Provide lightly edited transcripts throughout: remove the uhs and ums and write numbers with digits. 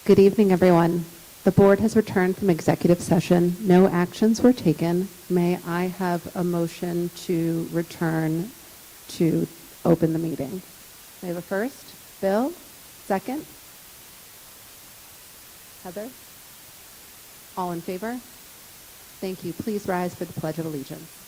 Good evening, everyone. The board has returned from executive session. No actions were taken. May I have a motion to return to open the meeting? May I have a first? Bill? Second? Heather? All in favor? Thank you. Please rise for the Pledge of Allegiance.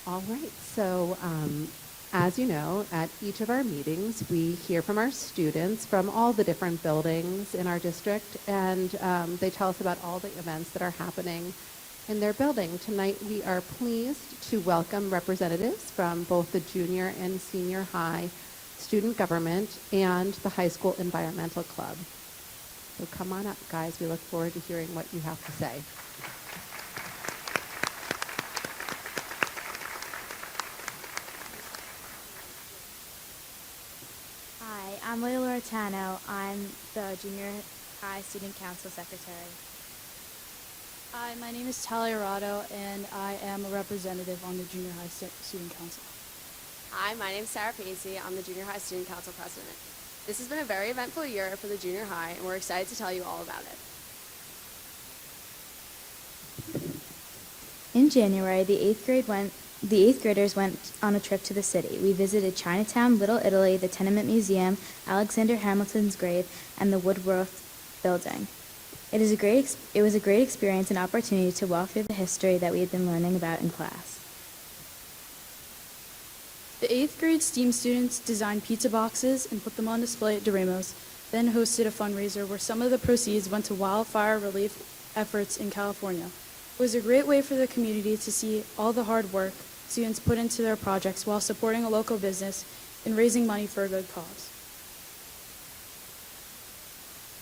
All right, so as you know, at each of our meetings, we hear from our students from all the different buildings in our district, and they tell us about all the events that are happening in their building. Tonight, we are pleased to welcome representatives from both the junior and senior high student government and the high school environmental club. So come on up, guys. We look forward to hearing what you have to say. I'm Loyola Rotano. I'm the Junior High Student Council Secretary. Hi, my name is Talia Arado, and I am a representative on the Junior High Student Council. Hi, my name is Sarah Pacey. I'm the Junior High Student Council President. This has been a very eventful year for the junior high, and we're excited to tell you all about it. In January, the eighth graders went on a trip to the city. We visited Chinatown, Little Italy, the Tenement Museum, Alexander Hamilton's grave, and the Woodworth Building. It was a great experience and opportunity to walk through the history that we had been learning about in class. The 8th grade STEAM students designed pizza boxes and put them on display at Doremos, then hosted a fundraiser where some of the proceeds went to wildfire relief efforts in California. It was a great way for the community to see all the hard work students put into their projects while supporting a local business and raising money for a good cause.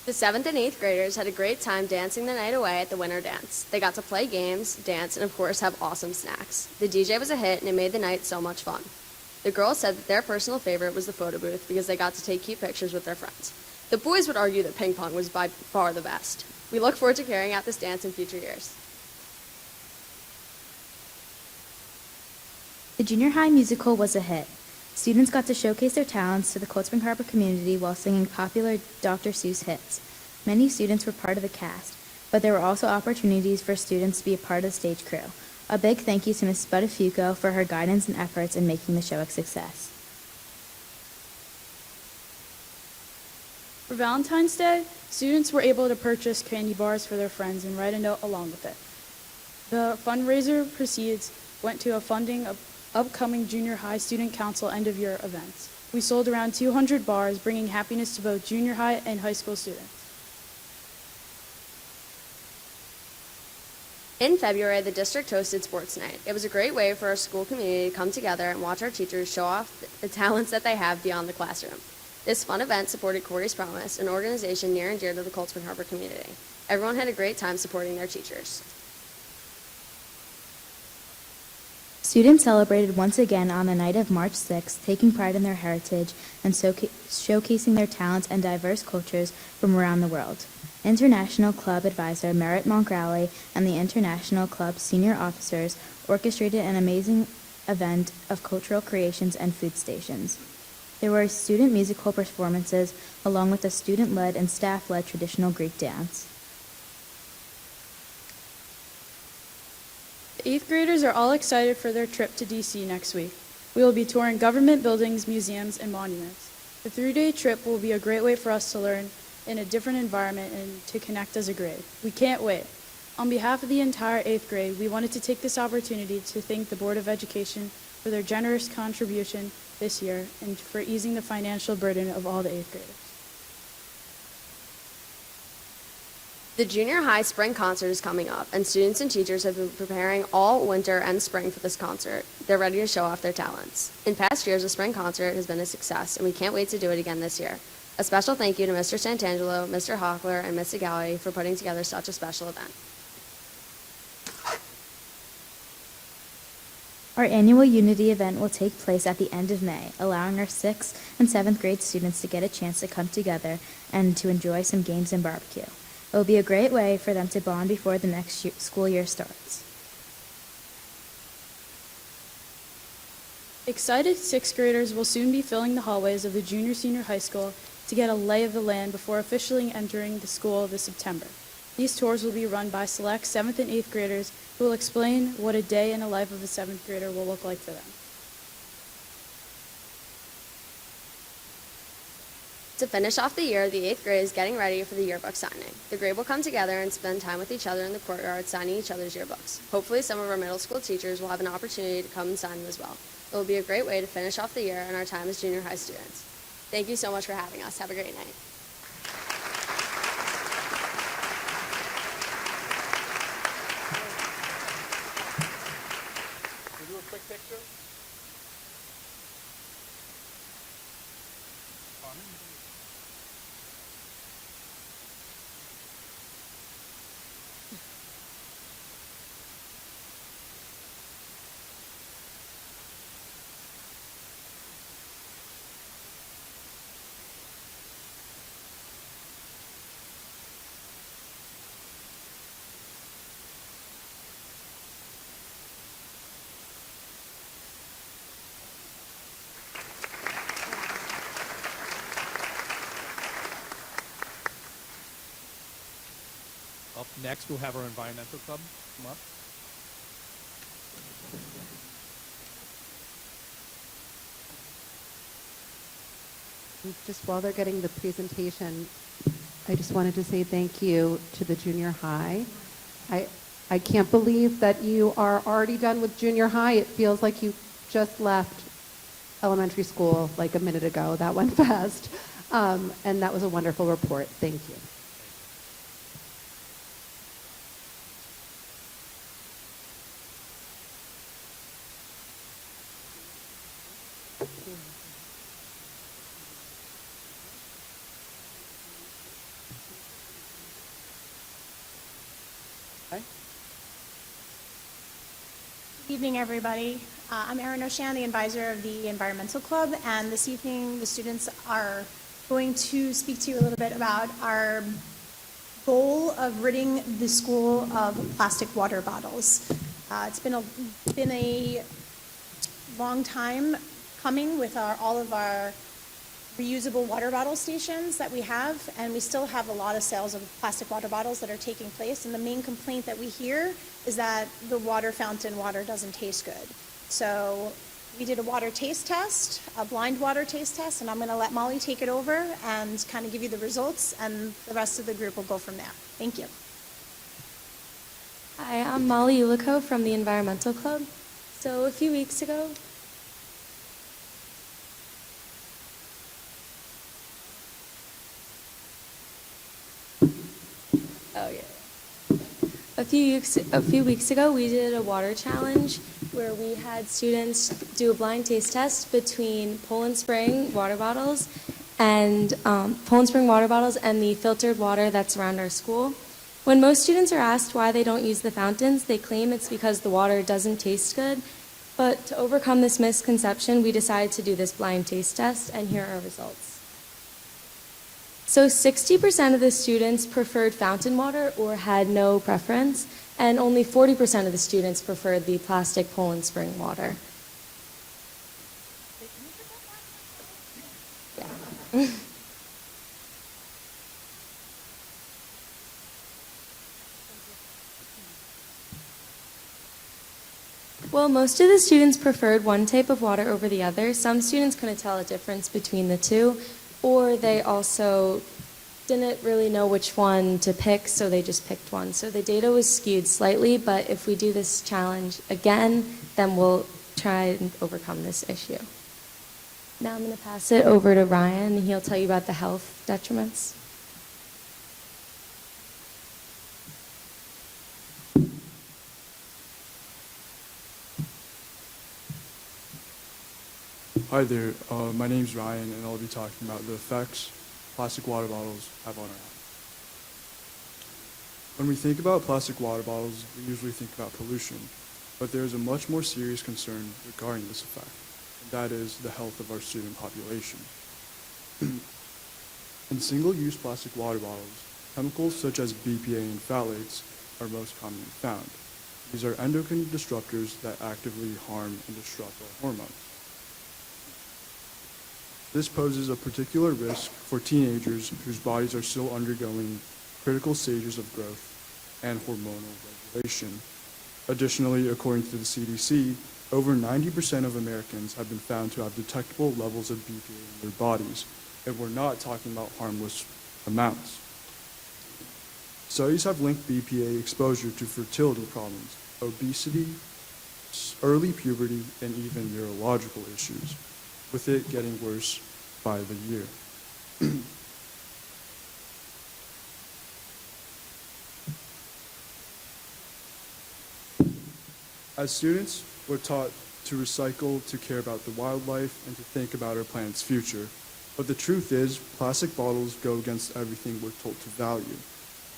The 7th and 8th graders had a great time dancing the night away at the winter dance. They got to play games, dance, and of course have awesome snacks. The DJ was a hit and it made the night so much fun. The girls said that their personal favorite was the photo booth because they got to take cute pictures with their friends. The boys would argue that ping pong was by far the best. We look forward to carrying out this dance in future years. The junior high musical was a hit. Students got to showcase their talents to the Cold Spring Harbor community while singing popular Dr. Seuss hits. Many students were part of the cast, but there were also opportunities for students to be a part of the stage crew. A big thank you to Ms. Buttafuoco for her guidance and efforts in making the show a success. For Valentine's Day, students were able to purchase candy bars for their friends and write a note along with it. The fundraiser proceeds went to a funding of upcoming junior high student council end-of-year events. We sold around 200 bars, bringing happiness to both junior high and high school students. In February, the district hosted Sports Night. It was a great way for our school community to come together and watch our teachers show off the talents that they have beyond the classroom. This fun event supported Corey's Promise, an organization near and dear to the Cold Spring Harbor community. Everyone had a great time supporting their teachers. Students celebrated once again on the night of March 6th, taking pride in their heritage and showcasing their talents and diverse cultures from around the world. International Club Advisor Merritt Mongrally and the International Club senior officers orchestrated an amazing event of cultural creations and food stations. There were student musical performances along with a student-led and staff-led traditional Greek dance. The 8th graders are all excited for their trip to D.C. next week. We will be touring government buildings, museums, and monuments. The 3-day trip will be a great way for us to learn in a different environment and to connect as a grade. We can't wait. On behalf of the entire 8th grade, we wanted to take this opportunity to thank the Board of Education for their generous contribution this year and for easing the financial burden of all the 8th graders. The junior high spring concert is coming up, and students and teachers have been preparing all winter and spring for this concert. They're ready to show off their talents. In past years, the spring concert has been a success, and we can't wait to do it again this year. A special thank you to Mr. Santangelo, Mr. Hockler, and Ms. Segali for putting together such a special event. Our annual Unity event will take place at the end of May, allowing our 6th and 7th grade students to get a chance to come together and to enjoy some games and barbecue. It will be a great way for them to bond before the next school year starts. Excited 6th graders will soon be filling the hallways of the junior-senior high school to get a lay of the land before officially entering the school this September. These tours will be run by select 7th and 8th graders who will explain what a day in the life of a 7th grader will look like for them. To finish off the year, the 8th grade is getting ready for the yearbook signing. The grade will come together and spend time with each other in the courtyard signing each other's yearbooks. Hopefully some of our middle school teachers will have an opportunity to come and sign them as well. It will be a great way to finish off the year and our time as junior high students. Thank you so much for having us. Have a great night. We'll do a quick picture. Up next, we'll have our environmental club come up. Just while they're getting the presentation, I just wanted to say thank you to the junior high. I can't believe that you are already done with junior high. It feels like you just left elementary school like a minute ago. That went fast. And that was a wonderful report. Thank you. Good evening, everybody. I'm Erin O'Shan, the advisor of the Environmental Club, and this evening the students are going to speak to you a little bit about our goal of ridding the school of plastic water bottles. It's been a long time coming with all of our reusable water bottle stations that we have, and we still have a lot of sales of plastic water bottles that are taking place, and the main complaint that we hear is that the water fountain water doesn't taste good. So we did a water taste test, a blind water taste test, and I'm going to let Molly take it over and kind of give you the results, and the rest of the group will go from there. Thank you. Hi, I'm Molly Ulico from the Environmental Club. So a few weeks ago, a few weeks ago, we did a water challenge where we had students do a blind taste test between Poland Spring water bottles and the filtered water that's around our school. When most students are asked why they don't use the fountains, they claim it's because the water doesn't taste good. But to overcome this misconception, we decided to do this blind taste test, and here are our results. So 60% of the students preferred fountain water or had no preference, and only 40% of the students preferred the plastic Poland Spring water. Yeah. Well, most of the students preferred one type of water over the other. Some students couldn't tell a difference between the two, or they also didn't really know which one to pick, so they just picked one. So the data was skewed slightly, but if we do this challenge again, then we'll try and overcome this issue. Now I'm going to pass it over to Ryan, and he'll tell you about the health detriments. Hi there, my name's Ryan, and I'll be talking about the effects plastic water bottles have on our health. When we think about plastic water bottles, we usually think about pollution, But there is a much more serious concern regarding this effect, and that is the health of our student population. In single-use plastic water bottles, chemicals such as BPA and phthalates are most commonly found. These are endocrine disruptors that actively harm and disrupt our hormones. This poses a particular risk for teenagers whose bodies are still undergoing critical stages of growth and hormonal regulation. Additionally, according to the CDC, over 90% of Americans have been found to have detectable levels of BPA in their bodies, and we're not talking about harmless amounts. Studies have linked BPA exposure to fertility problems, obesity, early puberty, and even neurological issues, with it getting worse by the year. As students, we're taught to recycle, to care about the wildlife, and to think about our planet's future. But the truth is, plastic bottles go against everything we're told to value.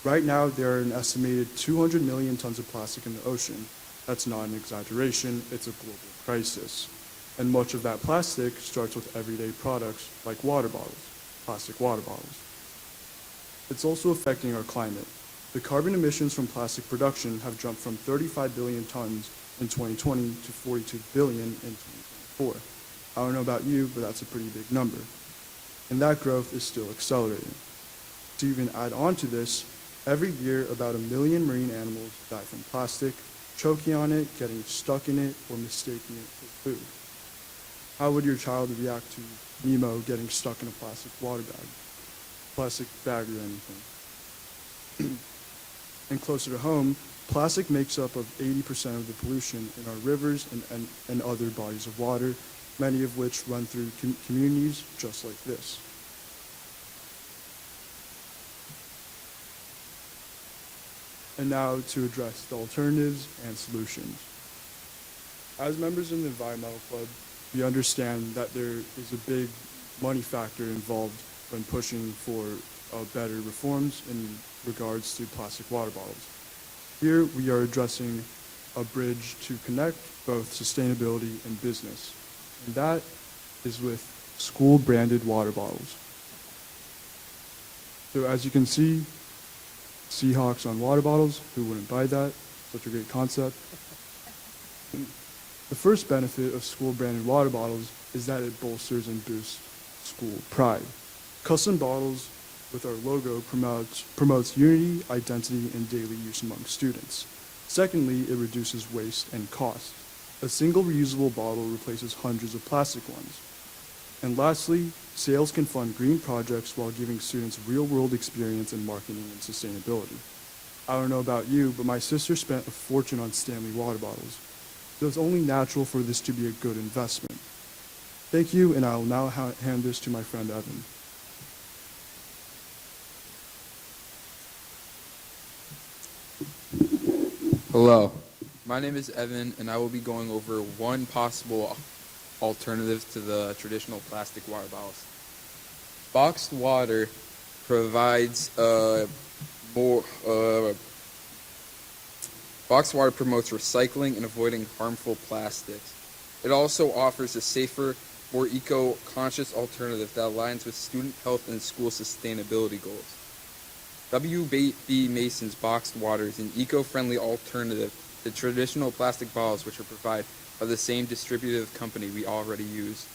Right now, there are an estimated 200 million tons of plastic in the ocean. That's not an exaggeration, it's a global crisis. And much of that plastic starts with everyday products like water bottles, plastic water bottles. It's also affecting our climate. The carbon emissions from plastic production have jumped from 35 billion tons in 2020 to 42 billion in 2024. I don't know about you, but that's a pretty big number. And that growth is still accelerating. To even add on to this, every year about 1 million marine animals die from plastic, choking on it, getting stuck in it, or mistaking it for food. How would your child react to Nemo getting stuck in a plastic water bag, plastic bag or anything? And closer to home, plastic makes up of 80% of the pollution in our rivers and other bodies of water, many of which run through communities just like this. And now to address the alternatives and solutions. As members of the Environmental Club, we understand that there is a big money factor involved when pushing for better reforms in regards to plastic water bottles. Here we are addressing a bridge to connect both sustainability and business, and that is with school-branded water bottles. So as you can see, Seahawks on water bottles, who wouldn't buy that? Such a great concept. The first benefit of school-branded water bottles is that it bolsters and boosts school pride. Custom bottles with our logo promotes unity, identity, and daily use among students. Secondly, it reduces waste and cost. A single reusable bottle replaces hundreds of plastic ones. And lastly, sales can fund green projects while giving students real-world experience in marketing and sustainability. I don't know about you, but my sister spent a fortune on Stanley water bottles. So it's only natural for this to be a good investment. Thank you, and I will now hand this to my friend Evan. Hello, my name is Evan, and I will be going over one possible alternative to the traditional plastic water bottles. Boxed water provides boxed water promotes recycling and avoiding harmful plastics. It also offers a safer, more eco-conscious alternative that aligns with student health and school sustainability goals. W.B. Mason's boxed water is an eco-friendly alternative to traditional plastic bottles, which are provided by the same distributive company we already use,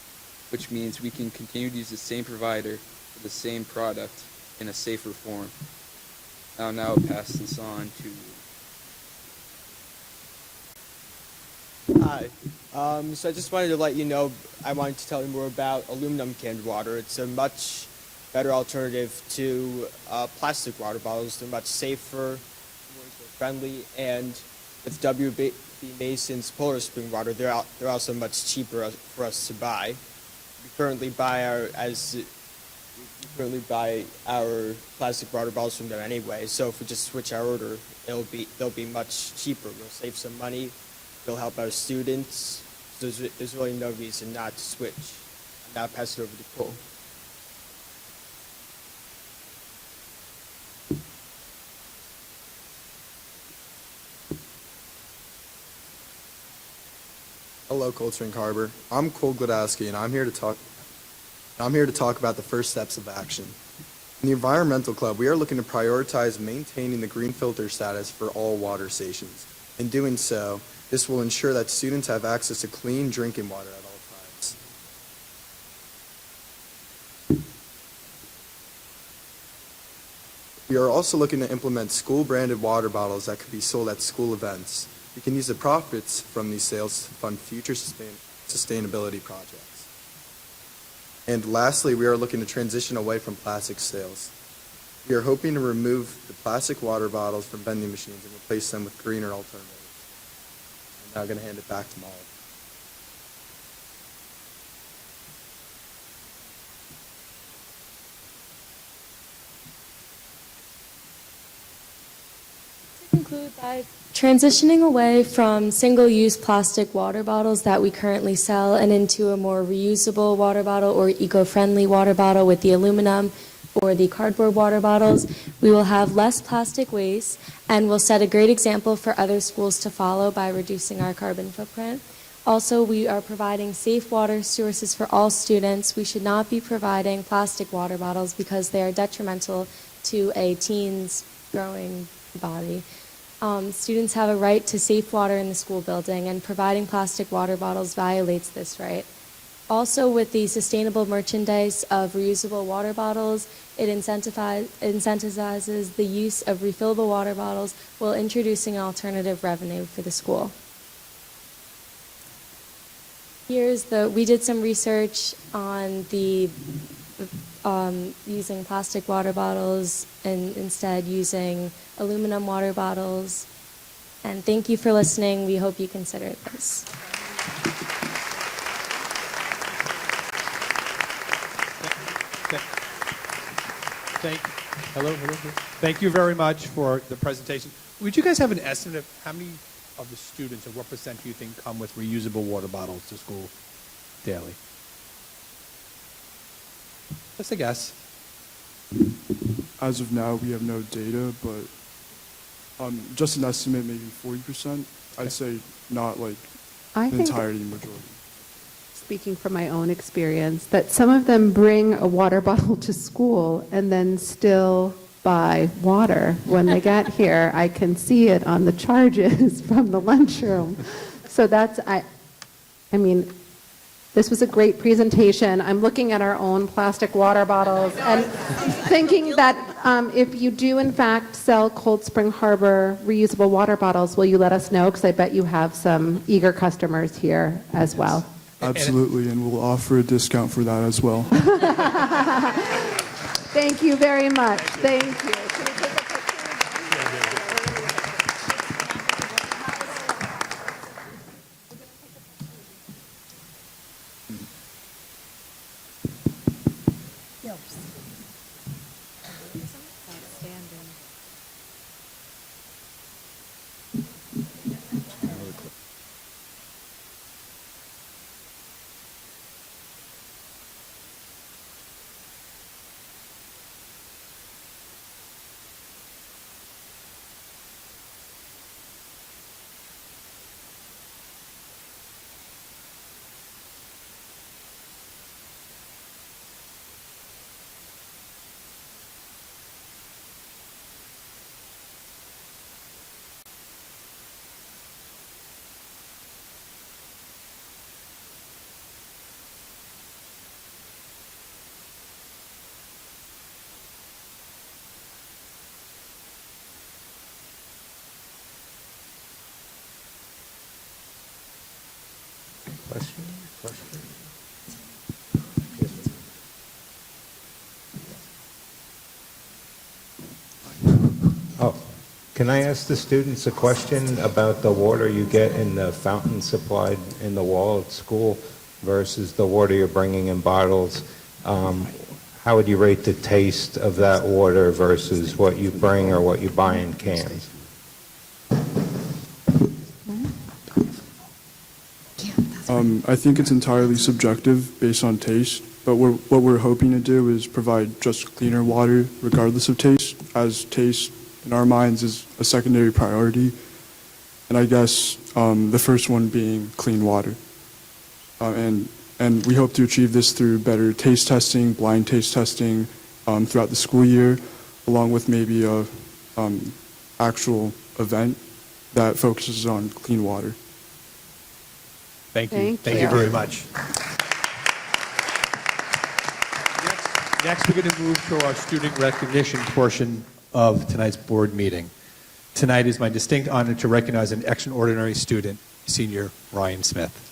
which means we can continue to use the same provider for the same product in a safer form. I'll now pass this on to Hi. So I just wanted to let you know, I wanted to tell you more about aluminum canned water. It's a much better alternative to plastic water bottles. They're much safer, more eco-friendly, and with W.B. Mason's Polar Spring water, they're also much cheaper for us to buy. We currently buy our plastic water bottles from them anyway. So if we just switch our order, they'll be much cheaper. We'll save some money. It'll help our students. So there's really no reason not to switch. I'll now pass it over to Cole. Hello, Cold Spring Harbor. I'm Cole Glodowski, and I'm here to talk about the first steps of action. In the Environmental Club, we are looking to prioritize maintaining the green filter status for all water stations. In doing so, this will ensure that students have access to clean drinking water at all times. We are also looking to implement school-branded water bottles that could be sold at school events. We can use the profits from these sales to fund future sustainability projects. And lastly, we are looking to transition away from plastic sales. We are hoping to remove the plastic water bottles from vending machines and replace them with greener alternatives. I'm now going to hand it back to Molly. Conclude by transitioning away from single-use plastic water bottles that we currently sell and into a more reusable water bottle or eco-friendly water bottle with the aluminum or the cardboard water bottles. We will have less plastic waste and will set a great example for other schools to follow by reducing our carbon footprint. Also, we are providing safe water sources for all students. We should not be providing plastic water bottles because they are detrimental to a teen's growing body. Students have a right to safe water in the school building, and providing plastic water bottles violates this right. Also, with the sustainable merchandise of reusable water bottles, it incentivizes the use of refillable water bottles while introducing alternative revenue for the school. We did some research on the using plastic water bottles and instead using aluminum water bottles. And thank you for listening. We hope you consider this. Hello. Thank you very much for the presentation. Would you guys have an estimate of how many of the students, or what percent do you think come with reusable water bottles to school daily? Just a guess. As of now, we have no data, but just an estimate, maybe 40%. I'd say not like I the think, entirety majority. speaking from my own experience, that some of them bring a water bottle to school and then still buy water when they get here. I can see it on the charges from the lunchroom. So I mean, this was a great presentation. I'm looking at our own plastic water bottles and thinking that if you do in fact sell Cold Spring Harbor reusable water bottles, will you let us know? Because I bet you have some eager customers here as well. Absolutely, and we'll offer a discount for that as well. Thank you very much. Thank you. Question? Oh, can I ask the students a question about the water you get in the fountain supplied in the wall at school versus the water you're bringing in bottles? How would you rate the taste of that water versus what you bring or what you buy in cans? I think it's entirely subjective based on taste, but what we're hoping to do is provide just cleaner water regardless of taste, as taste in our minds is a secondary priority, and I guess the first one being clean water. And we hope to achieve this through better taste testing, blind taste testing throughout the school year, along with maybe a actual event that focuses on clean water. Thank you. Thank Thank you you. very much. Next, we're going to move to our student recognition portion of tonight's board meeting. Tonight is my distinct honor to recognize an extraordinary student, senior Ryan Smith.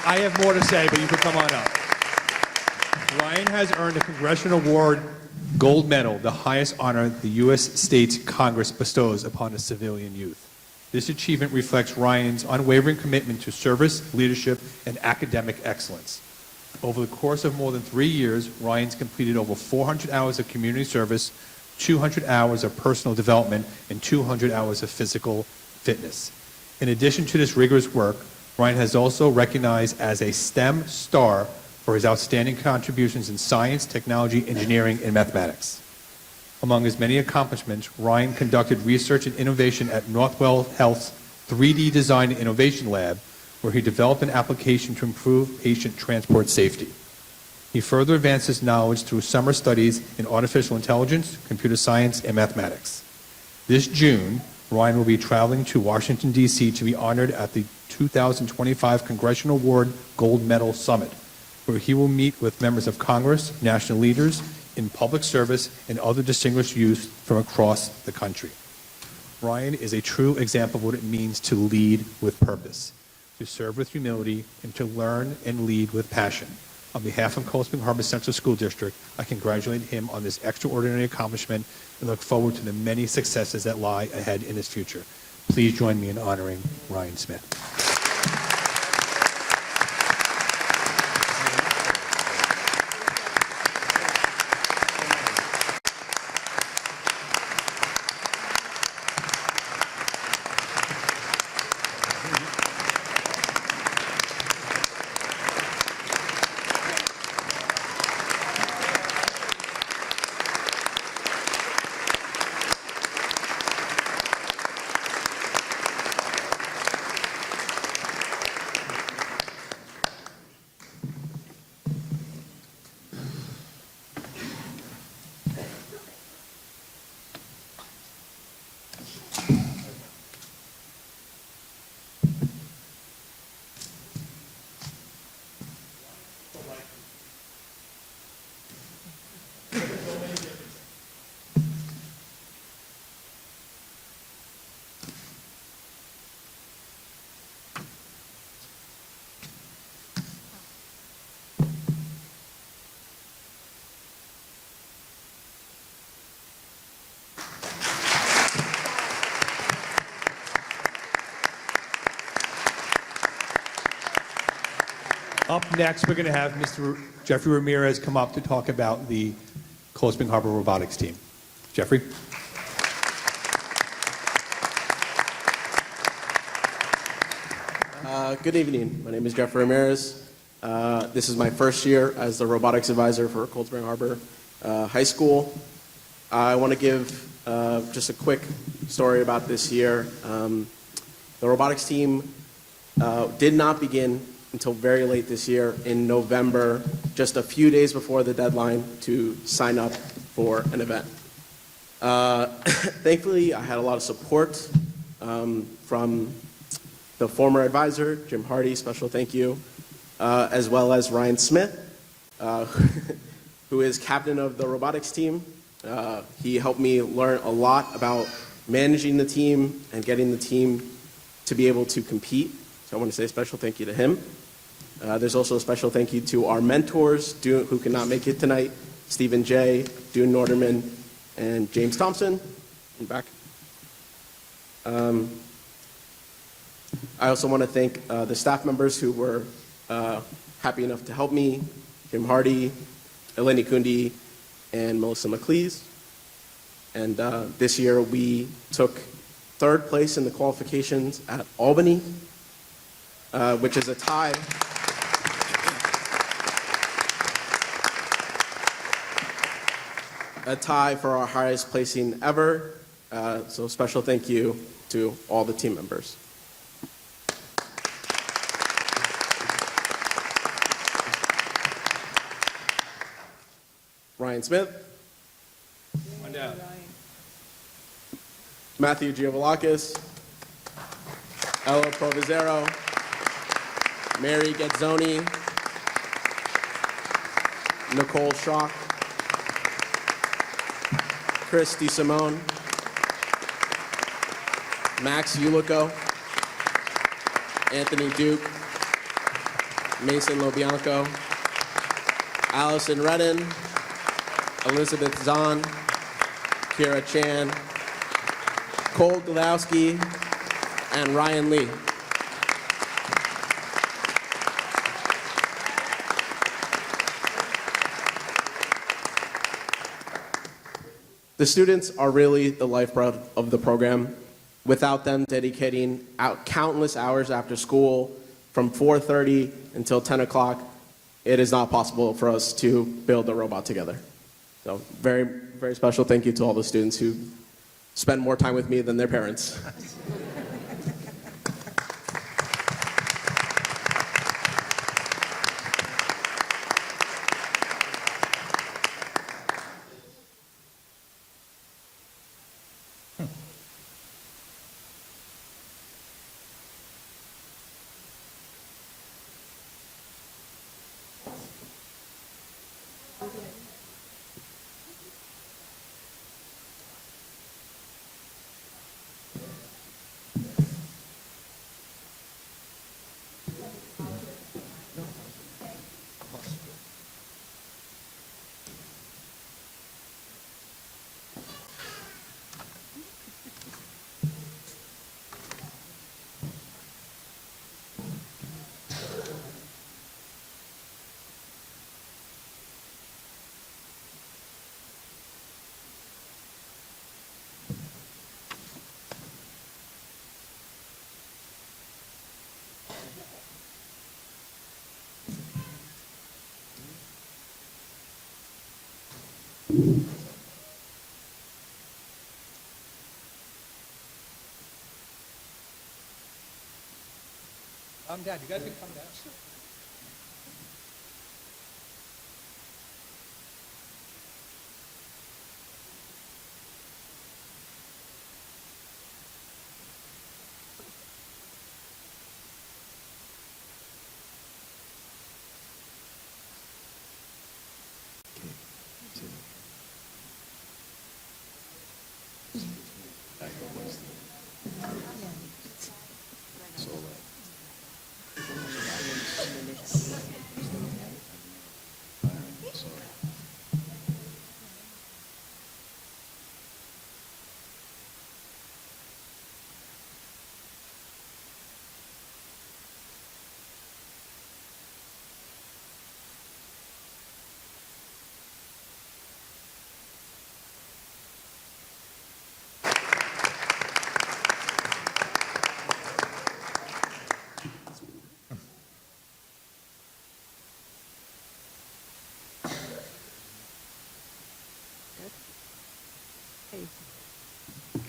I have more to say, but you can come on up. Ryan has earned a Congressional Award Gold Medal, the highest honor the U.S. States Congress bestows upon a civilian youth. This achievement reflects Ryan's unwavering commitment to service, leadership, and academic excellence. Over the course of more than 3 years, Ryan's completed over 400 hours of community service, 200 hours of personal development, and 200 hours of physical fitness. In addition to this rigorous work, Ryan has also recognized as a STEM star for his outstanding contributions in science, technology, engineering, and mathematics. Among his many accomplishments, Ryan conducted research and innovation at Northwell Health's 3D Design and Innovation Lab, where he developed an application to improve patient transport safety. He further advanced his knowledge through summer studies in artificial intelligence, computer science, and mathematics. This June, Ryan will be traveling to Washington, D.C. to be honored at the 2025 Congressional Award Gold Medal Summit, where he will meet with members of Congress, national leaders in public service, and other distinguished youth from across the country. Ryan is a true example of what it means to lead with purpose, to serve with humility, and to learn and lead with passion. On behalf of Cold Spring Harbor Central School District, I congratulate him on this extraordinary accomplishment and look forward to the many successes that lie ahead in his future. Please join me in honoring Ryan Smith. Up next, we're going to have Mr. Jeffrey Ramirez come up to talk about the Cold Spring Harbor robotics team. Jeffrey? Good evening. My name is Jeffrey Ramirez. This is my first year as the robotics advisor for Cold Spring Harbor High School. I want to give just a quick story about this year. The robotics team did not begin until very late this year in November, just a few days before the deadline to sign up for an event. Thankfully, I had a lot of support from the former advisor, Jim Hardy, special thank you, as well as Ryan Smith, who is captain of the robotics team. He helped me learn a lot about managing the team and getting the team to be able to compete. So I want to say a special thank you to him. There's also a special thank you to our mentors who could not make it tonight, Stephen J., Dune Norderman, and James Thompson. In back. I also want to thank the staff members who were happy enough to help me, Jim Hardy, Eleni Kundi, and Melissa McLeese. And this year we took third place in the qualifications at Albany, which is a tie. A tie for our highest placing ever. So special thank you to all the team members. Ryan Smith, One down. Matthew Giovanakis, Ella Provenzero, Mary Gazzoni, Nicole Schock, Chris DeSimone, Max Ulico, Anthony Duke, Mason Lobianco, Allison Redden, Elizabeth Zahn, Kira Chan, Cole Gladowski, and Ryan Lee. The students are really the lifeblood of the program. Without them dedicating countless hours after school from 4:30 until 10 o'clock, it is not possible for us to build a robot together. So very, very special thank you to all the students who spend more time with me than their parents. Dad, you guys can come down.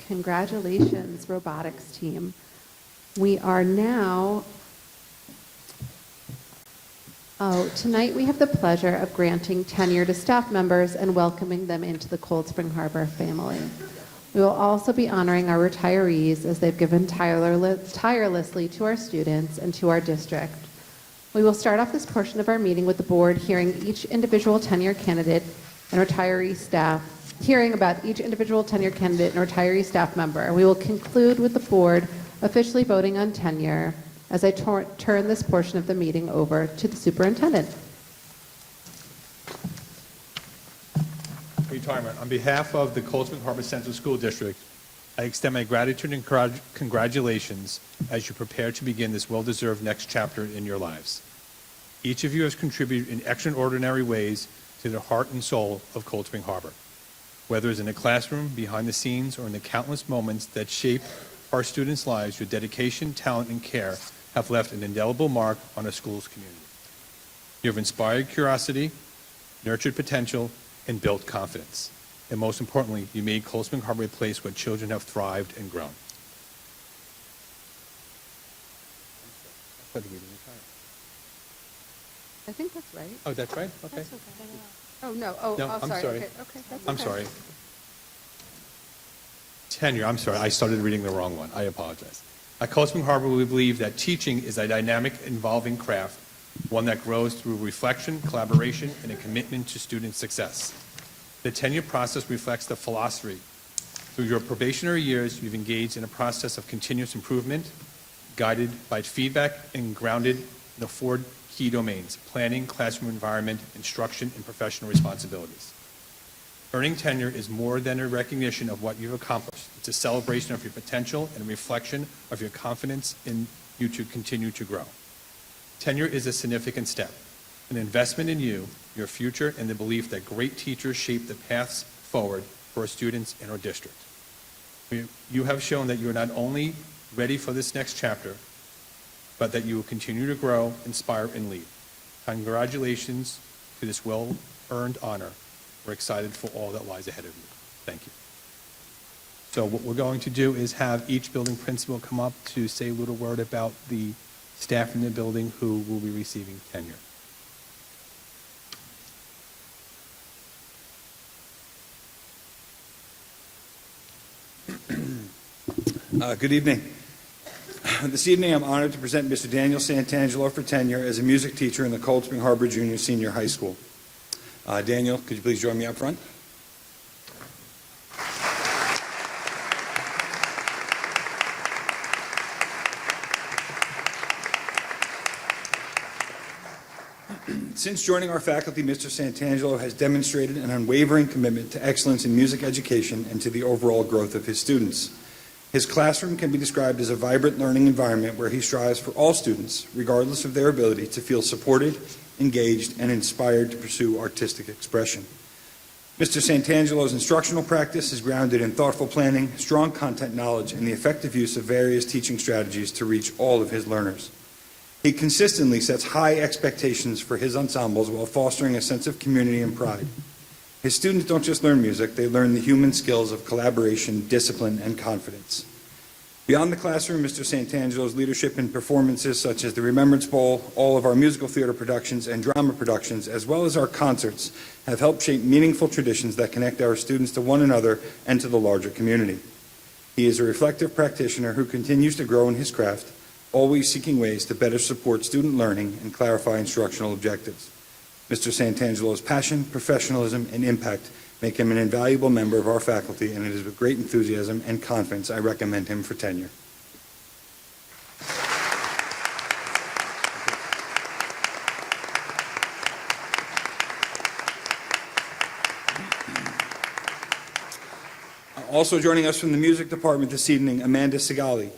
Congratulations, robotics team. We are now, tonight we have the pleasure of granting tenure to staff members and welcoming them into the Cold Spring Harbor family. We will also be honoring our retirees as they've given tirelessly to our students and to our district. We will start off this portion of our meeting with the board hearing each individual tenure candidate and retiree staff, hearing about each individual tenure candidate and retiree staff member. And we will conclude with the board officially voting on tenure as I turn this portion of the meeting over to the superintendent. Retirement. On behalf of the Cold Spring Harbor Central School District, I extend my gratitude and congratulations as you prepare to begin this well-deserved next chapter in your lives. Each of you has contributed in extraordinary ways to the heart and soul of Cold Spring Harbor. Whether it's in the classroom, behind the scenes, or in the countless moments that shape our students' lives, your dedication, talent, and care have left an indelible mark on our school's community. You have inspired curiosity, nurtured potential, and built confidence. And most importantly, you made Cold Spring Harbor a place where children have thrived and grown. I think that's right. Oh, that's right? Okay. That's okay. Oh, no, oh, No, oh, I'm sorry. sorry. Okay, that's I'm okay. sorry. Tenure, I'm sorry, I started reading the wrong one. I apologize. At Cold Spring Harbor, we believe that teaching is a dynamic, involving craft, one that grows through reflection, collaboration, and a commitment to student success. The tenure process reflects the philosophy. Through your probationary years, you've engaged in a process of continuous improvement, guided by feedback and grounded in the four key domains: planning, classroom environment, instruction, and professional responsibilities. Earning tenure is more than a recognition of what you've accomplished. It's a celebration of your potential and a reflection of your confidence in you to continue to grow. Tenure is a significant step, an investment in you, your future, and the belief that great teachers shape the paths forward for our students in our district. You have shown that you are not only ready for this next chapter, but that you will continue to grow, inspire, and lead. Congratulations to this well-earned honor. We're excited for all that lies ahead of you. Thank you. So what we're going to do is have each building principal come up to say a little word about the staff in the building who will be receiving tenure. Good evening. This evening I'm honored to present Mr. Daniel Santangelo for tenure as a music teacher in the Cold Spring Harbor Junior Senior High School. Daniel, could you please join me up front? Since joining our faculty, Mr. Santangelo has demonstrated an unwavering commitment to excellence in music education and to the overall growth of his students. His classroom can be described as a vibrant learning environment where he strives for all students, regardless of their ability, to feel supported, engaged, and inspired to pursue artistic expression. Mr. Santangelo's instructional practice is grounded in thoughtful planning, strong content knowledge, and the effective use of various teaching strategies to reach all of his learners. He consistently sets high expectations for his ensembles while fostering a sense of community and pride. His students don't just learn music, they learn the human skills of collaboration, discipline, and confidence. Beyond the classroom, Mr. Santangelo's leadership in performances such as the Remembrance Bowl, all of our musical theater productions and drama productions, as well as our concerts, have helped shape meaningful traditions that connect our students to one another and to the larger community. He is a reflective practitioner who continues to grow in his craft, always seeking ways to better support student learning and clarify instructional objectives. Mr. Santangelo's passion, professionalism, and impact make him an invaluable member of our faculty, and it is with great enthusiasm and confidence I recommend him for tenure. Also joining us from the music department this evening, Amanda Sigali.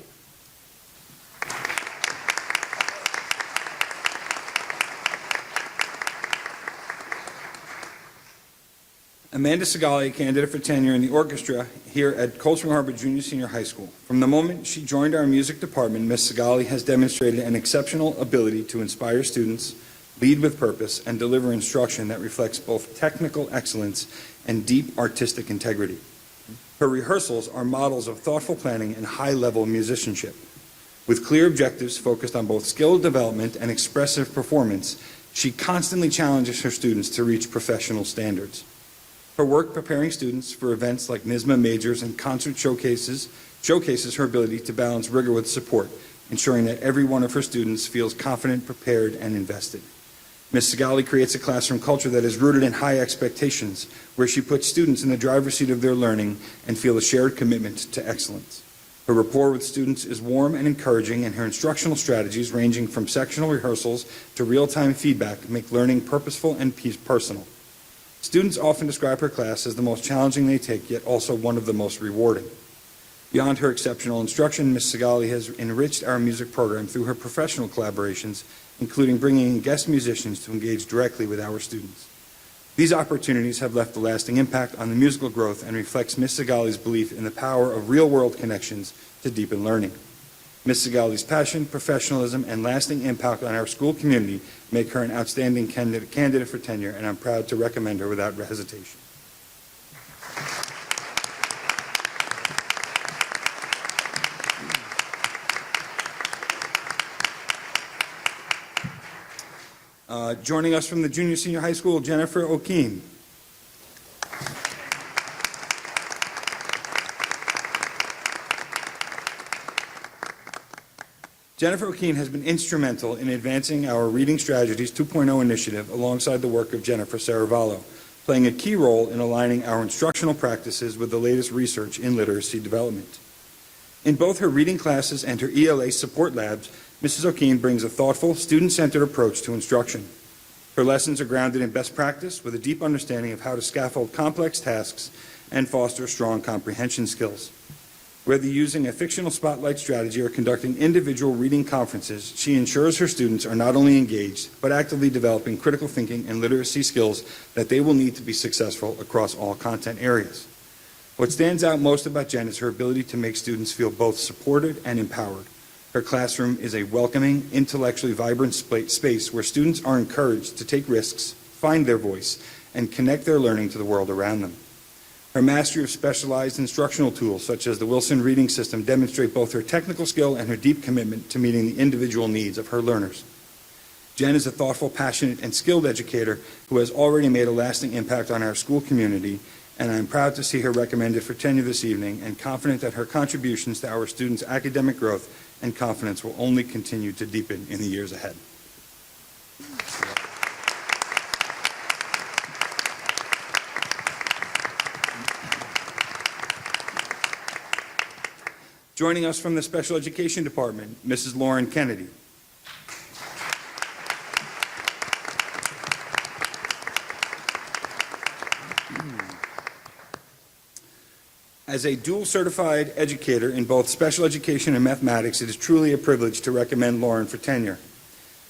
Amanda Sigali, a candidate for tenure in the orchestra here at Cold Spring Harbor Junior Senior High School. From the moment she joined our music department, Ms. Sigali has demonstrated an exceptional ability to inspire students, lead with purpose, and deliver instruction that reflects both technical excellence and deep artistic integrity. Her rehearsals are models of thoughtful planning and high-level musicianship. With clear objectives focused on both skill development and expressive performance, she constantly challenges her students to reach professional standards. Her work preparing students for events like NYSSMA majors and concert showcases her ability to balance rigor with support, ensuring that every one of her students feels confident, prepared, and invested. Ms. Sigali creates a classroom culture that is rooted in high expectations, where she puts students in the driver's seat of their learning and feel a shared commitment to excellence. Her rapport with students is warm and encouraging, and her instructional strategies, ranging from sectional rehearsals to real-time feedback, make learning purposeful and personal. Students often describe her class as the most challenging they take, yet also one of the most rewarding. Beyond her exceptional instruction, Ms. Sigali has enriched our music program through her professional collaborations, including bringing in guest musicians to engage directly with our students. These opportunities have left a lasting impact on the musical growth and reflects Ms. Sigali's belief in the power of real-world connections to deepen learning. Ms. Sigali's passion, professionalism, and lasting impact on our school community make her an outstanding candidate for tenure, and I'm proud to recommend her without hesitation. Joining us from the Junior Senior High School, Jennifer O'Keen. Jennifer O'Keene has been instrumental in advancing our Reading Strategies 2.0 initiative alongside the work of Jennifer Saravallo, playing a key role in aligning our instructional practices with the latest research in literacy development. In both her reading classes and her ELA support labs, Mrs. O'Keene brings a thoughtful, student-centered approach to instruction. Her lessons are grounded in best practice with a deep understanding of how to scaffold complex tasks and foster strong comprehension skills. Whether using a fictional spotlight strategy or conducting individual reading conferences, she ensures her students are not only engaged, but actively developing critical thinking and literacy skills that they will need to be successful across all content areas. What stands out most about Jen is her ability to make students feel both supported and empowered. Her classroom is a welcoming, intellectually vibrant space where students are encouraged to take risks, find their voice, and connect their learning to the world around them. Her mastery of specialized instructional tools, such as the Wilson Reading System, demonstrate both her technical skill and her deep commitment to meeting the individual needs of her learners. Jen is a thoughtful, passionate, and skilled educator who has already made a lasting impact on our school community, and I am proud to see her recommended for tenure this evening and confident that her contributions to our students' academic growth and confidence will only continue to deepen in the years ahead. Joining us from the Special Education Department, Mrs. Lauren Kennedy. As a dual certified educator in both special education and mathematics, it is truly a privilege to recommend Lauren for tenure.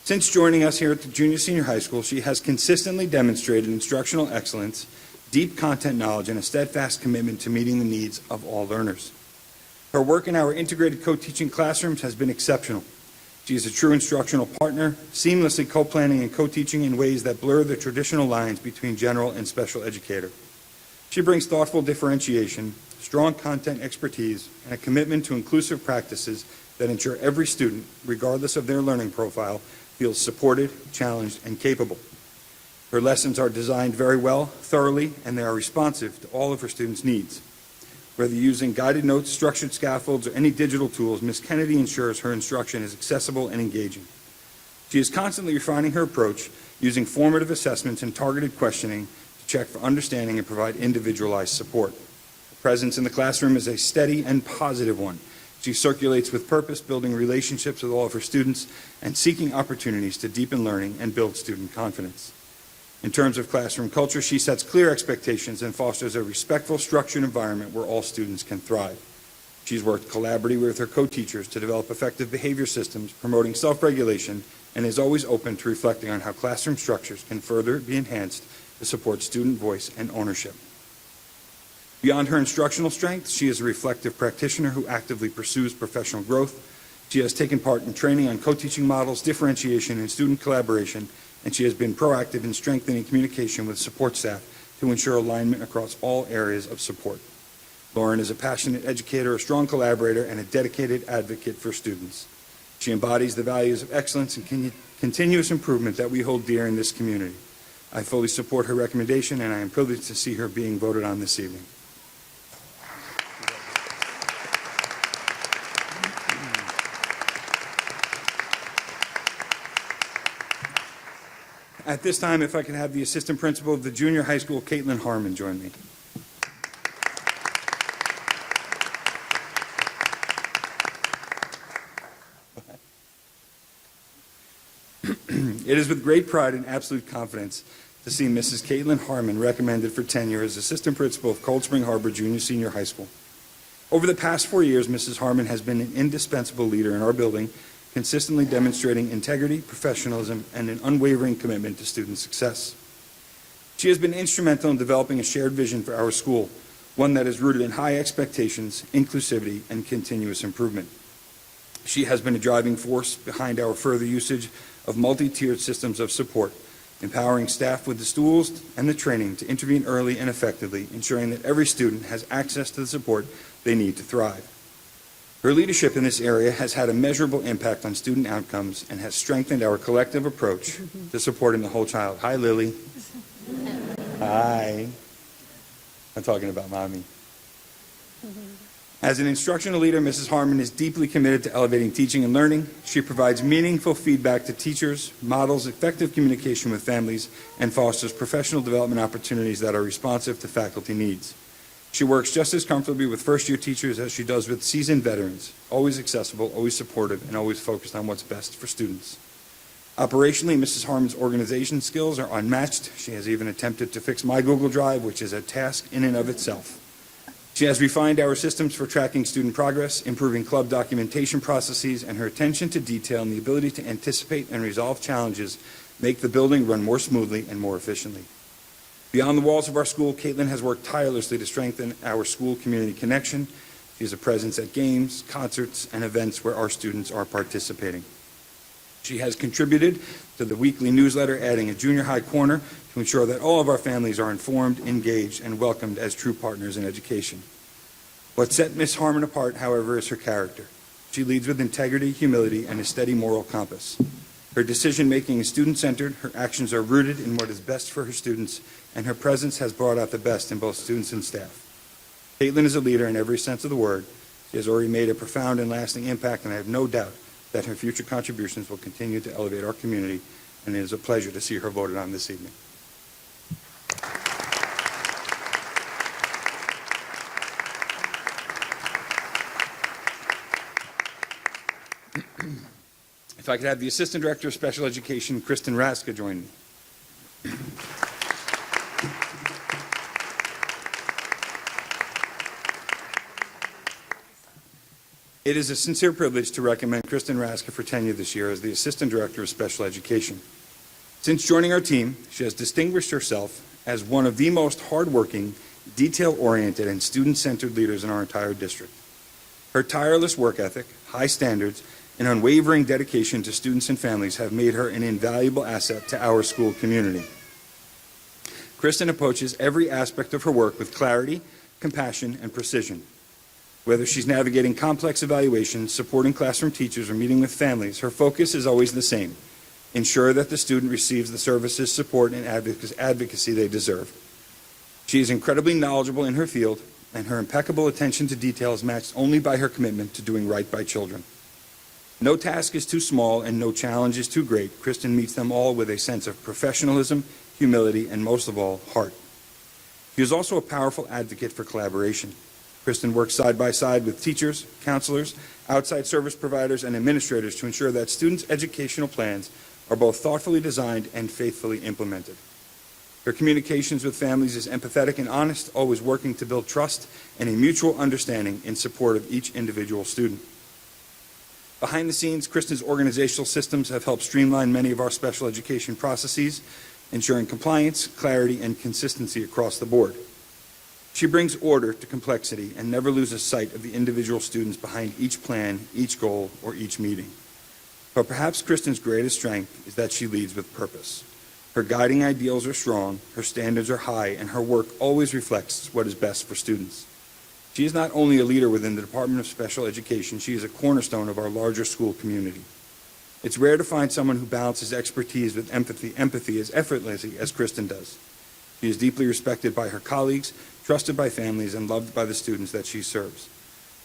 Since joining us here at the Junior Senior High School, she has consistently demonstrated instructional excellence, deep content knowledge, and a steadfast commitment to meeting the needs of all learners. Her work in our integrated co-teaching classrooms has been exceptional. She is a true instructional partner, seamlessly co-planning and co-teaching in ways that blur the traditional lines between general and special educator. She brings thoughtful differentiation, strong content expertise, and a commitment to inclusive practices that ensure every student, regardless of their learning profile, feels supported, challenged, and capable. Her lessons are designed very well, thoroughly, and they are responsive to all of her students' needs. Whether using guided notes, structured scaffolds, or any digital tools, Ms. Kennedy ensures her instruction is accessible and engaging. She is constantly refining her approach, using formative assessments and targeted questioning to check for understanding and provide individualized support. Her presence in the classroom is a steady and positive one. She circulates with purpose, building relationships with all of her students and seeking opportunities to deepen learning and build student confidence. In terms of classroom culture, she sets clear expectations and fosters a respectful, structured environment where all students can thrive. She's worked collaboratively with her co-teachers to develop effective behavior systems, promoting self-regulation, and is always open to reflecting on how classroom structures can further be enhanced to support student voice and ownership. Beyond her instructional strengths, she is a reflective practitioner who actively pursues professional growth. She has taken part in training on co-teaching models, differentiation, and student collaboration, and she has been proactive in strengthening communication with support staff to ensure alignment across all areas of support. Lauren is a passionate educator, a strong collaborator, and a dedicated advocate for students. She embodies the values of excellence and continuous improvement that we hold dear in this community. I fully support her recommendation, and I am privileged to see her being voted on this evening. At this time, if I could have the Assistant Principal of the Junior High School, Caitlin Harmon, join me. It is with great pride and absolute confidence to see Mrs. Caitlin Harmon recommended for tenure as Assistant Principal of Cold Spring Harbor Junior Senior High School. Over the past 4 years, Mrs. Harmon has been an indispensable leader in our building, consistently demonstrating integrity, professionalism, and an unwavering commitment to student success. She has been instrumental in developing a shared vision for our school, one that is rooted in high expectations, inclusivity, and continuous improvement. She has been a driving force behind our further usage of multi-tiered systems of support, empowering staff with the tools and the training to intervene early and effectively, ensuring that every student has access to the support they need to thrive. Her leadership in this area has had a measurable impact on student outcomes and has strengthened our collective approach to supporting the whole child. Hi, Lily. Hi. I'm talking about Mommy. As an instructional leader, Mrs. Harmon is deeply committed to elevating teaching and learning. She provides meaningful feedback to teachers, models effective communication with families, and fosters professional development opportunities that are responsive to faculty needs. She works just as comfortably with first-year teachers as she does with seasoned veterans, always accessible, always supportive, and always focused on what's best for students. Operationally, Mrs. Harmon's organization skills are unmatched. She has even attempted to fix my Google Drive, which is a task in and of itself. She has refined our systems for tracking student progress, improving club documentation processes, and her attention to detail and the ability to anticipate and resolve challenges make the building run more smoothly and more efficiently. Beyond the walls of our school, Caitlin has worked tirelessly to strengthen our school community connection. She is a presence at games, concerts, and events where our students are participating. She has contributed to the weekly newsletter, adding a junior high corner to ensure that all of our families are informed, engaged, and welcomed as true partners in education. What set Miss Harmon apart, however, is her character. She leads with integrity, humility, and a steady moral compass. Her decision-making is student-centered, her actions are rooted in what is best for her students, and her presence has brought out the best in both students and staff. Caitlin is a leader in every sense of the word. She has already made a profound and lasting impact, and I have no doubt that her future contributions will continue to elevate our community, and it is a pleasure to see her voted on this evening. If I could have the Assistant Director of Special Education, Kristen Raska, join me. It is a sincere privilege to recommend Kristen Raska for tenure this year as the Assistant Director of Special Education. Since joining our team, she has distinguished herself as one of the most hardworking, detail-oriented, and student-centered leaders in our entire district. Her tireless work ethic, high standards, and unwavering dedication to students and families have made her an invaluable asset to our school community. Kristen approaches every aspect of her work with clarity, compassion, and precision. Whether she's navigating complex evaluations, supporting classroom teachers, or meeting with families, her focus is always the same: ensure that the student receives the services, support, and advocacy they deserve. She is incredibly knowledgeable in her field, and her impeccable attention to detail is matched only by her commitment to doing right by children. No task is too small and no challenge is too great. Kristen meets them all with a sense of professionalism, humility, and most of all, heart. She is also a powerful advocate for collaboration. Kristen works side by side with teachers, counselors, outside service providers, and administrators to ensure that students' educational plans are both thoughtfully designed and faithfully implemented. Her communications with families is empathetic and honest, always working to build trust and a mutual understanding in support of each individual student. Behind the scenes, Kristen's organizational systems have helped streamline many of our special education processes, ensuring compliance, clarity, and consistency across the board. She brings order to complexity and never loses sight of the individual students behind each plan, each goal, or each meeting. But perhaps Kristen's greatest strength is that she leads with purpose. Her guiding ideals are strong, her standards are high, and her work always reflects what is best for students. She is not only a leader within the Department of Special Education, she is a cornerstone of our larger school community. It's rare to find someone who balances expertise with empathy as effortlessly as Kristen does. She is deeply respected by her colleagues, trusted by families, and loved by the students that she serves.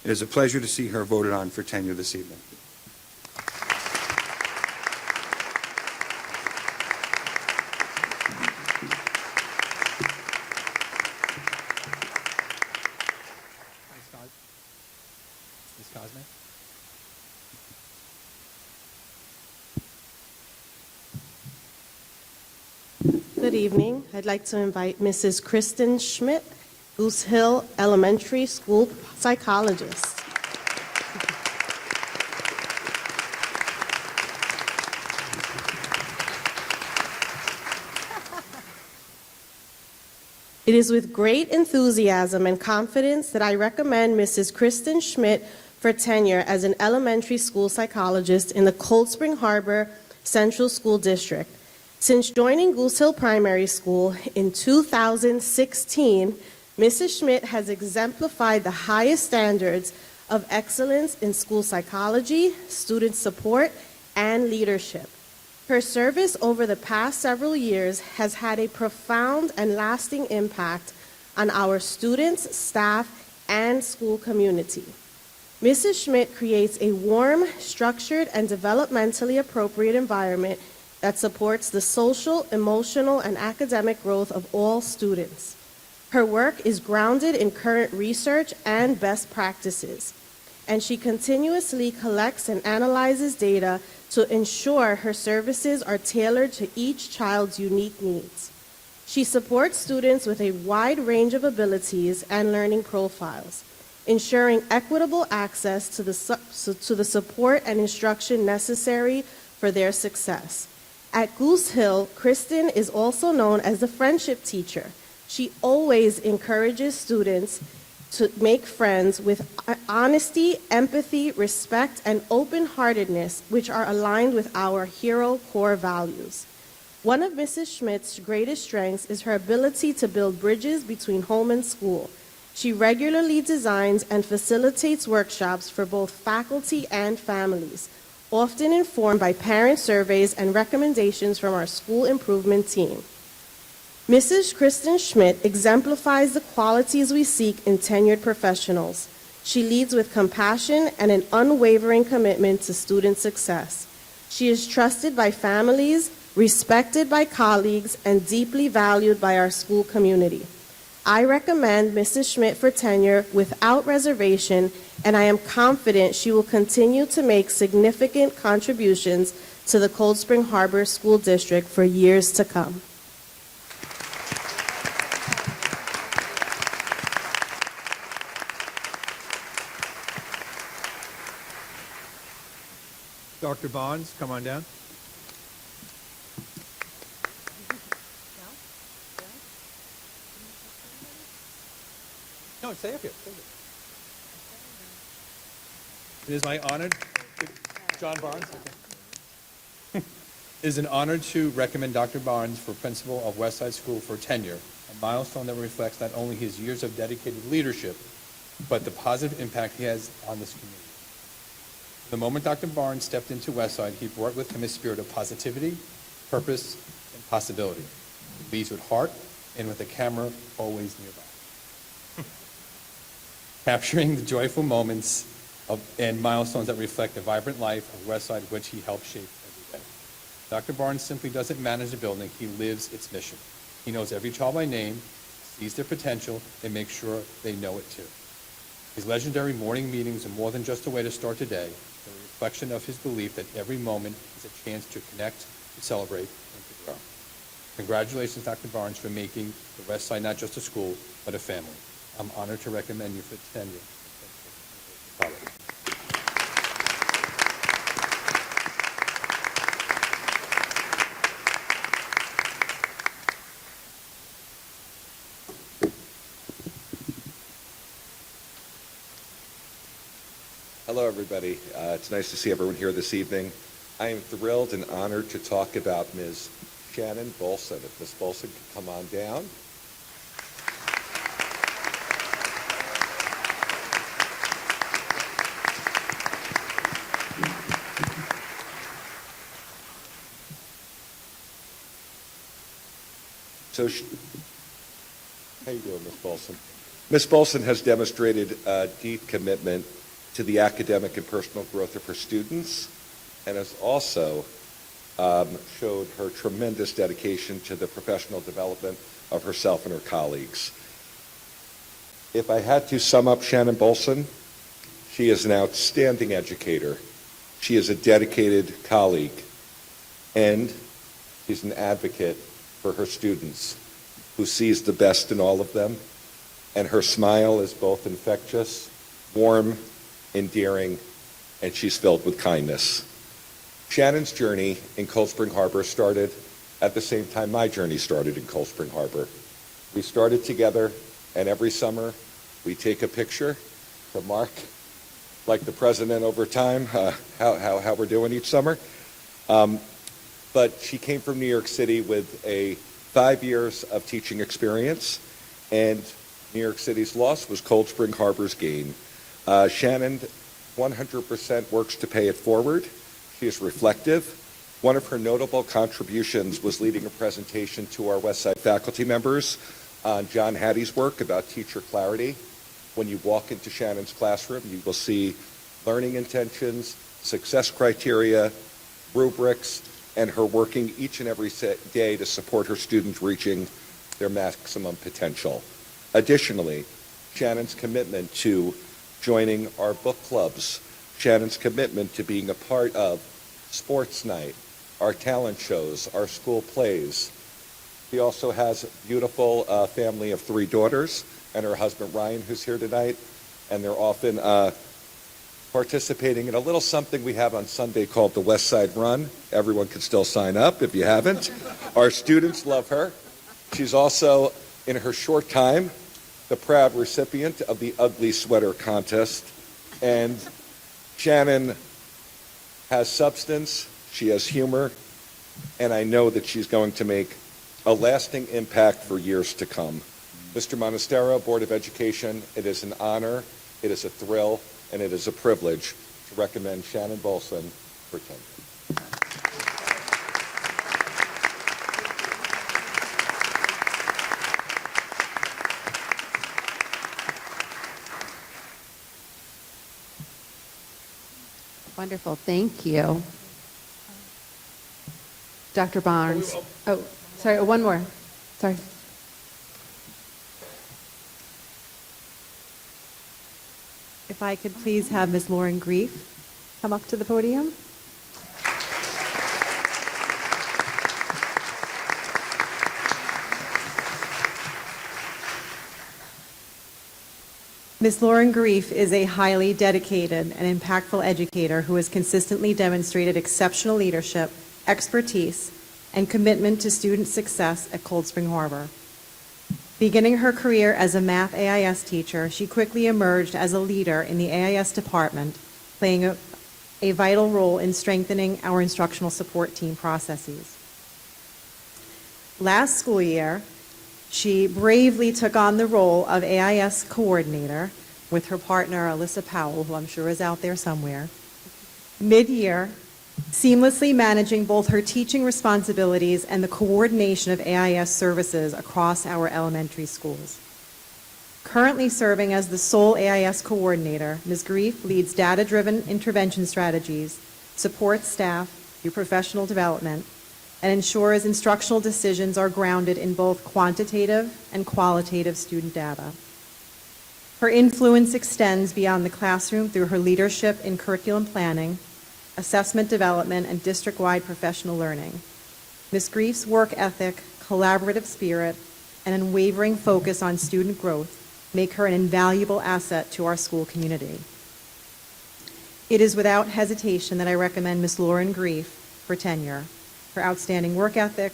It is a pleasure to see her voted on for tenure this evening. Ms. Cosme? Good evening. I'd like to invite Mrs. Kristen Schmidt, Goose Hill Elementary School psychologist. It is with great enthusiasm and confidence that I recommend Mrs. Kristen Schmidt for tenure as an elementary school psychologist in the Cold Spring Harbor Central School District. Since joining Goose Hill Primary School in 2016, Mrs. Schmidt has exemplified the highest standards of excellence in school psychology, student support, and leadership. Her service over the past several years has had a profound and lasting impact on our students, staff, and school community. Mrs. Schmidt creates a warm, structured, and developmentally appropriate environment that supports the social, emotional, and academic growth of all students. Her work is grounded in current research and best practices, and she continuously collects and analyzes data to ensure her services are tailored to each child's unique needs. She supports students with a wide range of abilities and learning profiles, ensuring equitable access to the support and instruction necessary for their success. At Goose Hill, Kristen is also known as the friendship teacher. She always encourages students to make friends with honesty, empathy, respect, and open-heartedness, which are aligned with our HERO core values. One of Mrs. Schmidt's greatest strengths is her ability to build bridges between home and school. She regularly designs and facilitates workshops for both faculty and families, often informed by parent surveys and recommendations from our school improvement team. Mrs. Kristen Schmidt exemplifies the qualities we seek in tenured professionals. She leads with compassion and an unwavering commitment to student success. She is trusted by families, respected by colleagues, and deeply valued by our school community. I recommend Mrs. Schmidt for tenure without reservation, and I am confident she will continue to make significant contributions to the Cold Spring Harbor School District for years to come. Dr. Bonds, come on down. No, stay up here. Stay up here. It is my honor, John Barnes. Okay. It is an honor to recommend Dr. Barnes for principal of Westside School for tenure, a milestone that reflects not only his years of dedicated leadership, but the positive impact he has on this community. The moment Dr. Barnes stepped into Westside, he brought with him a spirit of positivity, purpose, and possibility. He leads with heart and with a camera always nearby. Capturing the joyful moments and milestones that reflect the vibrant life of Westside, which he helped shape every day. Dr. Barnes simply doesn't manage the building, he lives its mission. He knows every child by name, sees their potential, and makes sure they know it too. His legendary morning meetings are more than just a way to start the day. They're a reflection of his belief that every moment is a chance to connect, to celebrate, and to grow. Congratulations, Dr. Barnes, for making the West Side not just a school, but a family. I'm honored to recommend you for tenure. Hello, everybody. It's nice to see everyone here this evening. I am thrilled and honored to talk about Ms. Shannon Bolson. If Ms. Bolson could come on down. How you doing, Ms. Bolson? Ms. Bolson has demonstrated a deep commitment to the academic and personal growth of her students, and has also showed her tremendous dedication to the professional development of herself and her colleagues. If I had to sum up Shannon Bolson, she is an outstanding educator. She is a dedicated colleague, and she's an advocate for her students who sees the best in all of them, and her smile is both infectious, warm, endearing, and she's filled with kindness. Shannon's journey in Cold Spring Harbor started at the same time my journey started in Cold Spring Harbor. We started together, and every summer we take a picture to mark, like the president over time, how we're doing each summer. But she came from New York City with 5 years of teaching experience, and New York City's loss was Cold Spring Harbor's gain. Shannon 100% works to pay it forward. She is reflective. One of her notable contributions was leading a presentation to our Westside faculty members on John Hattie's work about teacher clarity. When you walk into Shannon's classroom, you will see learning intentions, success criteria, rubrics, and her working each and every day to support her students reaching their maximum potential. Additionally, Shannon's commitment to joining our book clubs, Shannon's commitment to being a part of sports night, our talent shows, our school plays. She also has a beautiful family of 3 daughters and her husband Ryan, who's here tonight, and they're often participating in a little something we have on Sunday called the West Side Run. Everyone can still sign up if you haven't. Our students love her. She's also, in her short time, the proud recipient of the Ugly Sweater Contest. And Shannon has substance, she has humor, and I know that she's going to make a lasting impact for years to come. Mr. Monastero, Board of Education, it is an honor, it is a thrill, and it is a privilege to recommend Shannon Bolson for tenure. Wonderful, thank you. Dr. Barnes. Oh, sorry, one more. Sorry. If I could please have Ms. Lauren Grief come up to the podium. Ms. Lauren Grief is a highly dedicated and impactful educator who has consistently demonstrated exceptional leadership, expertise, and commitment to student success at Cold Spring Harbor. Beginning her career as a math AIS teacher, she quickly emerged as a leader in the AIS department, playing a vital role in strengthening our instructional support team processes. Last school year, she bravely took on the role of AIS coordinator with her partner, Alyssa Powell, who I'm sure is out there somewhere. Mid-year, seamlessly managing both her teaching responsibilities and the coordination of AIS services across our elementary schools. Currently serving as the sole AIS coordinator, Ms. Grief leads data-driven intervention strategies, supports staff through professional development, and ensures instructional decisions are grounded in both quantitative and qualitative student data. Her influence extends beyond the classroom through her leadership in curriculum planning, assessment development, and district-wide professional learning. Ms. Grief's work ethic, collaborative spirit, and unwavering focus on student growth make her an invaluable asset to our school community. It is without hesitation that I recommend Ms. Lauren Grief for tenure. Her outstanding work ethic,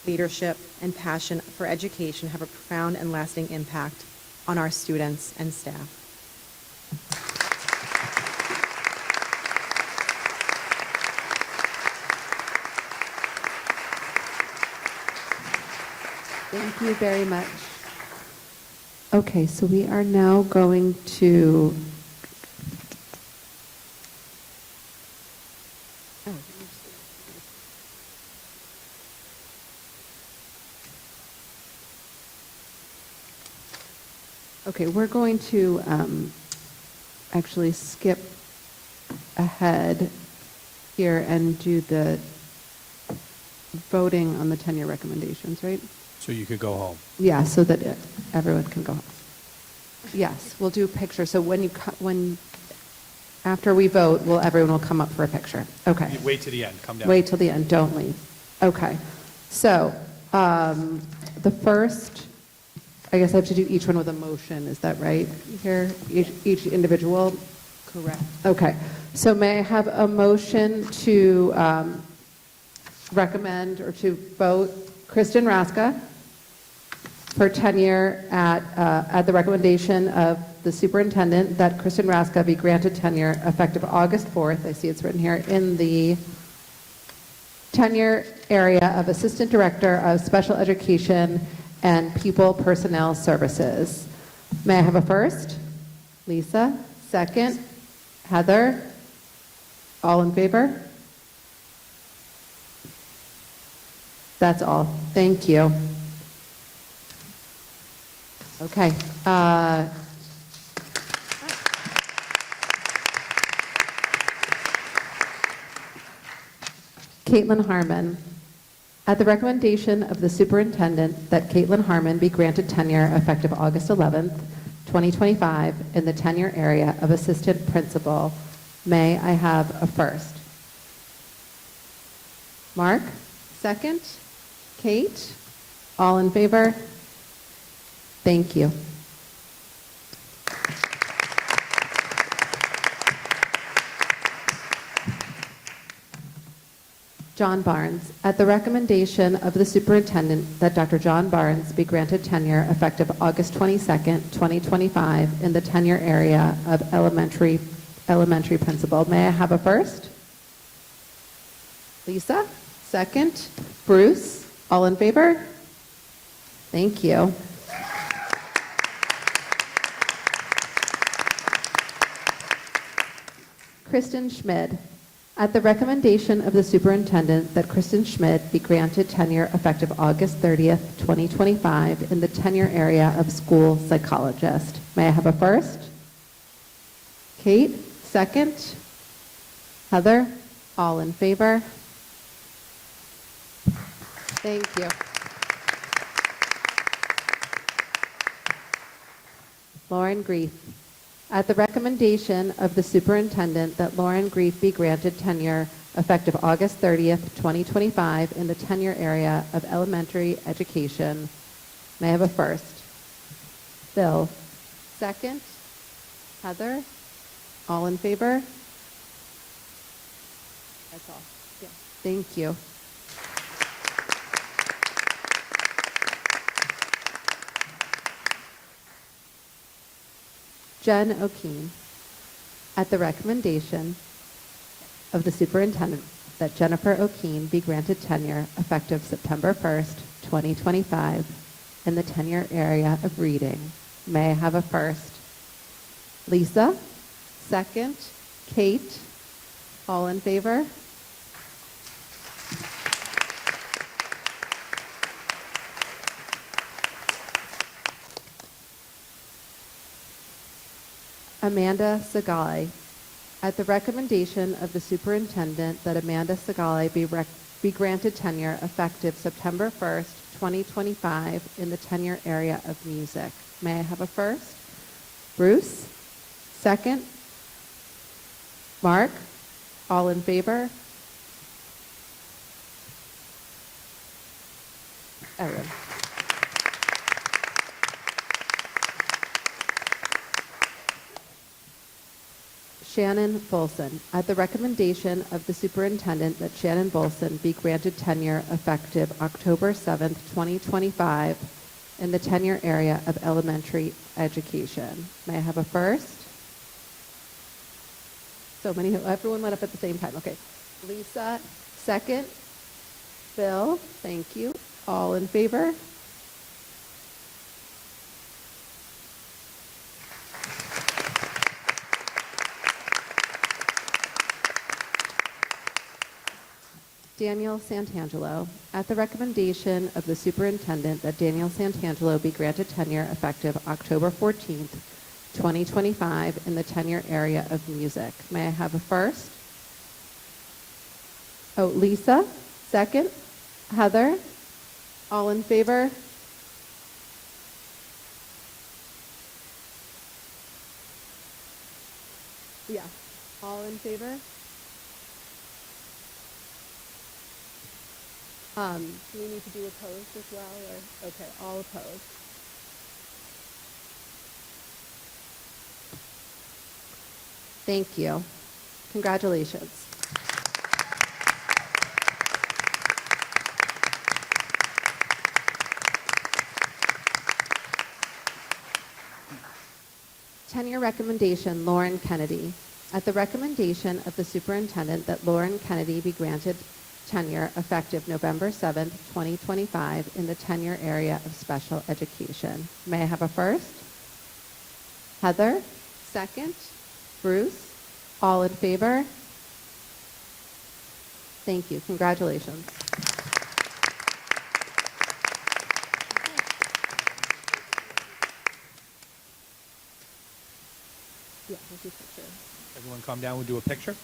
leadership, and passion for education have a profound and lasting impact on our students and staff. Thank you very much. Okay, so we are now going to Okay, we're going to actually skip ahead here and do the voting on the tenure recommendations, right? So you could go home. Yeah, so that everyone can go home. Yes, we'll do a picture. So after we vote, everyone will come up for a picture. Okay. Wait till the end. Come down. Wait till the end. Don't leave. Okay. So the first, I guess I have to do each one with a motion. Is that right? Here, each individual. Correct. Okay. So may I have a motion to recommend or to vote Kristen Raska for tenure at the recommendation of the superintendent that Kristen Raska be granted tenure effective August 4th. I see it's written here in the tenure area of Assistant Director of Special Education and People Personnel Services. May I have a first? Lisa. Second? Heather? All in favor? That's all. Thank you. Caitlin Harmon. At the recommendation of the superintendent that Caitlin Harmon be granted tenure effective August 11th, 2025 in the tenure area of assistant principal, may I have a first? Mark, second. Kate, all in favor? Thank you. John Barnes, at the recommendation of the superintendent that Dr. John Barnes be granted tenure effective August 22nd, 2025 in the tenure area of elementary principal. May I have a first? Lisa, second. Bruce, all in favor? Thank you. Kristen Schmid, at the recommendation of the superintendent that Kristen Schmid be granted tenure effective August 30th, 2025 in the tenure area of school psychologist. May I have a first? Kate, second. Heather, all in favor? Thank you. Lauren Grief, at the recommendation of the superintendent that Lauren Grief be granted tenure effective August 30th, 2025 in the tenure area of elementary education. May I have a first? Bill, second. Heather, all in favor? That's all. Yeah. Thank you. Jen O'Keen, at the recommendation of the superintendent that Jennifer O'Keen be granted tenure effective September 1st, 2025 in the tenure area of reading. May I have a first? Lisa, second. Kate, all in favor? Amanda Sagali, at the recommendation of the superintendent that Amanda Sagali be granted tenure effective September 1st, 2025 in the tenure area of music. May I have a first? Bruce, second. Mark, all in favor? Erin. Shannon Bolson, at the recommendation of the superintendent that Shannon Bolson be granted tenure effective October 7th, 2025 in the tenure area of elementary education. May I have a first? So many, everyone went up at the same time. Okay. Lisa, second. Bill, thank you. All in favor? Daniel Santangelo, at the recommendation of the superintendent that Daniel Santangelo be granted tenure effective October 14th, 2025 in the tenure area of music. May I have a first? Oh, Lisa, second. Heather, all in favor? Yeah, all in favor? Do we need to do opposed as well, or, okay, all opposed. Thank you. Congratulations. Tenure recommendation, Lauren Kennedy. At the recommendation of the superintendent that Lauren Kennedy be granted tenure effective November 7th, 2025 in the tenure area of special education. May I have a first? Heather, second. Bruce, all in favor? Thank you. Congratulations. Yeah, we'll do picture. Everyone calm down. We'll do a picture.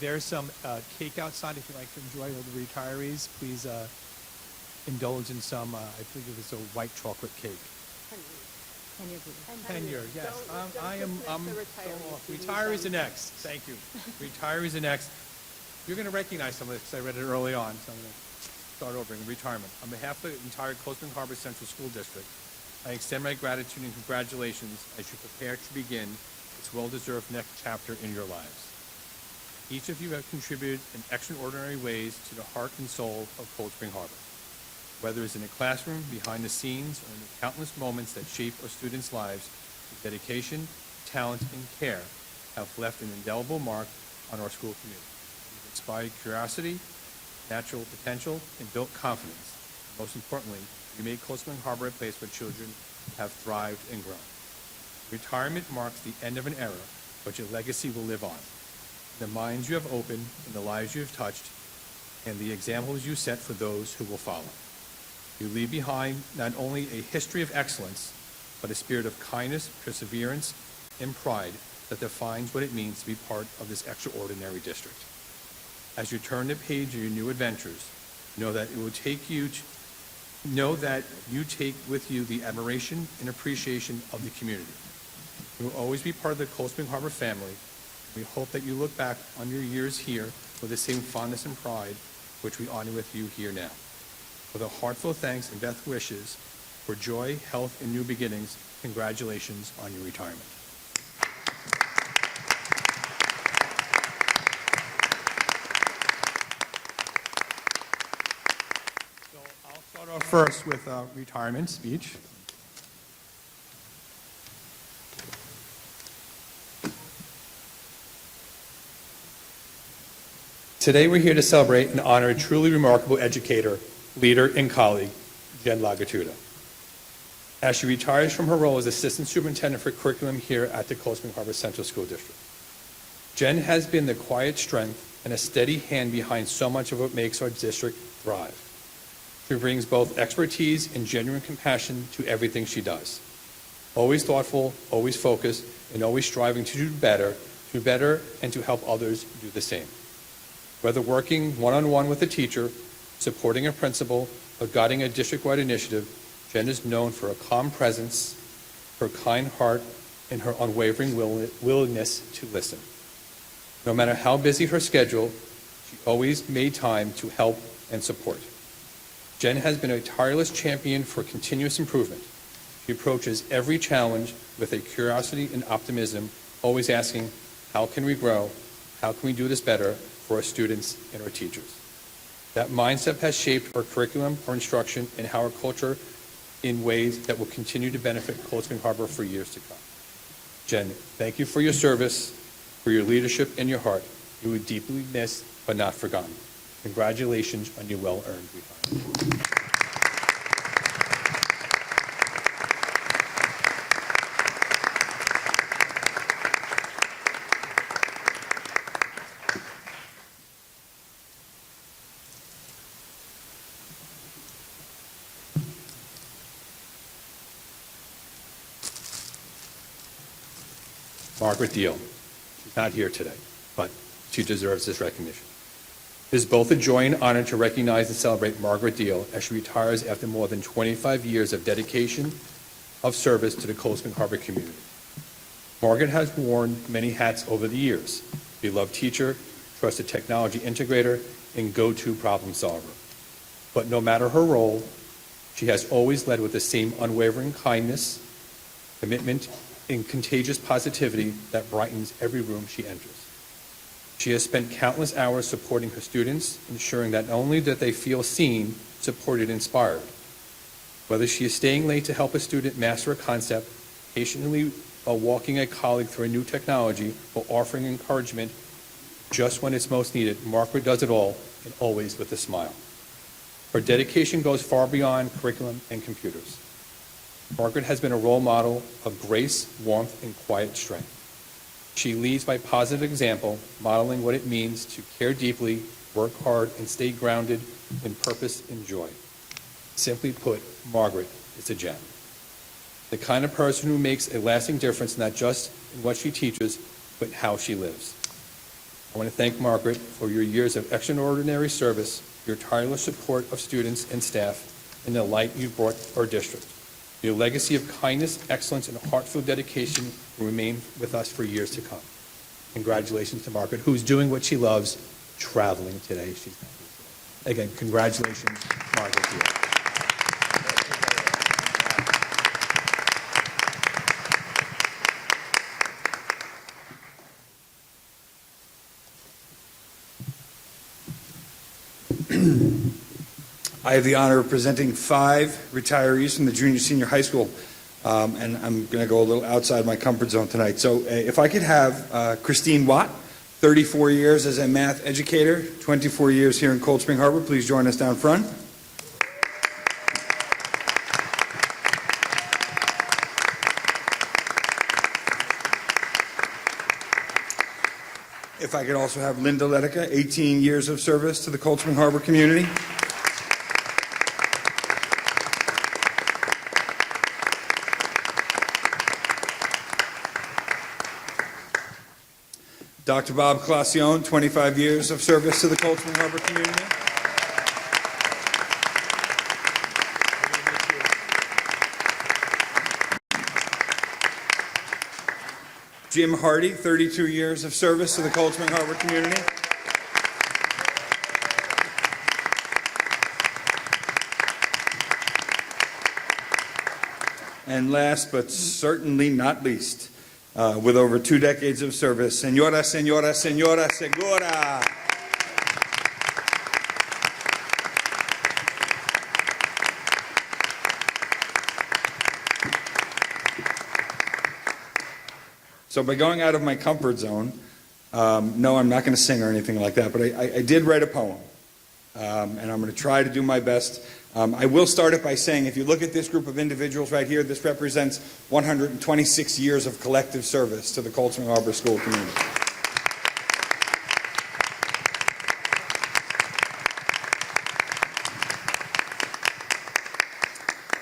There's some cake outside if you'd like to enjoy the retirees. Please indulge in some, I believe it's a white chocolate cake. Tenure, yes. Retirees are next. Thank you. Retirees are next. You're going to recognize some of this because I read it early on, so I'm going to start over in retirement. On behalf of the entire Cold Spring Harbor Central School District, I extend my gratitude and congratulations as you prepare to begin this well-deserved next chapter in your lives. Each of you have contributed in extraordinary ways to the heart and soul of Cold Spring Harbor. Whether it's in a classroom, behind the scenes, or in the countless moments that shape our students' lives, your dedication, talent, and care have left an indelible mark on our school community. You've inspired curiosity, natural potential, and built confidence. Most importantly, you made Cold Spring Harbor a place where children have thrived and grown. Retirement marks the end of an era, but your legacy will live on. The minds you have opened, and the lives you have touched, and the examples you set for those who will follow. You leave behind not only a history of excellence, but a spirit of kindness, perseverance, and pride that defines what it means to be part of this extraordinary district. As you turn the page of your new adventures, know that you take with you the admiration and appreciation of the community. You will always be part of the Cold Spring Harbor family. We hope that you look back on your years here with the same fondness and pride which we honor with you here now. With a heartfelt thanks and best wishes for joy, health, and new beginnings, congratulations on your retirement. So I'll start off first with a retirement speech. Today we're here to celebrate and honor a truly remarkable educator, leader, and colleague, Jen Lagatuda. As she retires from her role as Assistant Superintendent for Curriculum here at the Cold Spring Harbor Central School District. Jen has been the quiet strength and a steady hand behind so much of what makes our district thrive. She brings both expertise and genuine compassion to everything she does. Always thoughtful, always focused, and always striving to do better, and to help others do the same. Whether working one-on-one with a teacher, supporting a principal, or guiding a district-wide initiative, Jen is known for a calm presence, her kind heart, and her unwavering willingness to listen. No matter how busy her schedule, she always made time to help and support. Jen has been a tireless champion for continuous improvement. She approaches every challenge with a curiosity and optimism, always asking, how can we grow? How can we do this better for our students and our teachers? That mindset has shaped our curriculum, our instruction, and our culture in ways that will continue to benefit Cold Spring Harbor for years to come. Jen, thank you for your service, for your leadership and your heart. You were deeply missed, but not forgotten. Congratulations on your well-earned retirement. Margaret Deal. She's not here today, but she deserves this recognition. It is both a joy and honor to recognize and celebrate Margaret Deal as she retires after more than 25 years of dedication of service to the Cold Spring Harbor community. Margaret has worn many hats over the years: beloved teacher, trusted technology integrator, and go-to problem solver. But no matter her role, she has always led with the same unwavering kindness, commitment, and contagious positivity that brightens every room she enters. She has spent countless hours supporting her students, ensuring that not only that they feel seen, supported, inspired. Whether she is staying late to help a student master a concept, patiently walking a colleague through a new technology, or offering encouragement just when it's most needed, Margaret does it all, and always with a smile. Her dedication goes far beyond curriculum and computers. Margaret has been a role model of grace, warmth, and quiet strength. She leads by positive example, modeling what it means to care deeply, work hard, and stay grounded in purpose and joy. Simply put, Margaret is a gem. The kind of person who makes a lasting difference not just in what she teaches, but how she lives. I want to thank Margaret for your years of extraordinary service, your tireless support of students and staff, and the light you've brought to our district. Your legacy of kindness, excellence, and heartfelt dedication will remain with us for years to come. Congratulations to Margaret, who's doing what she loves, traveling today. Again, congratulations, Margaret. To you. I have the honor of presenting 5 retirees from the junior senior high school, and I'm going to go a little outside my comfort zone tonight. So if I could have Christine Watt, 34 years as a math educator, 24 years here in Cold Spring Harbor. Please join us down front. If I could also have Linda Letica, 18 years of service to the Cold Spring Harbor community. Dr. Bob Clasion, 25 years of service to the Cold Spring Harbor community. Jim Hardy, 32 years of service to the Cold Spring Harbor community. And last but certainly not least, with over 2 decades of service, Señora Segura. So by going out of my comfort zone, no, I'm not going to sing or anything like that, but I did write a poem, and I'm going to try to do my best. I will start it by saying, if you look at this group of individuals right here, this represents 126 years of collective service to the Cold Spring Harbor School community.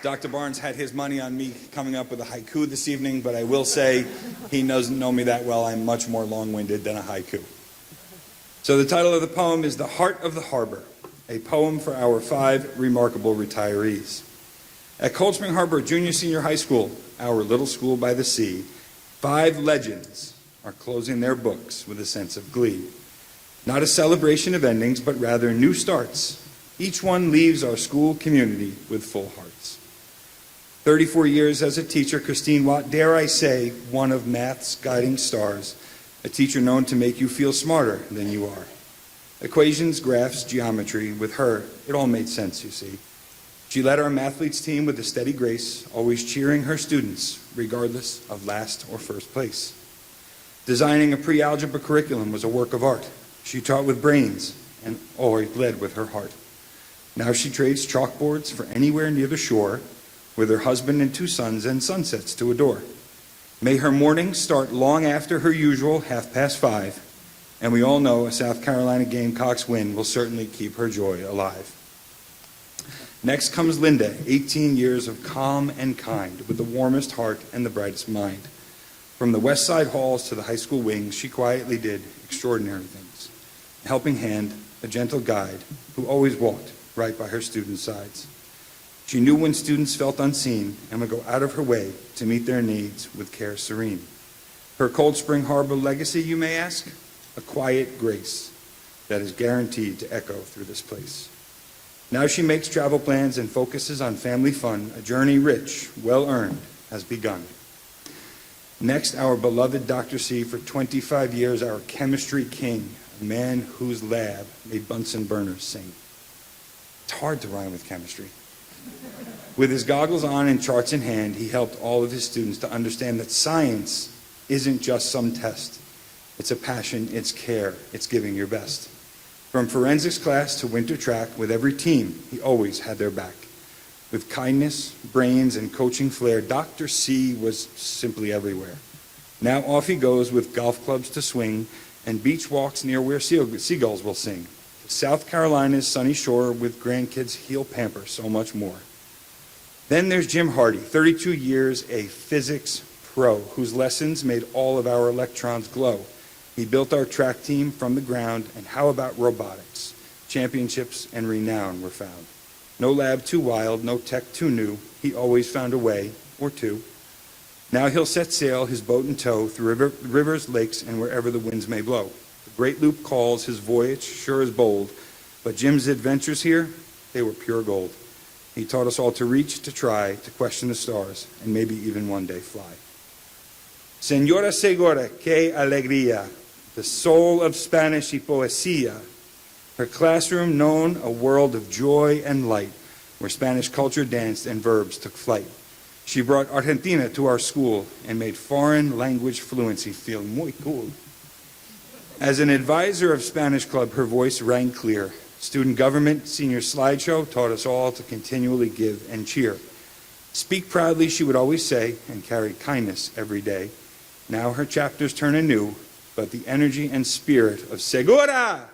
Dr. Barnes had his money on me coming up with a haiku this evening, but I will say he doesn't know me that well. I'm much more long-winded than a haiku. So the title of the poem is The Heart of the Harbor, a poem for our 5 remarkable retirees. At Cold Spring Harbor Junior Senior High School, our little school by the sea, 5 legends are closing their books with a sense of glee. Not a celebration of endings, but rather new starts. Each one leaves our school community with full hearts. 34 years as a teacher, Christine Watt, dare I say, one of math's guiding stars, a teacher known to make you feel smarter than you are. Equations, graphs, geometry, with her, it all made sense, you see. She led our mathletes team with a steady grace, always cheering her students, regardless of last or first place. Designing a pre-algebra curriculum was a work of art. She taught with brains and always led with her heart. Now she trades chalkboards for anywhere near the shore, with her husband and 2 sons and sunsets to adore. May her mornings start long after her usual 5:30, and we all know a South Carolina Gamecocks win will certainly keep her joy alive. Next comes Linda, 18 years of calm and kind, with the warmest heart and the brightest mind. From the West Side halls to the high school wings, she quietly did extraordinary things. A helping hand, a gentle guide, who always walked right by her students' sides. She knew when students felt unseen and would go out of her way to meet their needs with care serene. Her Cold Spring Harbor legacy, you may ask? A quiet grace that is guaranteed to echo through this place. Now she makes travel plans and focuses on family fun. A journey rich, well-earned, has begun. Next, our beloved Dr. C, for 25 years, our chemistry king, a man whose lab made Bunsen burners sing. It's hard to rhyme with chemistry. With his goggles on and charts in hand, he helped all of his students to understand that science isn't just some test. It's a passion, it's care, it's giving your best. From forensics class to winter track, with every team, he always had their back. With kindness, brains, and coaching flair, Dr. C was simply everywhere. Now off he goes with golf clubs to swing and beach walks near where seagulls will sing. South Carolina's sunny shore with grandkids he'll pamper, so much more. Then there's Jim Hardy, 32 years, a physics pro, whose lessons made all of our electrons glow. He built our track team from the ground, and how about robotics? Championships and renown were found. No lab too wild, no tech too new, he always found a way, or two. Now he'll set sail, his boat in tow, through rivers, lakes, and wherever the winds may blow. The great loop calls, his voyage sure is bold, but Jim's adventures here, they were pure gold. He taught us all to reach, to try, to question the stars, and maybe even one day fly. Señora Segura, que alegría, the soul of Spanish y poesía. Her classroom known a world of joy and light, where Spanish culture danced and verbs took flight. She brought Argentina to our school and made foreign language fluency feel muy cool. As an advisor of Spanish Club, her voice rang clear. Student government, senior slideshow taught us all to continually give and cheer. Speak proudly, she would always say, and carry kindness every day. Now her chapters turn anew, but the energy and spirit of Segura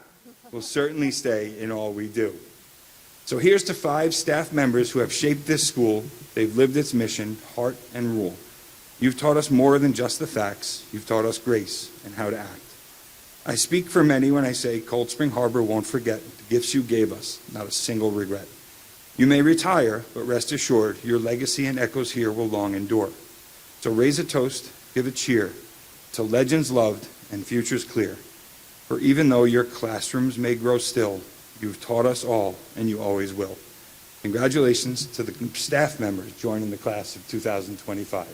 will certainly stay in all we do. So here's to 5 staff members who have shaped this school. They've lived its mission, heart, and rule. You've taught us more than just the facts. You've taught us grace and how to act. I speak for many when I say Cold Spring Harbor won't forget the gifts you gave us, not a single regret. You may retire, but rest assured, your legacy and echoes here will long endure. So raise a toast, give a cheer, to legends loved and futures clear. For even though your classrooms may grow still, you've taught us all, and you always will. Congratulations to the staff members joining the class of 2025.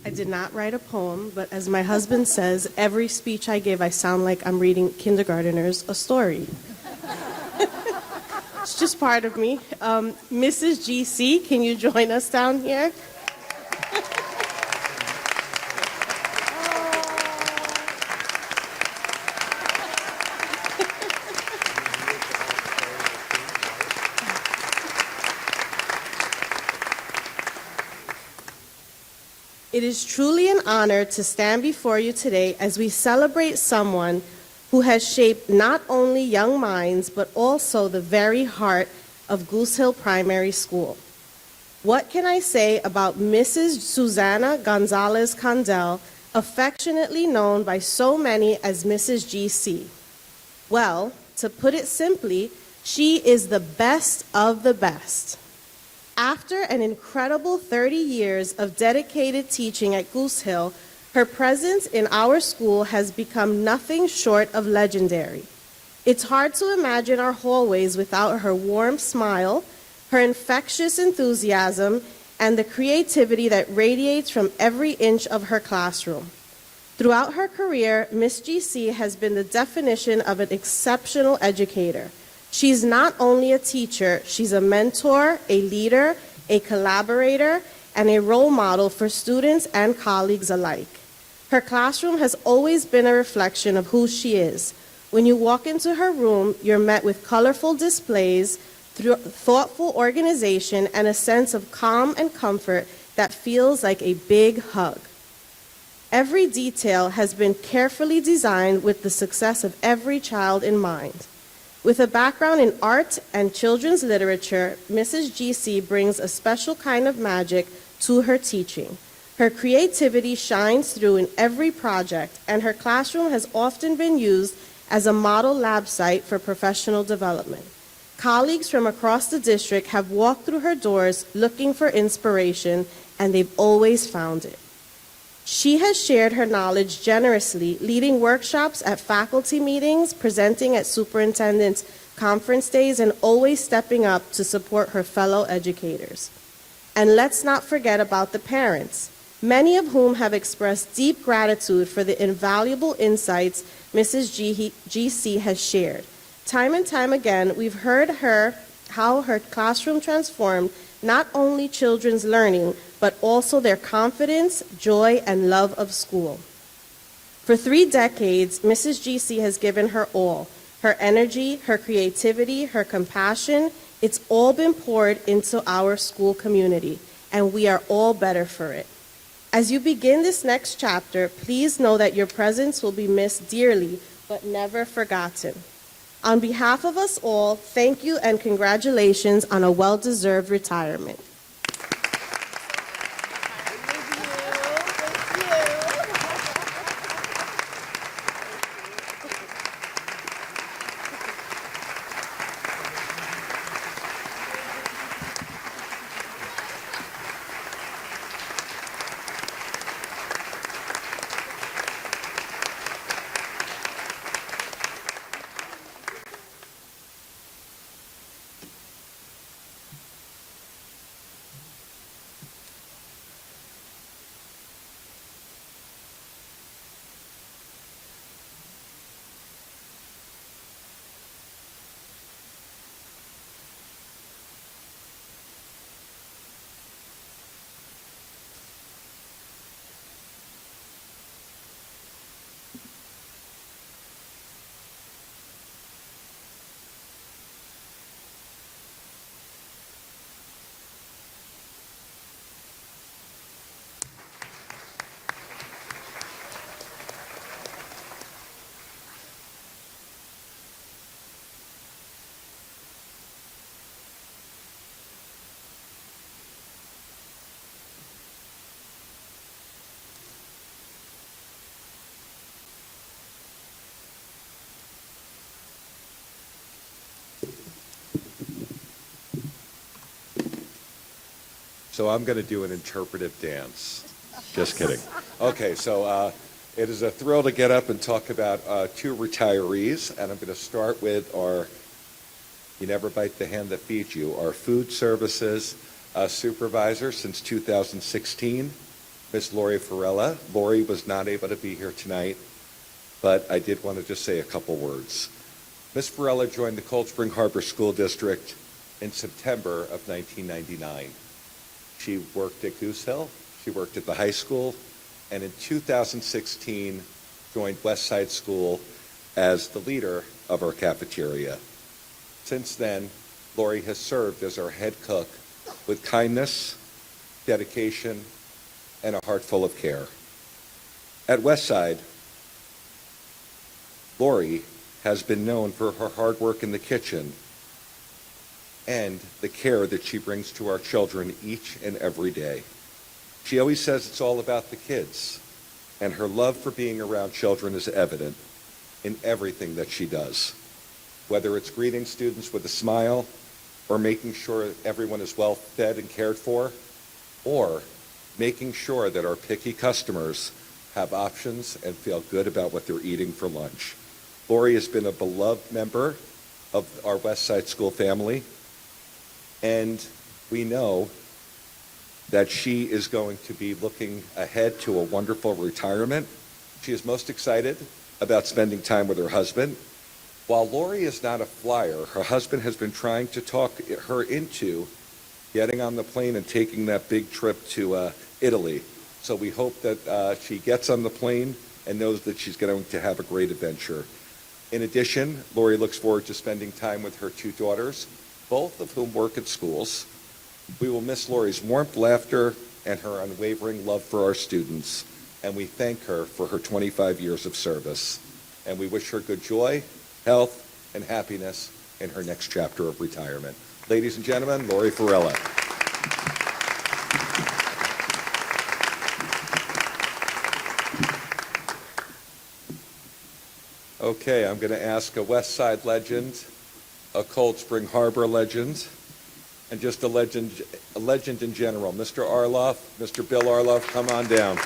I did not write a poem, but as my husband says, every speech I give, I sound like I'm reading kindergarteners a story. It's just part of me. Mrs. GC, can you join us down here? It is truly an honor to stand before you today as we celebrate someone who has shaped not only young minds, but also the very heart of Goose Hill Primary School. What can I say about Mrs. Susana Gonzalez Condell, affectionately known by so many as Mrs. GC? Well, to put it simply, she is the best of the best. After an incredible 30 years of dedicated teaching at Goose Hill, her presence in our school has become nothing short of legendary. It's hard to imagine our hallways without her warm smile, her infectious enthusiasm, and the creativity that radiates from every inch of her classroom. Throughout her career, Miss GC has been the definition of an exceptional educator. She's not only a teacher, she's a mentor, a leader, a collaborator, and a role model for students and colleagues alike. Her classroom has always been a reflection of who she is. When you walk into her room, you're met with colorful displays, thoughtful organization, and a sense of calm and comfort that feels like a big hug. Every detail has been carefully designed with the success of every child in mind. With a background in art and children's literature, Mrs. GC brings a special kind of magic to her teaching. Her creativity shines through in every project, and her classroom has often been used as a model lab site for professional development. Colleagues from across the district have walked through her doors looking for inspiration, and they've always found it. She has shared her knowledge generously, leading workshops at faculty meetings, presenting at superintendent's conference days, and always stepping up to support her fellow educators. And let's not forget about the parents, many of whom have expressed deep gratitude for the invaluable insights Mrs. GC has shared. Time and time again, we've heard how her classroom transformed not only children's learning, but also their confidence, joy, and love of school. For 3 decades, Mrs. GC has given her all, her energy, her creativity, her compassion. It's all been poured into our school community, and we are all better for it. As you begin this next chapter, please know that your presence will be missed dearly, but never forgotten. On behalf of us all, thank you and congratulations on a well-deserved retirement. So I'm going to do an interpretive dance. Just kidding. Okay, so it is a thrill to get up and talk about 2 retirees, and I'm going to start with our, you never bite the hand that feeds you, our food services supervisor since 2016, Miss Lori Farella. Lori was not able to be here tonight, but I did want to just say a couple words. Miss Farella joined the Cold Spring Harbor School District in September of 1999. She worked at Goose Hill, she worked at the high school, and in 2016 joined Westside School as the leader of our cafeteria. Since then, Lori has served as our head cook with kindness, dedication, and a heart full of care. At Westside, Lori has been known for her hard work in the kitchen and the care that she brings to our children each and every day. She always says it's all about the kids, and her love for being around children is evident in everything that she does. Whether it's greeting students with a smile, or making sure everyone is well fed and cared for, or making sure that our picky customers have options and feel good about what they're eating for lunch. Lori has been a beloved member of our Westside School family, and we know that she is going to be looking ahead to a wonderful retirement. She is most excited about spending time with her husband. While Lori is not a flyer, her husband has been trying to talk her into getting on the plane and taking that big trip to Italy. So we hope that she gets on the plane and knows that she's going to have a great adventure. In addition, Lori looks forward to spending time with her two daughters, both of whom work at schools. We will miss Lori's warmth, laughter, and her unwavering love for our students, and we thank her for her 25 years of service. And we wish her good joy, health, and happiness in her next chapter of retirement. Ladies and gentlemen, Lori Farella. Okay, I'm going to ask a West Side legend, a Cold Spring Harbor legend, and just a legend in general. Mr. Arloff, Mr. Bill Arloff, come on down.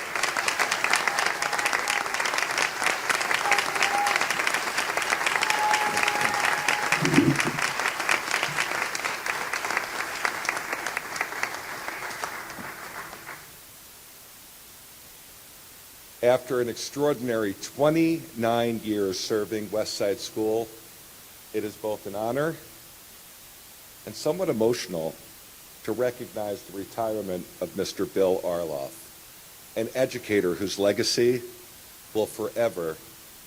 After an extraordinary 29 years serving West Side School, it is both an honor and somewhat emotional to recognize the retirement of Mr. Bill Arloff, an educator whose legacy will forever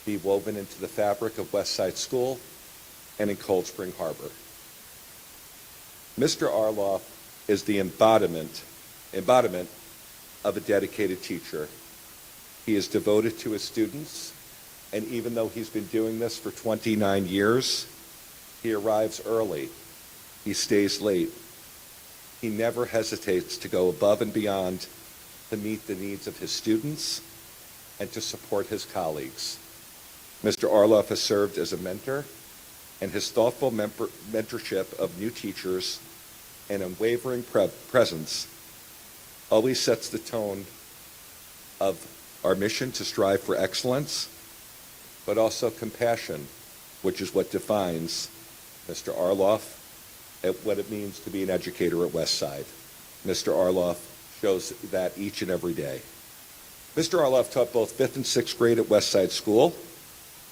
be woven into the fabric of West Side School and in Cold Spring Harbor. Mr. Arloff is the embodiment of a dedicated teacher. He is devoted to his students, and even though he's been doing this for 29 years, he arrives early. He stays late. He never hesitates to go above and beyond to meet the needs of his students and to support his colleagues. Mr. Arloff has served as a mentor, and his thoughtful mentorship of new teachers and unwavering presence always sets the tone of our mission to strive for excellence, but also compassion, which is what defines Mr. Arloff and what it means to be an educator at Westside. Mr. Arloff shows that each and every day. Mr. Arloff taught both 5th and 6th grade at Westside School,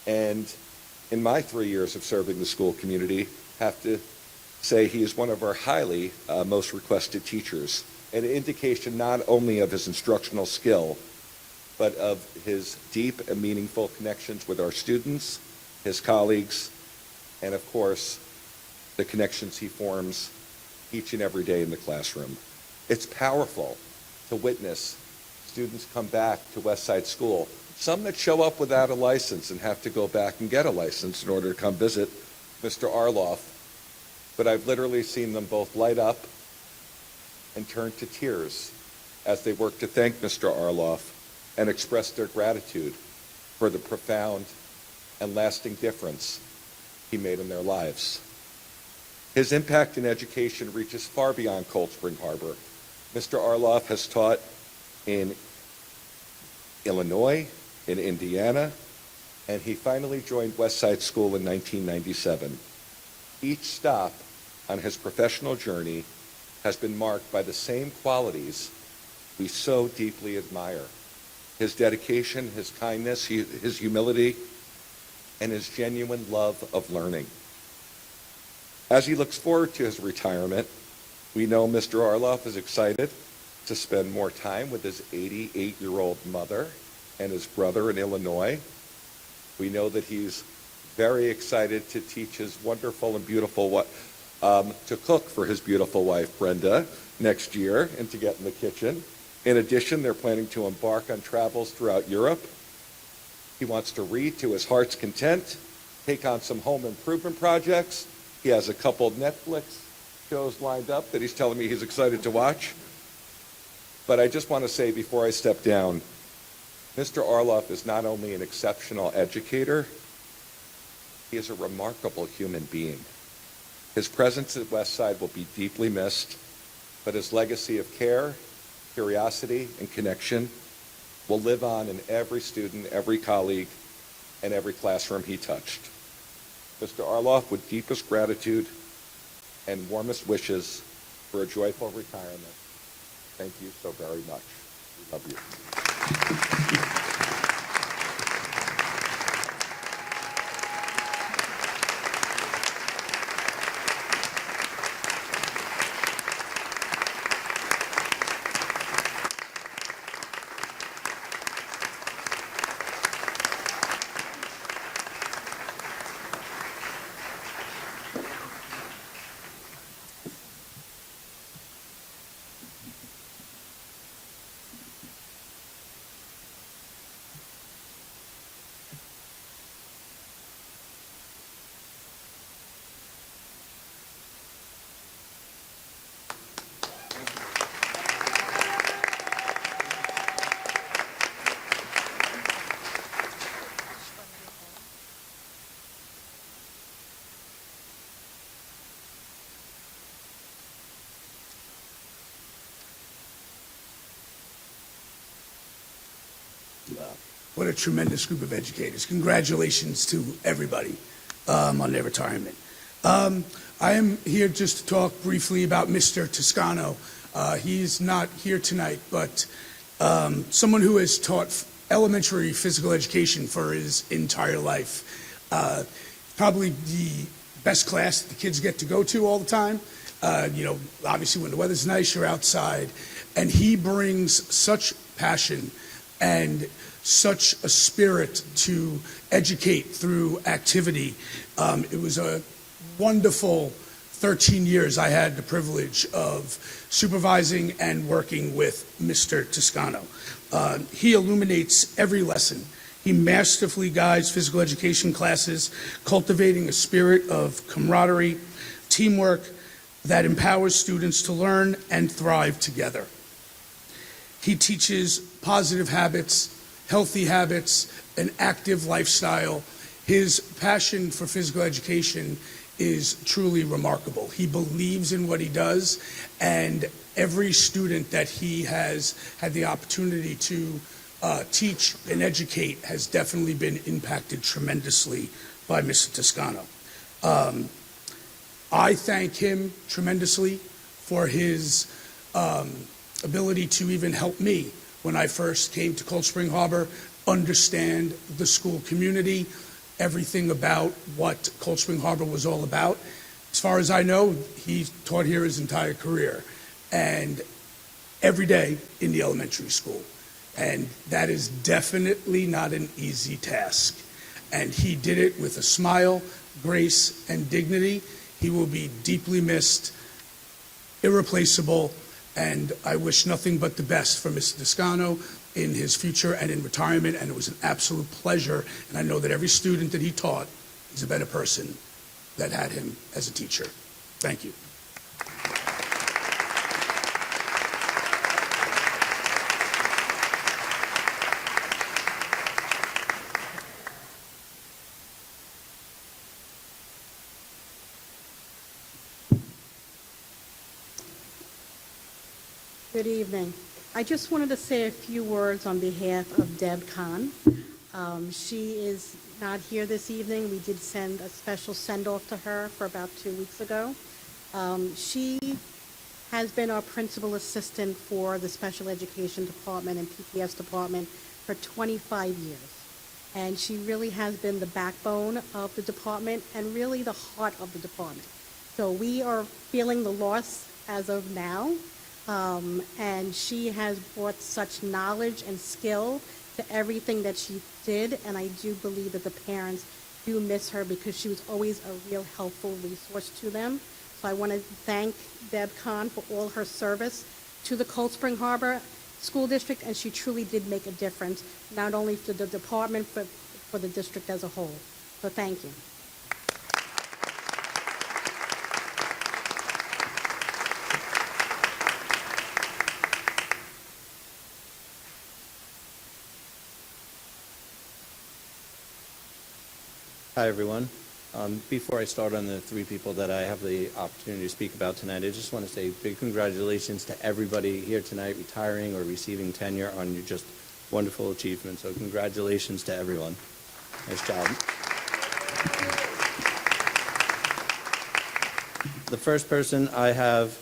and in my 3 years of serving the school community, have to say he is one of our highly most requested teachers, an indication not only of his instructional skill, but of his deep and meaningful connections with our students, his colleagues, and of course, the connections he forms each and every day in the classroom. It's powerful to witness students come back to Westside School, some that show up without a license and have to go back and get a license in order to come visit Mr. Arloff. But I've literally seen them both light up and turn to tears as they work to thank Mr. Arloff and express their gratitude for the profound and lasting difference he made in their lives. His impact in education reaches far beyond Cold Spring Harbor. Mr. Arloff has taught in Illinois, in Indiana, and he finally joined Westside School in 1997. Each stop on his professional journey has been marked by the same qualities we so deeply admire: his dedication, his kindness, his humility, and his genuine love of learning. As he looks forward to his retirement, we know Mr. Arloff is excited to spend more time with his 88-year-old mother and his brother in Illinois. We know that he's very excited to teach his wonderful and beautiful wife, to cook for his beautiful wife, Brenda, next year and to get in the kitchen. In addition, they're planning to embark on travels throughout Europe. He wants to read to his heart's content, take on some home improvement projects. He has a couple Netflix shows lined up that he's telling me he's excited to watch. But I just want to say before I step down, Mr. Arloff is not only an exceptional educator, he is a remarkable human being. His presence at Westside will be deeply missed, but his legacy of care, curiosity, and connection will live on in every student, every colleague, and every classroom he touched. Mr. Arloff, with deepest gratitude and warmest wishes for a joyful retirement, thank you so very much. We love you. What a tremendous group of educators. Congratulations to everybody on their retirement. I am here just to talk briefly about Mr. Toscano. He's not here tonight, but someone who has taught elementary physical education for his entire life. Probably the best class that the kids get to go to all the time. Obviously when the weather's nice, you're outside. And he brings such passion and such a spirit to educate through activity. It was a wonderful 13 years I had the privilege of supervising and working with Mr. Toscano. He illuminates every lesson. He masterfully guides physical education classes, cultivating a spirit of camaraderie, teamwork that empowers students to learn and thrive together. He teaches positive habits, healthy habits, an active lifestyle. His passion for physical education is truly remarkable. He believes in what he does, and every student that he has had the opportunity to teach and educate has definitely been impacted tremendously by Mr. Toscano. I thank him tremendously for his ability to even help me when I first came to Cold Spring Harbor, understand the school community, everything about what Cold Spring Harbor was all about. As far as I know, he taught here his entire career, and every day in the elementary school. And that is definitely not an easy task. And he did it with a smile, grace, and dignity. He will be deeply missed, irreplaceable, and I wish nothing but the best for Mr. Toscano in his future and in retirement, and it was an absolute pleasure, and I know that every student that he taught is a better person that had him as a teacher. Thank you. Good evening. I just wanted to say a few words on behalf of Deb Kahn. She is not here this evening. We did send a special send-off to her for about 2 weeks ago. She has been our principal assistant for the special education department and PPS department for 25 years. And she really has been the backbone of the department and really the heart of the department. So we are feeling the loss as of now. And she has brought such knowledge and skill to everything that she did, and I do believe that the parents do miss her because she was always a real helpful resource to them. So I want to thank Deb Kahn for all her service to the Cold Spring Harbor School District, and she truly did make a difference, not only for the department, but for the district as a whole. So thank you. Hi, everyone. Before I start on the three people that I have the opportunity to speak about tonight, I just want to say big congratulations to everybody here tonight retiring or receiving tenure on your just wonderful achievements. So congratulations to everyone. Nice job. The first person I have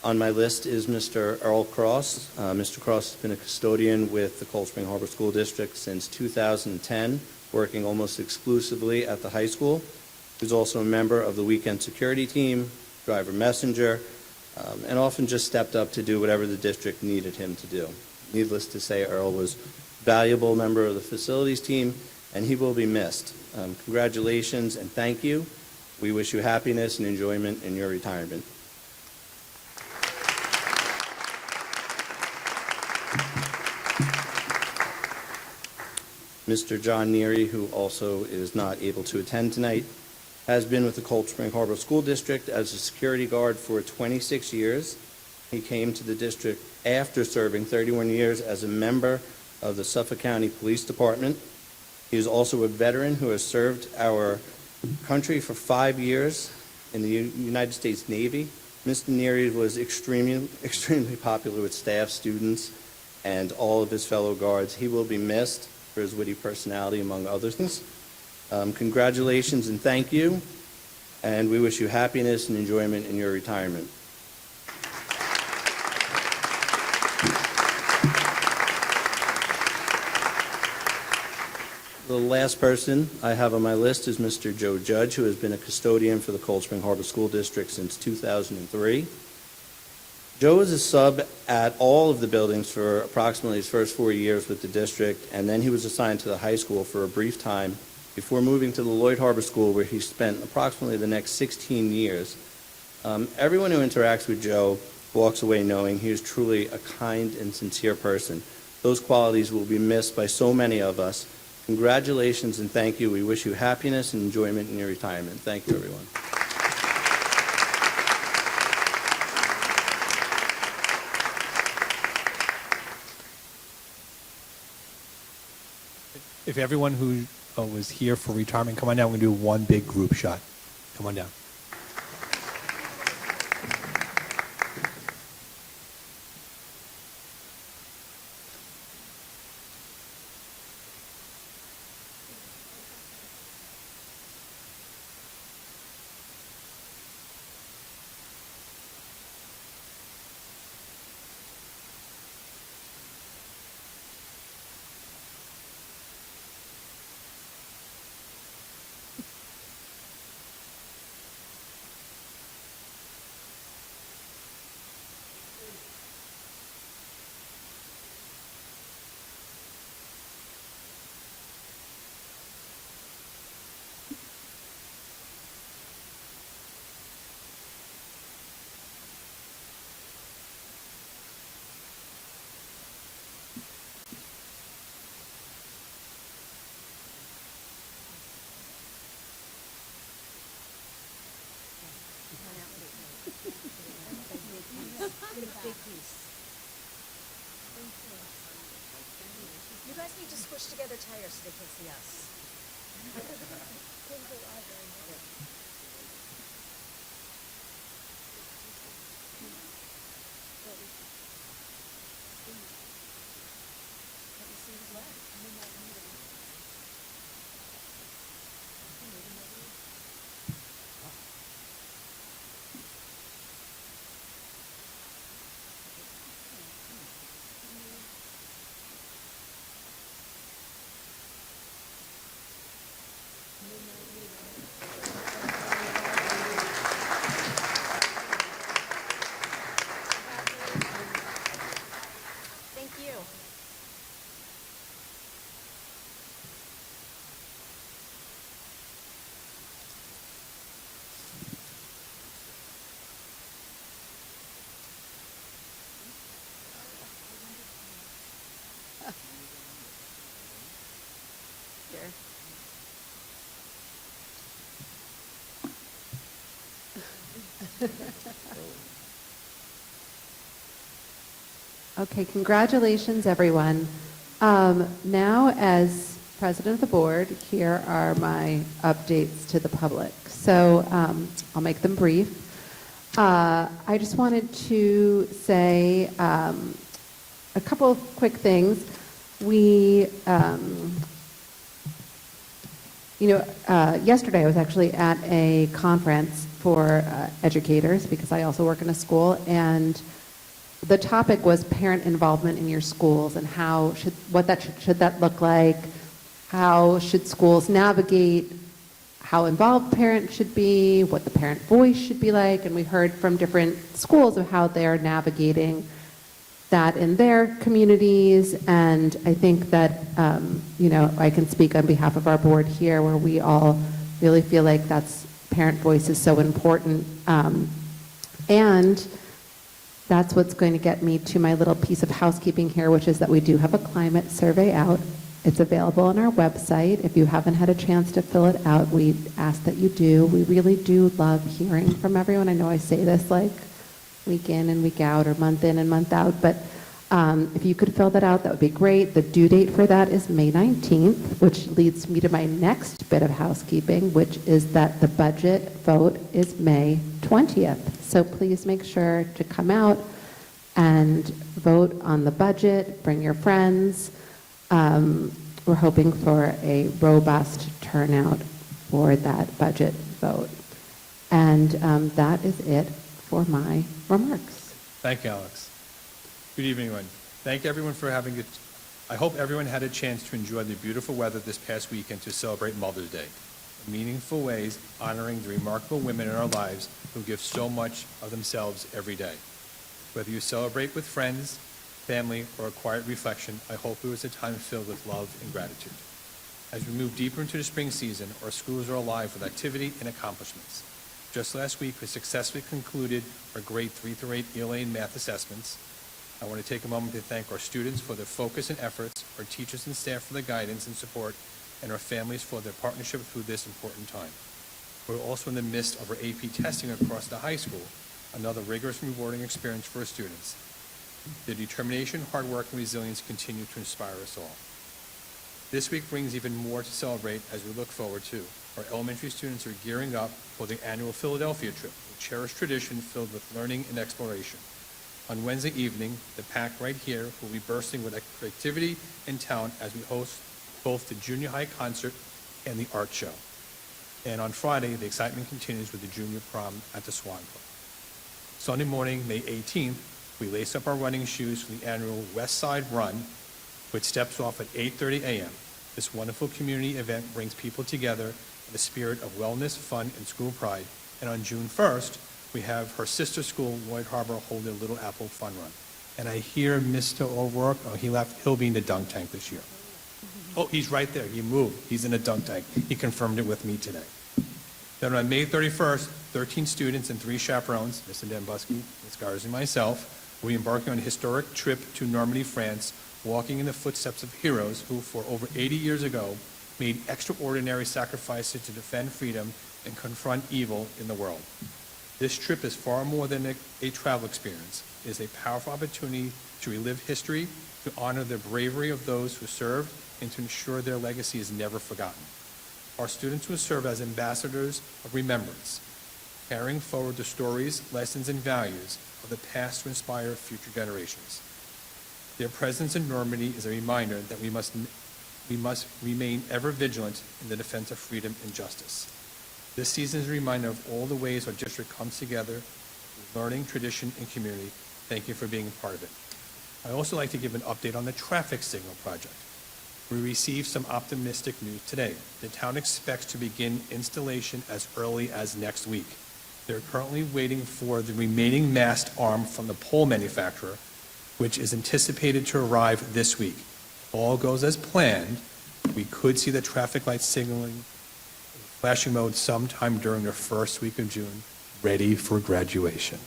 on my list is Mr. Earl Cross. Mr. Cross has been a custodian with the Cold Spring Harbor School District since 2010. Working almost exclusively at the high school. He's also a member of the weekend security team, driver messenger, and often just stepped up to do whatever the district needed him to do. Needless to say, Earl was a valuable member of the facilities team, and he will be missed. Congratulations and thank you. We wish you happiness and enjoyment in your retirement. Mr. John Neary, who also is not able to attend tonight, has been with the Cold Spring Harbor School District as a security guard for 26 years. He came to the district after serving 31 years as a member of the Suffolk County Police Department. He is also a veteran who has served our country for 5 years in the United States Navy. Mr. Neary was extremely popular with staff, students, and all of his fellow guards. He will be missed. for his witty personality, among other things. Congratulations and thank you, and we wish you happiness and enjoyment in your retirement. The last person I have on my list is Mr. Joe Judge, who has been a custodian for the Cold Spring Harbor School District since 2003. Joe was a sub at all of the buildings for approximately his first 4 years with the district, and then he was assigned to the high school for a brief time before moving to the Lloyd Harbor School, where he spent approximately the next 16 years. Everyone who interacts with Joe walks away knowing he is truly a kind and sincere person. Those qualities will be missed by so many of us. Congratulations and thank you. We wish you happiness and enjoyment in your retirement. Thank you, everyone. If everyone who was here for retirement, come on down. We're going to do one big group shot. Come on down. You guys need to squish together tires so they can see us. Thank you. Here. Okay, congratulations, everyone. Now, as president of the board, here are my updates to the public. So I'll make them brief. I just wanted to say a couple of quick things. Yesterday I was actually at a conference for educators because I also work in a school, and the topic was parent involvement in your schools and what should that look like, how should schools navigate, how involved parents should be, what the parent voice should be like, and we heard from different schools of how they're navigating that in their communities. And I think that I can speak on behalf of our board here, where we all really feel like parent voice is so important, and that's what's going to get me to my little piece of housekeeping here, which is that we do have a climate survey out. It's available on our website. If you haven't had a chance to fill it out, we ask that you do. We really do love hearing from everyone. I know I say this like week in and week out, or month in and month out, but if you could fill that out, that would be great. The due date for that is May 19th, which leads me to my next bit of housekeeping, which is that the budget vote is May 20th. So please make sure to come out and vote on the budget. Bring your friends. we're hoping for a robust turnout for that budget vote. And that is it for my remarks. Thank you, Alex. Good evening, everyone. Thank everyone for having it. I hope everyone had a chance to enjoy the beautiful weather this past weekend to celebrate Mother's Day. In meaningful ways, honoring the remarkable women in our lives who give so much of themselves every day. Whether you celebrate with friends, family, or a quiet reflection, I hope it was a time filled with love and gratitude. As we move deeper into the spring season, our schools are alive with activity and accomplishments. Just last week, we successfully concluded our grade 3 through 8 ELA and math assessments. I want to take a moment to thank our students for their focus and efforts, our teachers and staff for their guidance and support, and our families for their partnership through this important time. We're also in the midst of our AP testing across the high school, another rigorous and rewarding experience for our students. Their determination, hard work, and resilience continue to inspire us all. This week brings even more to celebrate as we look forward to. Our elementary students are gearing up for the annual Philadelphia trip, a cherished tradition filled with learning and exploration. On Wednesday evening, the pack right here will be bursting with creativity and talent as we host both the junior high concert and the art show. And on Friday, the excitement continues with the junior prom at the Swan Club. Sunday morning, May 18th, we lace up our running shoes for the annual West Side Run, which steps off at 8:30 a.m. This wonderful community event brings people together in the spirit of wellness, fun, and school pride. And on June 1st, we have her sister school, Lloyd Harbor, holding a Little Apple Fun Run. And I hear Mr. O'Rourke, oh, he left, he'll be in the dunk tank this year. Oh, he's right there, he moved, he's in a dunk tank. He confirmed it with me today. Then on May 31st, 13 students and 3 chaperones, Mr. Dembusky, Ms. Garza, and myself, will be embarking on a historic trip to Normandy, France, walking in the footsteps of heroes who, for over 80 years ago, made extraordinary sacrifices to defend freedom and confront evil in the world. This trip is far more than a travel experience. It is a powerful opportunity to relive history, to honor the bravery of those who served, and to ensure their legacy is never forgotten. Our students will serve as ambassadors of remembrance, carrying forward the stories, lessons, and values of the past to inspire future generations. Their presence in Normandy is a reminder that we must remain ever vigilant in the defense of freedom and justice. This season is a reminder of all the ways our district comes together with learning, tradition, and community. Thank you for being a part of it. I'd also like to give an update on the traffic signal project. We received some optimistic news today. The town expects to begin installation as early as next week. They're currently waiting for the remaining mast arm from the pole manufacturer, which is anticipated to arrive this week. If all goes as planned, we could see the traffic light signaling in flashing mode sometime during the first week of June, ready for graduation.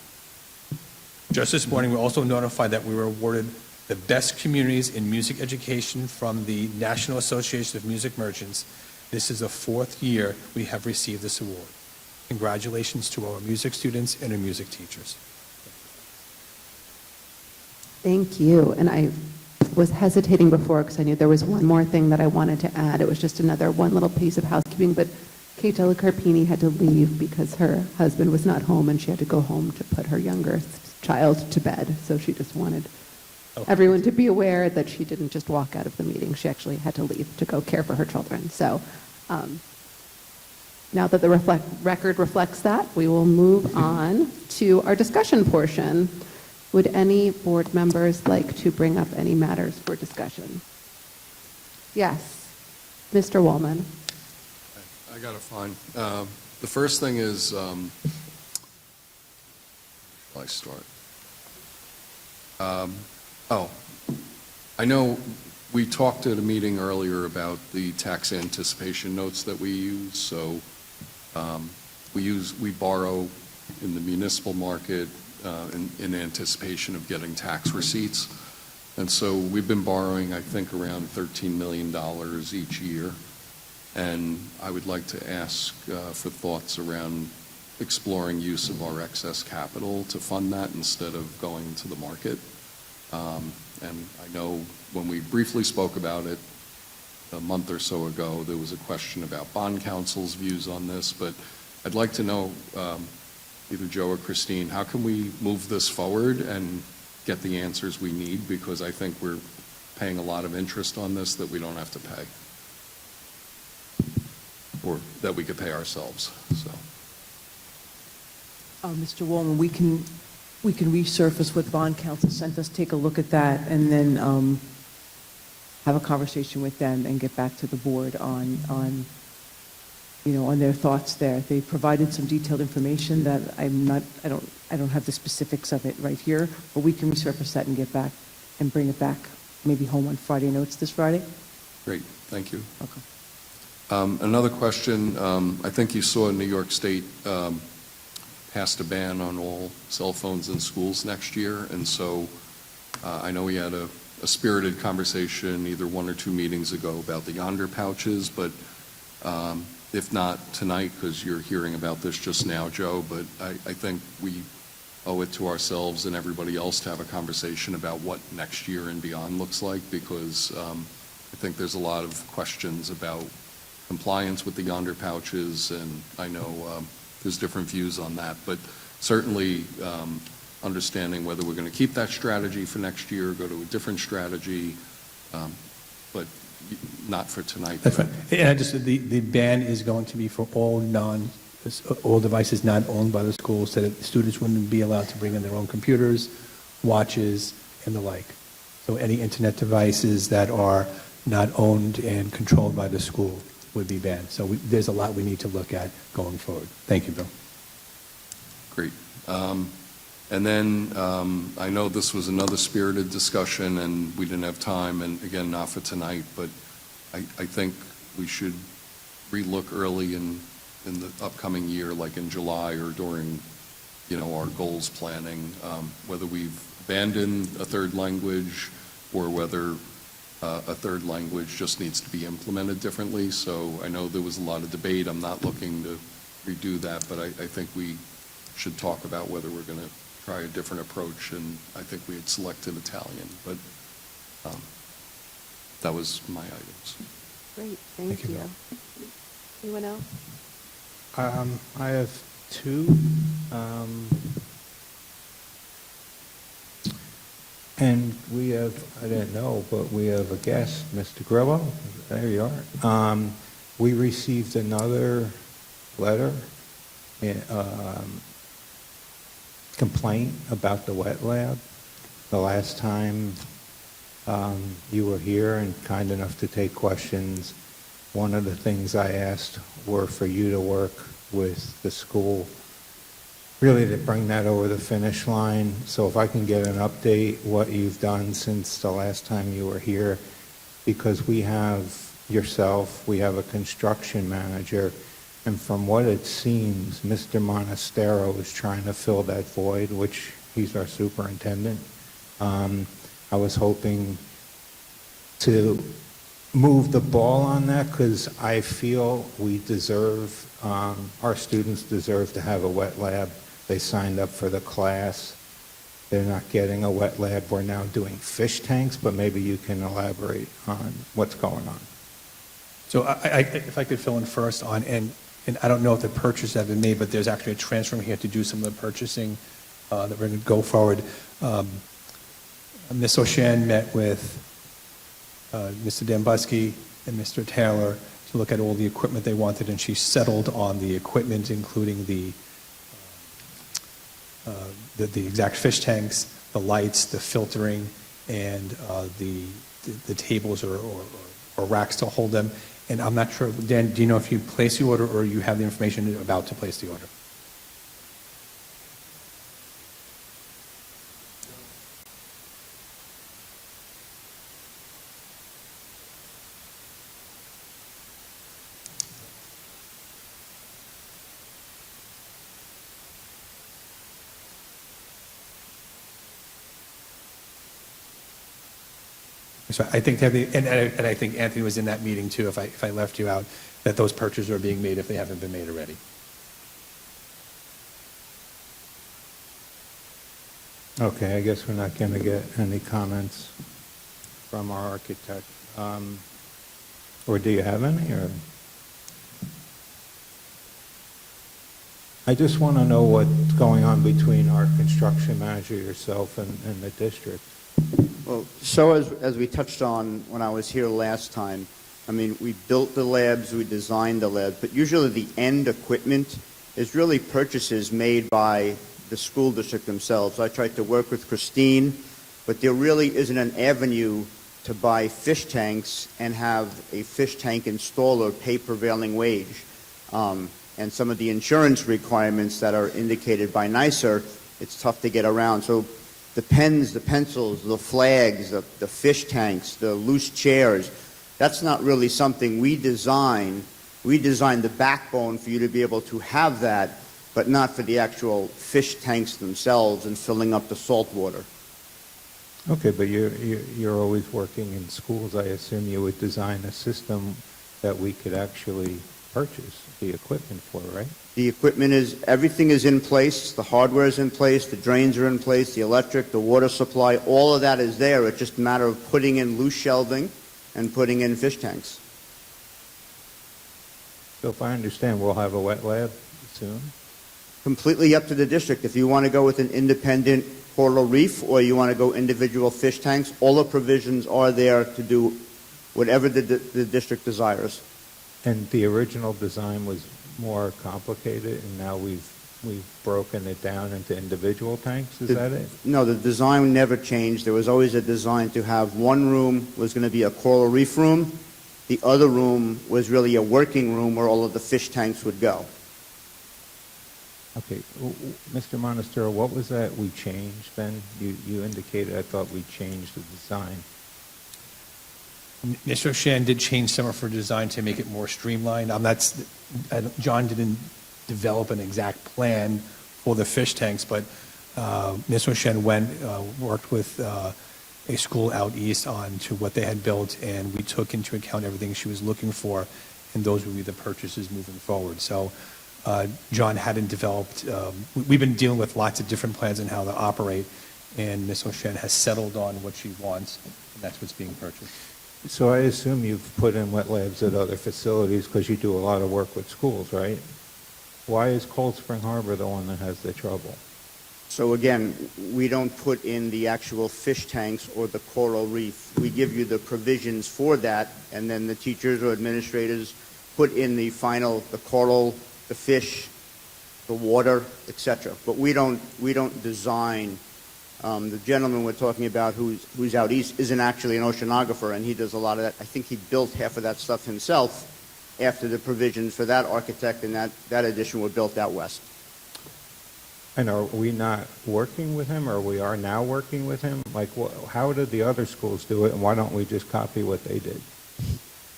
Just this morning, we also notified that we were awarded the Best Communities in Music Education from the National Association of Music Merchants. This is the 4th year we have received this award. Congratulations to our music students and our music teachers. Thank you. And I was hesitating before because I knew there was one more thing that I wanted to add. It was just another one little piece of housekeeping, but Kate Della Carpini had to leave because her husband was not home and she had to go home to put her youngest child to bed. So she just wanted everyone to be aware that she didn't just walk out of the meeting. She actually had to leave to go care for her children. So now that the record reflects that, we will move on to our discussion portion. Would any board members like to bring up any matters for discussion? Yes, Mr. Wallman. I got it fine. The first thing is, I start. I know we talked at a meeting earlier about the tax anticipation notes that we use. So we borrow in the municipal market in anticipation of getting tax receipts. And so we've been borrowing, I think, around $13 million each year. And I would like to ask for thoughts around exploring use of our excess capital to fund that instead of going to the market. And I know when we briefly spoke about it a month or so ago, there was a question about bond council's views on this, but I'd like to know, either Joe or Christine, how can we move this forward and get the answers we need? Because I think we're paying a lot of interest on this that we don't have to pay, or that we could pay ourselves, so. Mr. Wallman, we can resurface what bond counsel sent us, take a look at that, and then have a conversation with them and get back to the board on their thoughts there. They provided some detailed information that I don't have the specifics of it right here, but we can resurface that and get back and bring it back, maybe home on Friday notes this Friday. Great, thank you. Okay. Another question, I think you saw New York State passed a ban on all cell phones in schools next year, and so I know we had a spirited conversation either 1 or 2 meetings ago about the Yonder pouches, but if not tonight, because you're hearing about this just now, Joe, but I think we owe it to ourselves and everybody else to have a conversation about what next year and beyond looks like, because I think there's a lot of questions about compliance with the Yonder pouches, and I know there's different views on that, but certainly understanding whether we're going to keep that strategy for next year, go to a different strategy, but not for tonight. That's right. And I just, the ban is going to be for all devices not owned by the school, so that students wouldn't be allowed to bring in their own computers, watches, and the like. So any internet devices that are not owned and controlled by the school would be banned. So there's a lot we need to look at going forward. Thank you, Bill. Great. And then I know this was another spirited discussion, and we didn't have time, and again, not for tonight, but I think we should relook early in the upcoming year, like in July or during, our goals planning, whether we've abandoned a third language or whether a third language just needs to be implemented differently. So I know there was a lot of debate. I'm not looking to redo that, but I think we should talk about whether we're going to try a different approach, and I think we had selected Italian, but that was my items. Great, thank you. Anyone else? I have 2. And we have, I didn't know, but we have a guest, Mr. Grillo. There you are. We received another letter, complaint about the wet lab. The last time you were here and kind enough to take questions, one of the things I asked were for you to work with the school really to bring that over the finish line. So if I can get an update, what you've done since the last time you were here, because we have yourself, we have a construction manager, and from what it seems, Mr. Monastero is trying to fill that void, which he's our superintendent. I was hoping to move the ball on that, because I feel we deserve, our students deserve to have a wet lab. They signed up for the class. They're not getting a wet lab. We're now doing fish tanks, but maybe you can elaborate on what's going on. So if I could fill in first on, and I don't know if the purchases have been made, but there's actually a transfer here to do some of the purchasing that we're going to go forward. Ms. O'Shan met with Mr. Dambusky and Mr. Taylor to look at all the equipment they wanted, and she settled on the equipment, including the exact fish tanks, the lights, the filtering, and the tables or racks to hold them. And I'm not sure, Dan, do you know if you placed the order or you have the information about to place the order? So I think, and I think Anthony was in that meeting too, if I left you out, that those purchases are being made if they haven't been made already. Okay, I guess we're not going to get any comments from our architect. Or do you have any? Or I just want to know what's going on between our construction manager, yourself, and the district. Well, so as we touched on when I was here last time, I mean, we built the labs, we designed the labs, but usually the end equipment is really purchases made by the school district themselves. I tried to work with Christine, but there really isn't an avenue to buy fish tanks and have a fish tank installer pay prevailing wage. And some of the insurance requirements that are indicated by NYSER, it's tough to get around. So the pens, the pencils, the flags, the fish tanks, the loose chairs, that's not really something we design. We design the backbone for you to be able to have that, but not for the actual fish tanks themselves and filling up the salt water. Okay, but you're always working in schools. I assume you would design a system that we could actually purchase the equipment for, right? The equipment is, everything is in place, the hardware is in place, the drains are in place, the electric, the water supply, all of that is there. It's just a matter of putting in loose shelving and putting in fish tanks. So if I understand, we'll have a wet lab soon? Completely up to the district. If you want to go with an independent coral reef or you want to go individual fish tanks, all the provisions are there to do whatever the district desires. And the original design was more complicated, and now we've broken it down into individual tanks? Is that it? No, the design never changed. There was always a design to have one room was going to be a coral reef room. The other room was really a working room where all of the fish tanks would go. Okay. Mr. Monastero, what was that we changed then? You indicated, I thought we changed the design. Mr. O'Shan did change some of her design to make it more streamlined. John didn't develop an exact plan for the fish tanks, but Ms. O'Shan worked with a school out east on to what they had built, and we took into account everything she was looking for, and those would be the purchases moving forward. So John hadn't developed, we've been dealing with lots of different plans on how to operate, and Ms. O'Shan has settled on what she wants, and that's what's being purchased. So I assume you've put in wet labs at other facilities because you do a lot of work with schools, right? Why is Cold Spring Harbor the one that has the trouble? So again, we don't put in the actual fish tanks or the coral reef. We give you the provisions for that, and then the teachers or administrators put in the coral, the fish, the water, etc. But we don't design. The gentleman we're talking about who's out east isn't actually an oceanographer, and he does a lot of that. I think he built half of that stuff himself after the provisions for that architect and that addition were built out west. And are we not working with him, or we are now working with him? Like, how did the other schools do it, and why don't we just copy what they did?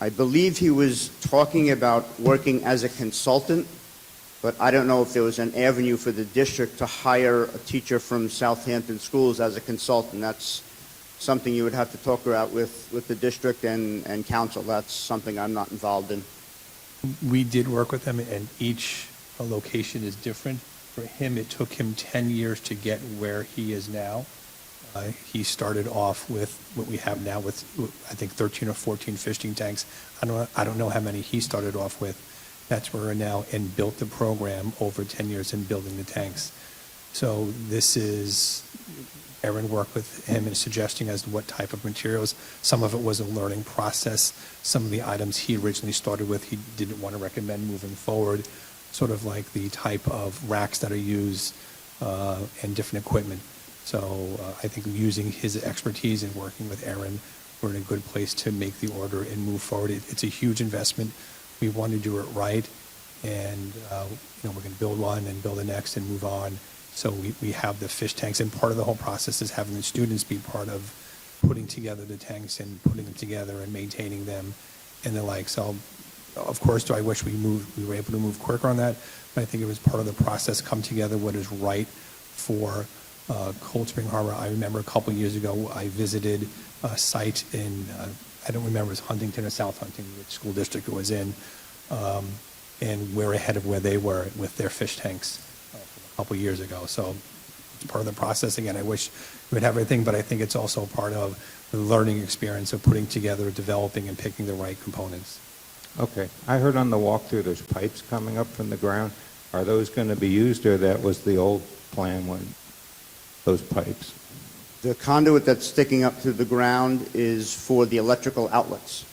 I believe he was talking about working as a consultant, but I don't know if there was an avenue for the district to hire a teacher from Southampton schools as a consultant. That's something you would have to talk about with the district and council. That's something I'm not involved in. We did work with them, and each location is different. For him, it took him 10 years to get where he is now. He started off with what we have now with, I think, 13 or 14 fishing tanks. I don't know how many he started off with. That's where we're now, and built the program over 10 years in building the tanks. So this is, Erin worked with him in suggesting as to what type of materials. Some of it was a learning process. Some of the items he originally started with, he didn't want to recommend moving forward, sort of like the type of racks that are used and different equipment. So I think using his expertise and working with Erin, we're in a good place to make the order and move forward. It's a huge investment. We want to do it right, and we're going to build one and build the next and move on. So we have the fish tanks, and part of the whole process is having the students be part of putting together the tanks and putting them together and maintaining them and the like. So, of course, do I wish we were able to move quicker on that, but I think it was part of the process, come together what is right for Cold Spring Harbor. I remember a couple years ago, I visited a site in, I don't remember, it was Huntington or South Huntington, which school district it was in, and we're ahead of where they were with their fish tanks a couple years ago. So it's part of the process. Again, I wish we would have everything, but I think it's also part of the learning experience of putting together, developing, and picking the right components. Okay. I heard on the walkthrough there's pipes coming up from the ground. Are those going to be used, or that was the old plan when those pipes? The conduit that's sticking up to the ground is for the electrical outlets.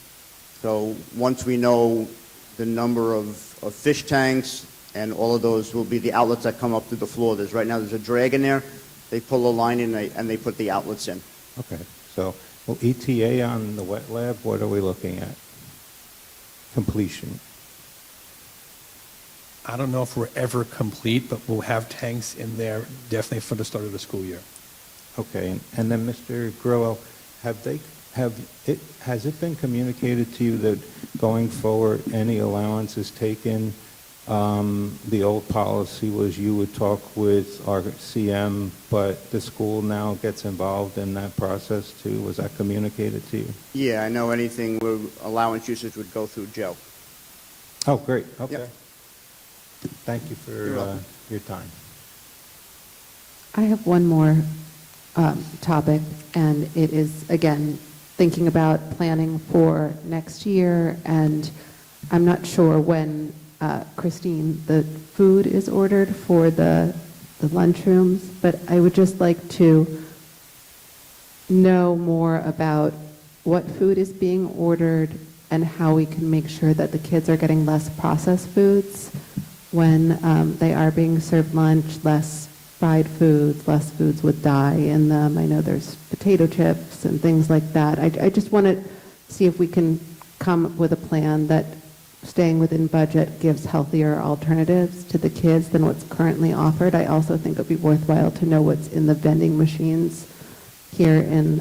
So once we know the number of fish tanks, and all of those will be the outlets that come up to the floor. Right now there's a drag in there. They pull a line in and they put the outlets in. Okay, so well, ETA on the wet lab, what are we looking at? Completion. I don't know if we're ever complete, but we'll have tanks in there definitely for the start of the school year. Okay, and then Mr. Grillo, has it been communicated to you that going forward, any allowance is taken? The old policy was you would talk with our CM, but the school now gets involved in that process too. Was that communicated to you? Yeah, I know anything where allowance usage would go through Joe. Oh, great. Okay. Yep. Thank you for your time. I have one more topic, and it is, again, thinking about planning for next year, and I'm not sure when, Christine, the food is ordered for the lunchrooms, but I would just like to know more about what food is being ordered and how we can make sure that the kids are getting less processed foods when they are being served lunch, less fried foods, less foods with dye in them. I know there's potato chips and things like that. I just want to see if we can come up with a plan that, staying within budget, gives healthier alternatives to the kids than what's currently offered. I also think it would be worthwhile to know what's in the vending machines here in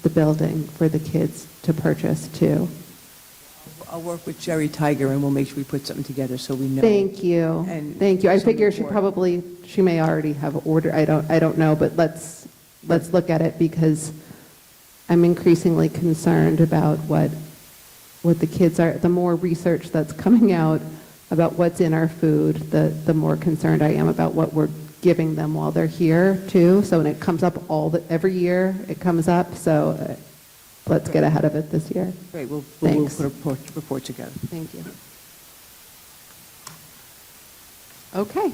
the building for the kids to purchase too. I'll work with Jerry Tiger, and we'll make sure we put something together so we know. Thank you. And Thank you. I some figure report. she may already have ordered. I don't know, but let's look at it, because I'm increasingly concerned about what the kids are. The more research that's coming out about what's in our food, the more concerned I am about what we're giving them while they're here too. So when it comes up every year, it comes up. So let's get ahead of it this year. Great, we'll Thanks. put a report together. Thank you. Okay.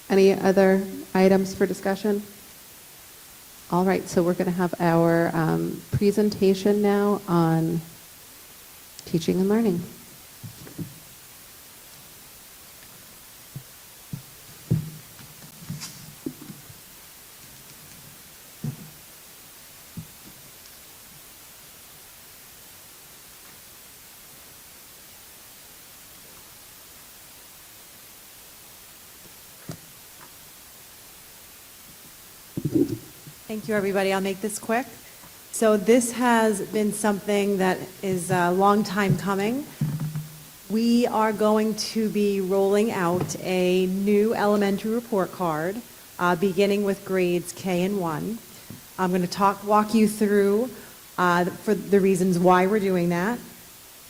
Any other items for discussion? All right, so we're going to have our presentation now on teaching and learning. Thank you, everybody. I'll make this quick. So this has been something that is a long time coming. We are going to be rolling out a new elementary report card, beginning with grades K and 1. I'm going to walk you through for the reasons why we're doing that.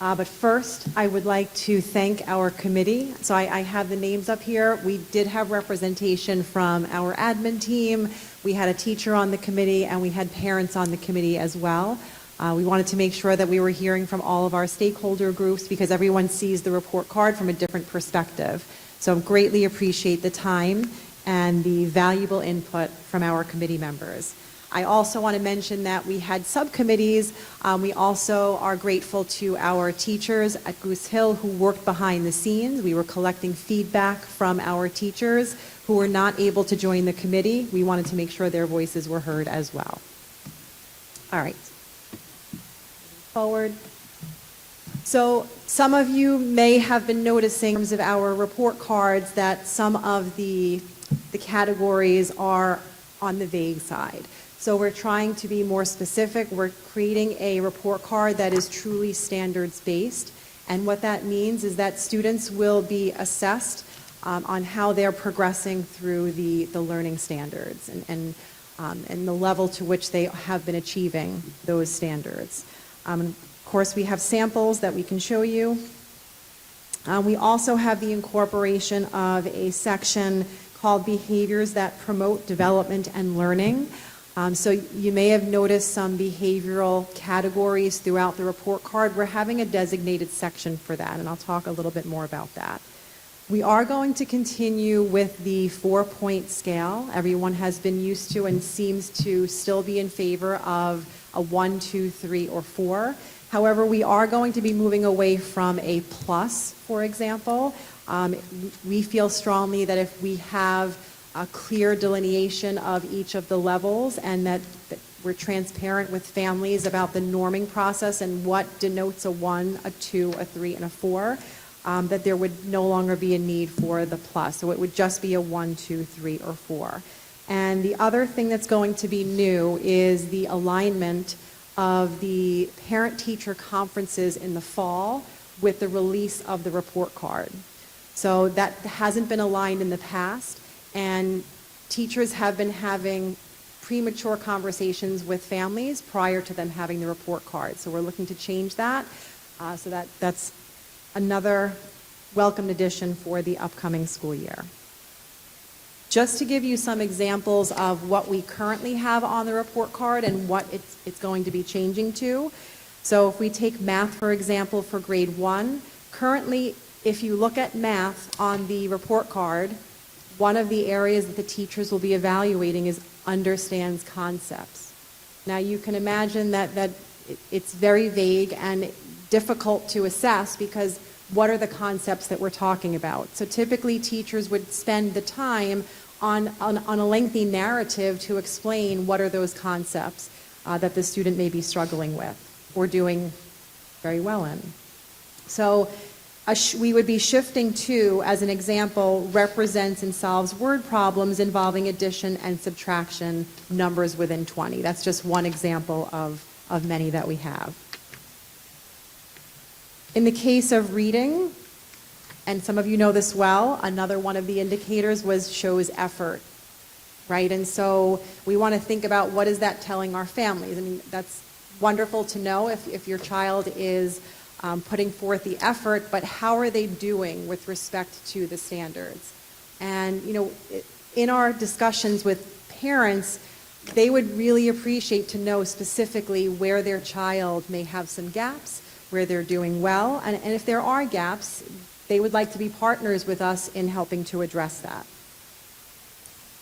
But first, I would like to thank our committee. So I have the names up here. We did have representation from our admin team. We had a teacher on the committee, and we had parents on the committee as well. We wanted to make sure that we were hearing from all of our stakeholder groups, because everyone sees the report card from a different perspective. So greatly appreciate the time and the valuable input from our committee members. I also want to mention that we had subcommittees. We also are grateful to our teachers at Goose Hill who worked behind the scenes. We were collecting feedback from our teachers who were not able to join the committee. We wanted to make sure their voices were heard as well. All right. Forward. So some of you may have been noticing in terms of our report cards that some of the categories are on the vague side. So we're trying to be more specific. We're creating a report card that is truly standards-based. And what that means is that students will be assessed on how they're progressing through the learning standards and the level to which they have been achieving those standards. Of course, we have samples that we can show you. We also have the incorporation of a section called Behaviors that Promote Development and Learning. So you may have noticed some behavioral categories throughout the report card. We're having a designated section for that, and I'll talk a little bit more about that. We are going to continue with the 4-point scale. Everyone has been used to and seems to still be in favor of a 1, 2, 3, or 4. However, we are going to be moving away from a plus, for example. We feel strongly that if we have a clear delineation of each of the levels and that we're transparent with families about the norming process and what denotes a 1, a 2, a 3, and a 4, that there would no longer be a need for the plus. So it would just be a 1, 2, 3, or 4. And the other thing that's going to be new is the alignment of the parent-teacher conferences in the fall with the release of the report card. So that hasn't been aligned in the past, and teachers have been having premature conversations with families prior to them having the report card. So we're looking to change that, so that's another welcome addition for the upcoming school year. Just to give you some examples of what we currently have on the report card and what it's going to be changing to. So if we take math, for example, for grade 1, currently, if you look at math on the report card, one of the areas that the teachers will be evaluating is understands concepts. Now you can imagine that it's very vague and difficult to assess because what are the concepts that we're talking about? So typically teachers would spend the time on a lengthy narrative to explain what are those concepts that the student may be struggling with or doing very well in. So we would be shifting to, as an example, represents and solves word problems involving addition and subtraction, numbers within 20. That's just one example of many that we have. In the case of reading, and some of you know this well, another one of the indicators shows effort, right? And so we want to think about what is that telling our families. I mean, that's wonderful to know if your child is putting forth the effort, but how are they doing with respect to the standards? And, in our discussions with parents, they would really appreciate to know specifically where their child may have some gaps, where they're doing well, and if there are gaps, they would like to be partners with us in helping to address that.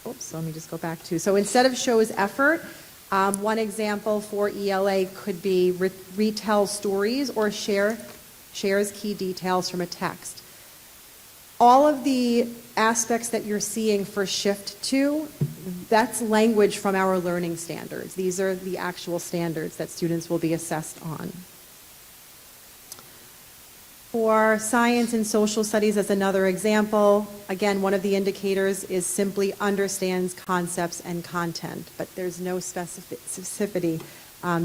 Oops, let me just go back to, so instead of shows effort, one example for ELA could be retell stories or shares key details from a text. All of the aspects that you're seeing for Shift 2, that's language from our learning standards. These are the actual standards that students will be assessed on. For science and social studies, as another example, again, one of the indicators is simply understands concepts and content, but there's no specificity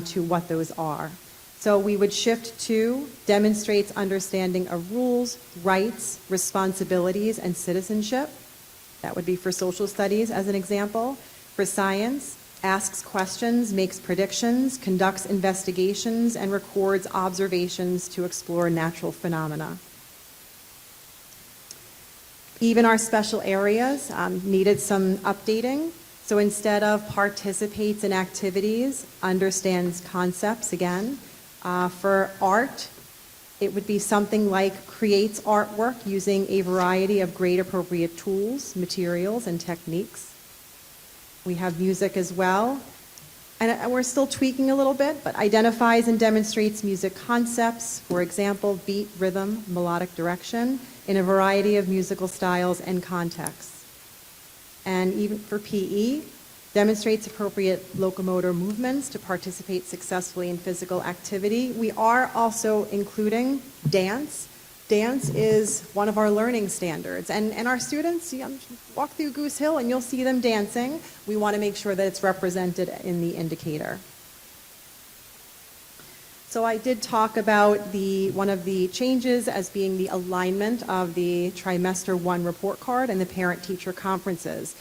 to what those are. So we would shift to demonstrates understanding of rules, rights, responsibilities, and citizenship. That would be for social studies as an example. For science, asks questions, makes predictions, conducts investigations, and records observations to explore natural phenomena. Even our special areas needed some updating. So instead of participates in activities, understands concepts again. For art, it would be something like creates artwork using a variety of grade-appropriate tools, materials, and techniques. We have music as well. And we're still tweaking a little bit, but identifies and demonstrates music concepts, for example, beat, rhythm, melodic direction, in a variety of musical styles and contexts. And even for PE, demonstrates appropriate locomotor movements to participate successfully in physical activity. We are also including dance. Dance is one of our learning standards. And our students, walk through Goose Hill and you'll see them dancing. We want to make sure that it's represented in the indicator. So I did talk about one of the changes as being the alignment of the trimester 1 report card and the parent-teacher conferences.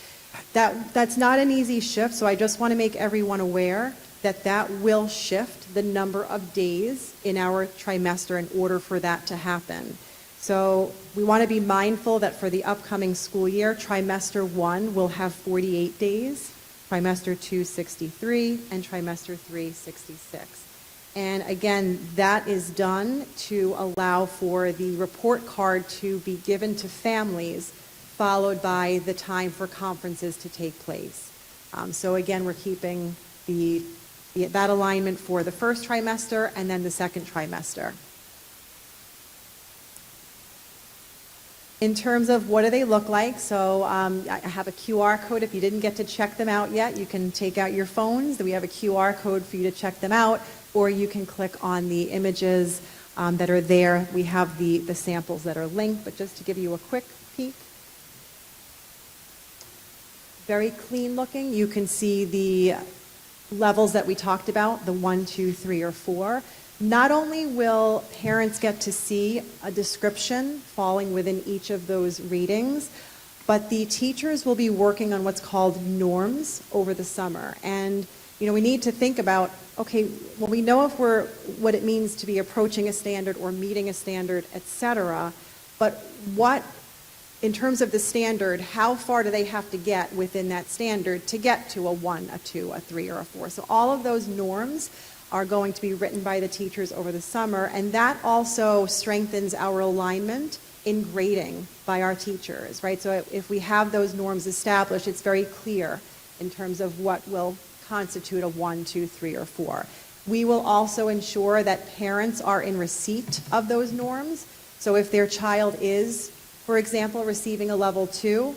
That's not an easy shift, so I just want to make everyone aware that will shift the number of days in our trimester in order for that to happen. So we want to be mindful that for the upcoming school year, trimester 1 will have 48 days, trimester 2, 63, and trimester 3, 66. And again, that is done to allow for the report card to be given to families, followed by the time for conferences to take place. So again, we're keeping that alignment for the first trimester and then the second trimester. In terms of what do they look like, so I have a QR code. If you didn't get to check them out yet, you can take out your phones. We have a QR code for you to check them out, or you can click on the images that are there. We have the samples that are linked, but just to give you a quick peek. Very clean looking. You can see the levels that we talked about, the 1, 2, 3, or 4. Not only will parents get to see a description falling within each of those readings, but the teachers will be working on what's called norms over the summer. And, we need to think about, okay, well, we know what it means to be approaching a standard or meeting a standard, et cetera, but what, in terms of the standard, how far do they have to get within that standard to get to a 1, a 2, a 3, or a 4? So all of those norms are going to be written by the teachers over the summer, and that also strengthens our alignment in grading by our teachers, right? So if we have those norms established, it's very clear in terms of what will constitute a 1, 2, 3, or 4. We will also ensure that parents are in receipt of those norms. So if their child is, for example, receiving a level 2,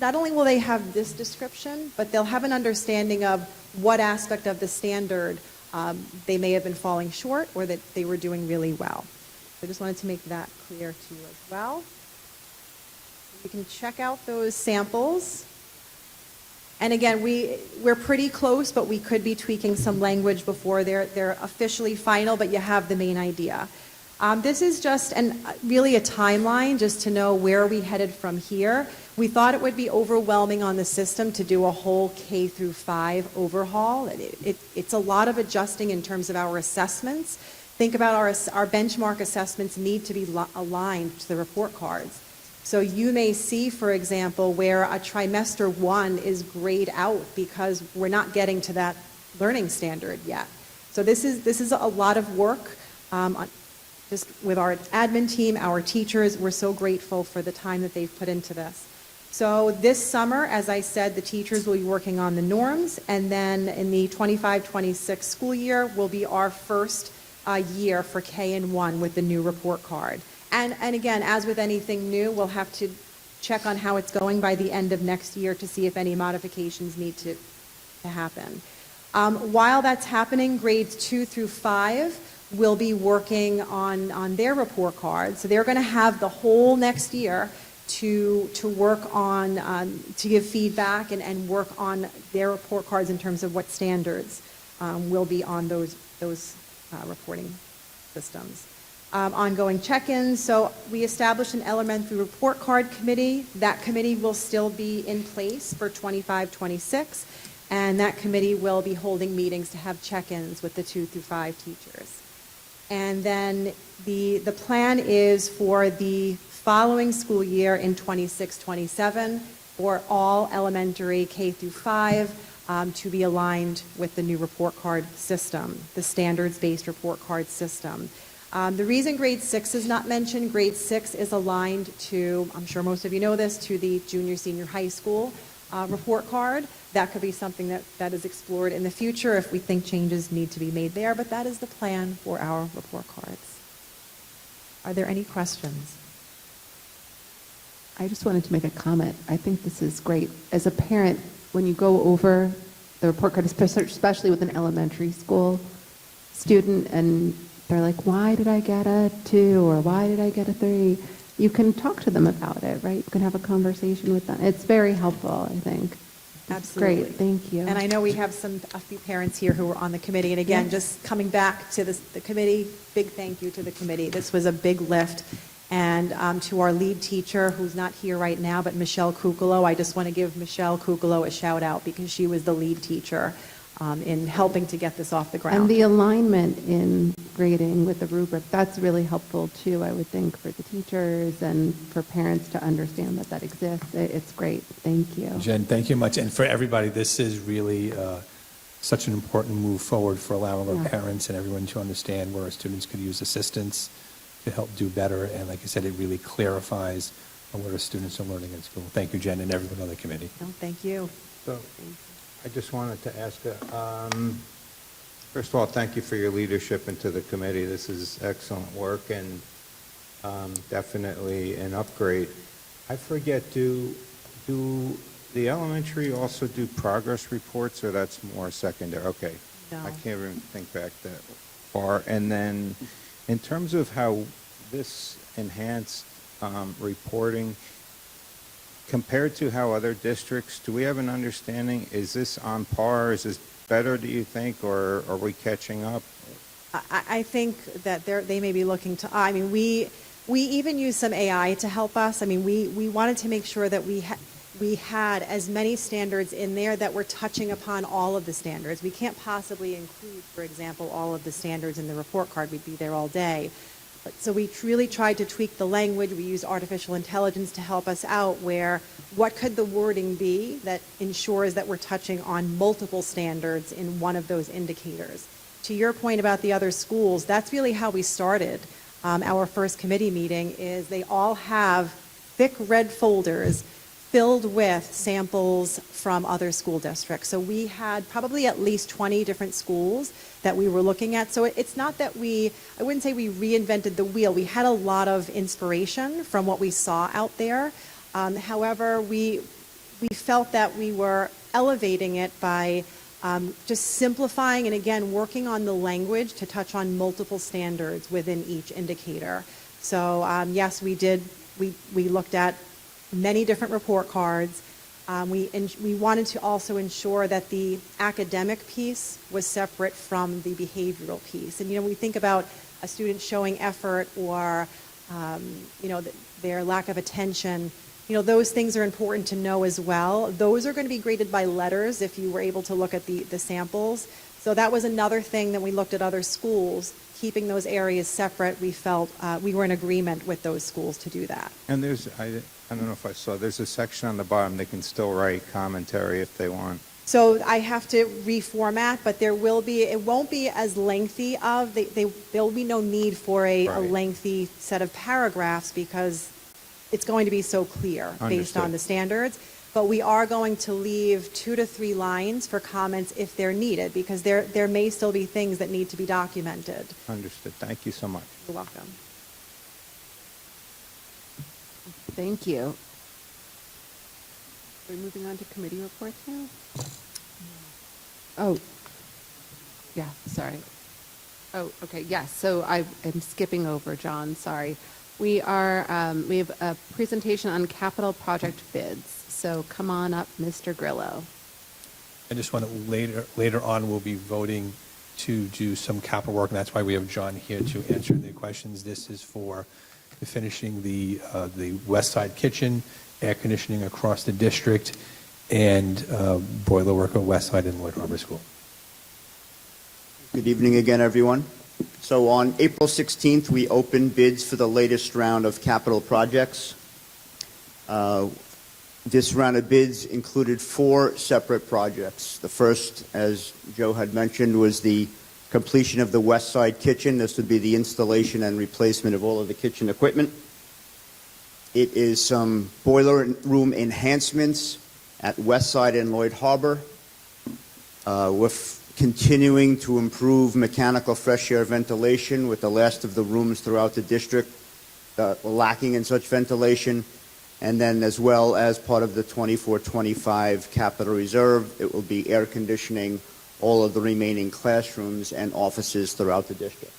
not only will they have this description, but they'll have an understanding of what aspect of the standard they may have been falling short or that they were doing really well. So I just wanted to make that clear to you as well. You can check out those samples. And again, we're pretty close, but we could be tweaking some language before they're officially final, but you have the main idea. This is just really a timeline just to know where we headed from here. We thought it would be overwhelming on the system to do a whole K through 5 overhaul. It's a lot of adjusting in terms of our assessments. Think about our benchmark assessments need to be aligned to the report cards. So you may see, for example, where a trimester 1 is grayed out because we're not getting to that learning standard yet. So this is a lot of work. Just with our admin team, our teachers, we're so grateful for the time that they've put into this. So this summer, as I said, the teachers will be working on the norms, and then in the 25-26 school year will be our first year for K and 1 with the new report card. And again, as with anything new, we'll have to check on how it's going by the end of next year to see if any modifications need to happen. While that's happening, grades 2 through 5 will be working on their report cards. So they're going to have the whole next year to work on, to give feedback and work on their report cards in terms of what standards will be on those reporting systems. Ongoing check-ins. So we established an elementary report card committee. That committee will still be in place for 25-26, and that committee will be holding meetings to have check-ins with the 2 through 5 teachers. And then the plan is for the following school year in 26-27 for all elementary K through 5 to be aligned with the new report card system, the standards-based report card system. The reason grade 6 is not mentioned, grade 6 is aligned to, I'm sure most of you know this, to the junior, senior high school report card. That could be something that is explored in the future if we think changes need to be made there, but that is the plan for our report cards. Are there any questions? I just wanted to make a comment. I think this is great. As a parent, when you go over the report card, especially with an elementary school student, and they're like, why did I get a 2 or why did I get a 3? You can talk to them about it, right? You can have a conversation with them. It's very helpful, I think. Absolutely. Great, thank you. And I know we have a few parents here who are on the committee. And again, just coming back to the committee, big thank you to the committee. This was a big lift. And to our lead teacher, who's not here right now, but Michelle Kukolo, I just want to give Michelle Kukolo a shout out because she was the lead teacher in helping to get this off the ground. And the alignment in grading with the rubric, that's really helpful too, I would think, for the teachers and for parents to understand that exists. It's great. Thank you. Jen, thank you much. And for everybody, this is really such an important move forward for allowing our parents and everyone to understand where our students could use assistance to help do better. And like I said, it really clarifies what our students are learning in school. Thank you, Jen, and everyone on the committee. No, thank you. So I just wanted to ask, first of all, thank you for your leadership into the committee. This is excellent work and definitely an upgrade. I forget, do the elementary also do progress reports, or that's more secondary? Okay. No. I can't even think back that far. And then in terms of how this enhanced reporting, compared to how other districts, do we have an understanding? Is this on par? Is this better, do you think, or are we catching up? I think that they may be looking to, I mean, we even use some AI to help us. I mean, we wanted to make sure that we had as many standards in there that were touching upon all of the standards. We can't possibly include, for example, all of the standards in the report card. We'd be there all day. So we really tried to tweak the language. We used artificial intelligence to help us out where what could the wording be that ensures that we're touching on multiple standards in one of those indicators. To your point about the other schools, that's really how we started. Our first committee meeting is they all have thick red folders filled with samples from other school districts. So we had probably at least 20 different schools that we were looking at. So it's not that I wouldn't say we reinvented the wheel. We had a lot of inspiration from what we saw out there. However, we felt that we were elevating it by just simplifying and, again, working on the language to touch on multiple standards within each indicator. So, yes, we did. We looked at many different report cards. We wanted to also ensure that the academic piece was separate from the behavioral piece. And, we think about a student showing effort or, their lack of attention. Those things are important to know as well. Those are going to be graded by letters if you were able to look at the samples. So that was another thing that we looked at other schools, keeping those areas separate. We felt we were in agreement with those schools to do that. And I don't know if I saw, there's a section on the bottom, they can still write commentary if they want. So I have to reformat, but it won't be as lengthy there'll be no need for a lengthy set of paragraphs because it's going to be so clear based on the standards. But we are going to leave 2 to 3 lines for comments if they're needed because there may still be things that need to be documented. Understood. Thank you so much. You're welcome. Thank you. We're moving on to committee reports now? Oh, yeah, sorry. Oh, okay, yes, so I am skipping over, John, sorry. We have a presentation on capital project bids, so come on up, Mr. Grillo. I just want to, later on, we'll be voting to do some capital work, and that's why we have John here to answer the questions. This is for finishing the West Side kitchen, air conditioning across the district, and boiler work at West Side and Lloyd Harbor School. Good evening again, everyone. So on April 16th, we opened bids for the latest round of capital projects. This round of bids included 4 separate projects. The first, as Joe had mentioned, was the completion of the West Side kitchen. This would be the installation and replacement of all of the kitchen equipment. It is some boiler room enhancements at West Side and Lloyd Harbor. We're continuing to improve mechanical fresh air ventilation with the last of the rooms throughout the district lacking in such ventilation. And then as well as part of the 24-25 capital reserve, it will be air conditioning all of the remaining classrooms and offices throughout the district.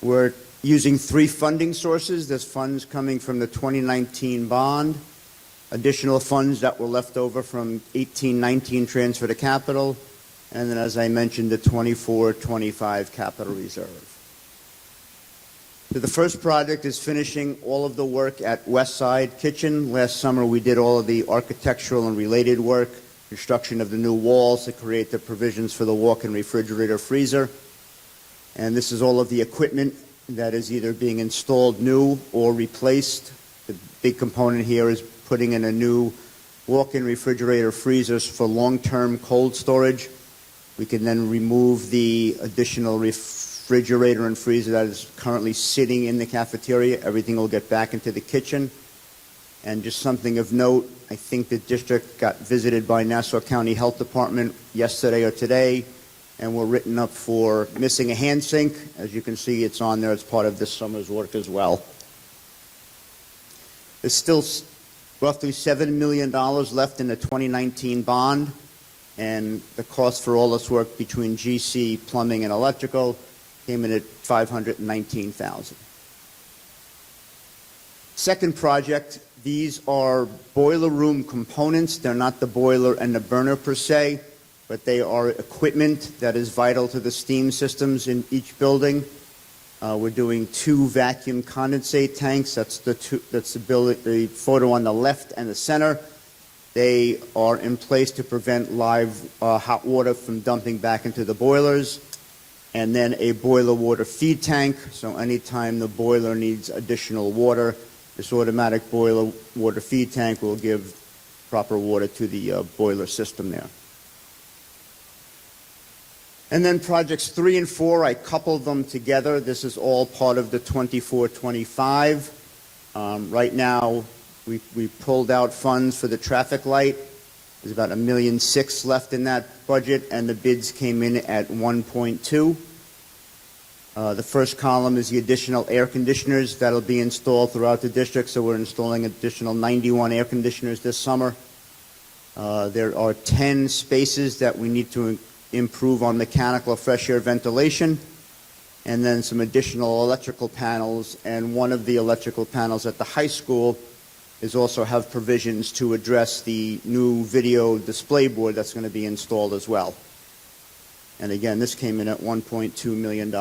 We're using 3 funding sources. There's funds coming from the 2019 bond, additional funds that were left over from 18-19 transfer to capital, and then, as I mentioned, the 24-25 capital reserve. So the first project is finishing all of the work at West Side Kitchen. Last summer we did all of the architectural and related work, construction of the new walls to create the provisions for the walk-in refrigerator freezer. And this is all of the equipment that is either being installed new or replaced. The big component here is putting in a new walk-in refrigerator freezers for long-term cold storage. We can then remove the additional refrigerator and freezer that is currently sitting in the cafeteria. Everything will get back into the kitchen. And just something of note, I think the district got visited by Nassau County Health Department yesterday or today, and we're written up for missing a hand sink. As you can see, it's on there as part of this summer's work as well. There's still roughly $7 million left in the 2019 bond, and the cost for all this work between GC, plumbing, and electrical came in at $519,000. Second project, these are boiler room components. They're not the boiler and the burner per se, but they are equipment that is vital to the steam systems in each building. We're doing 2 vacuum condensate tanks. That's the photo on the left and the center. They are in place to prevent live hot water from dumping back into the boilers. And then a boiler water feed tank, so anytime the boiler needs additional water, this automatic boiler water feed tank will give proper water to the boiler system there. And then projects 3 and 4, I coupled them together. This is all part of the 24-25. Right now, we pulled out funds for the traffic light. There's about $1.6 million left in that budget, and the bids came in at 1.2. The first column is the additional air conditioners that'll be installed throughout the district, so we're installing additional 91 air conditioners this summer. There are 10 spaces that we need to improve on mechanical or fresh air ventilation, and then some additional electrical panels, and one of the electrical panels at the high school is also have provisions to address the new video display board that's going to be installed as well. And again, this came in at $1.2 million.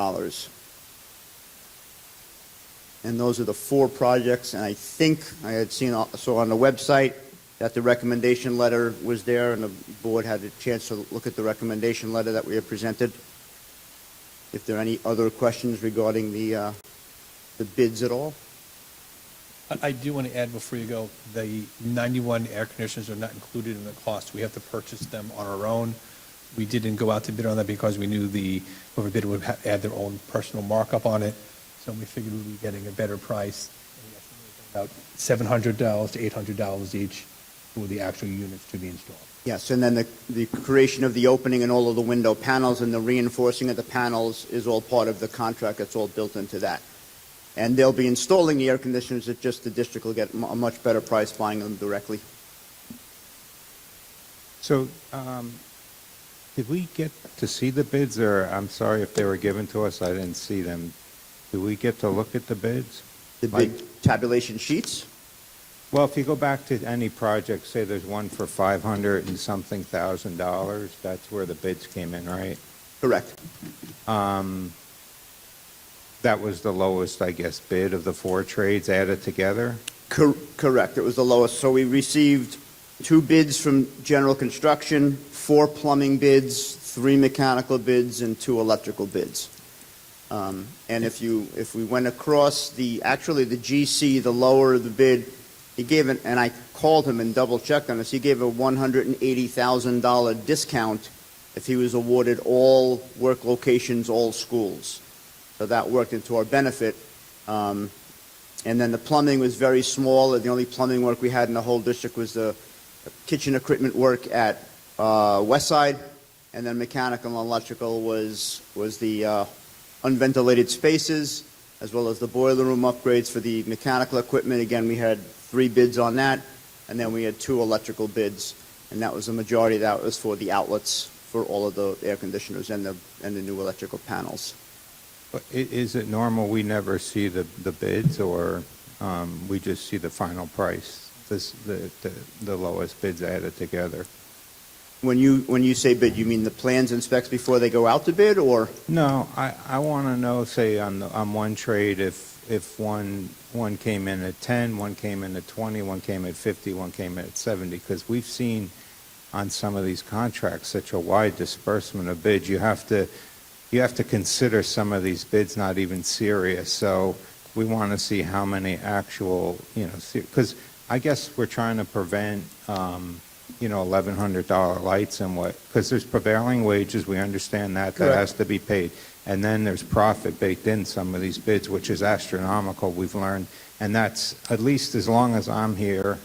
And those are the 4 projects, and I think I had saw on the website that the recommendation letter was there, and the board had a chance to look at the recommendation letter that we have presented. If there are any other questions regarding the bids at all? I do want to add before you go, the 91 air conditioners are not included in the cost. We have to purchase them on our own. We didn't go out to bid on that because we knew whoever bid would add their own personal markup on it. So we figured we'd be getting a better price, about $700 to $800 each for the actual units to be installed. Yes, and then the creation of the opening and all of the window panels and the reinforcing of the panels is all part of the contract. It's all built into that. And they'll be installing the air conditioners. It's just the district will get a much better price buying them directly. So, did we get to see the bids, or I'm sorry if they were given to us, I didn't see them. Do we get to look at the bids? The big tabulation sheets? Well, if you go back to any project, say there's one for $500 and something thousand, that's where the bids came in, right? Correct. That was the lowest, I guess, bid of the 4 trades added together? Correct. It was the lowest. So we received 2 bids from general construction, 4 plumbing bids, 3 mechanical bids, and 2 electrical bids. And if we went across the GC, the lower the bid, he gave it, and I called him and double checked on this, he gave a $180,000 discount if he was awarded all work locations, all schools. So that worked into our benefit. And then the plumbing was very small. The only plumbing work we had in the whole district was the kitchen equipment work at Westside, and then mechanical and electrical was the unventilated spaces, as well as the boiler room upgrades for the mechanical equipment. Again, we had 3 bids on that, and then we had 2 electrical bids, and that was the majority of that was for the outlets for all of the air conditioners and the new electrical panels. But is it normal we never see the bids, or we just see the final price, the lowest bids added together? When you say bid, you mean the plans and specs before they go out to bid, or? No, I want to know, say, on one trade, if one came in at 10, one came in at 20, one came at 50, one came in at 70, because we've seen on some of these contracts such a wide disbursement of bids. You have to consider some of these bids not even serious. So we want to see how many actual, because I guess we're trying to prevent $1,100 lights and what, because there's prevailing wages, we understand that Correct. has to be paid. And then there's profit baked in some of these bids, which is astronomical, we've learned. And that's, at least as long as I'm here,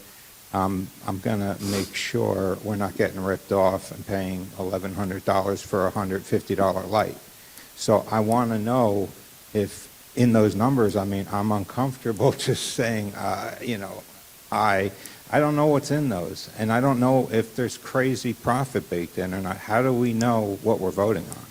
I'm going to make sure we're not getting ripped off and paying $1,100 for a $150 light. So I want to know if in those numbers, I mean, I'm uncomfortable just saying, I don't know what's in those, and I don't know if there's crazy profit baked in or not. How do we know what we're voting on?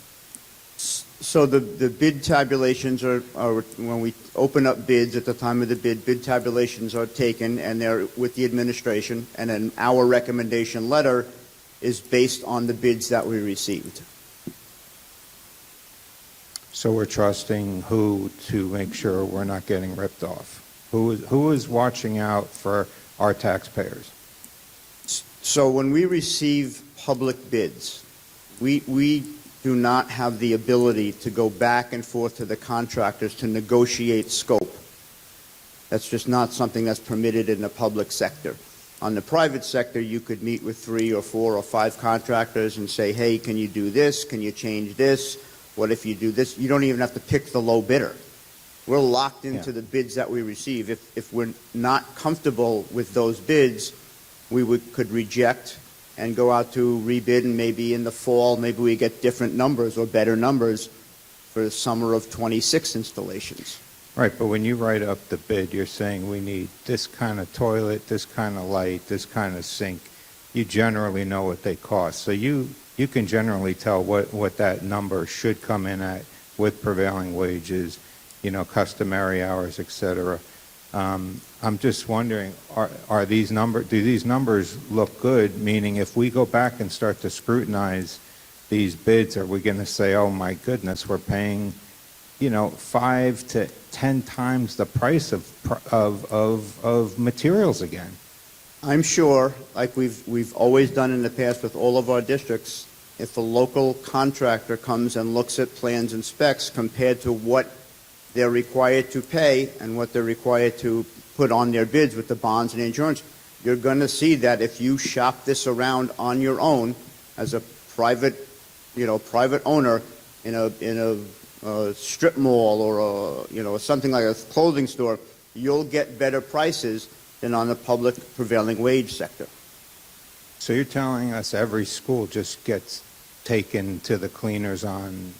So the bid tabulations are when we open up bids at the time of the bid tabulations are taken, and they're with the administration, and then our recommendation letter is based on the bids that we received. So we're trusting who to make sure we're not getting ripped off? Who is watching out for our taxpayers? So when we receive public bids, we do not have the ability to go back and forth to the contractors to negotiate scope. That's just not something that's permitted in the public sector. On the private sector, you could meet with 3 or 4 or 5 contractors and say, hey, can you do this? Can you change this? What if you do this? You don't even have to pick the low bidder. We're locked into the bids that we receive. If we're not comfortable with those bids, we could reject and go out to rebid, and maybe in the fall, maybe we get different numbers or better numbers for the summer of 26 installations. Right, but when you write up the bid, you're saying we need this kind of toilet, this kind of light, this kind of sink. You generally know what they cost. So you can generally tell what that number should come in at with prevailing wages, customary hours, et cetera. I'm just wondering, do these numbers look good? Meaning, if we go back and start to scrutinize these bids, are we going to say, oh my goodness, we're paying, 5 to 10 times the price of materials again? I'm sure, like we've always done in the past with all of our districts, if a local contractor comes and looks at plans and specs compared to what they're required to pay and what they're required to put on their bids with the bonds and insurance, you're going to see that if you shop this around on your own as a private owner in a strip mall or something like a clothing store, you'll get better prices than on the public prevailing wage sector. So you're telling us every school just gets taken to the cleaners on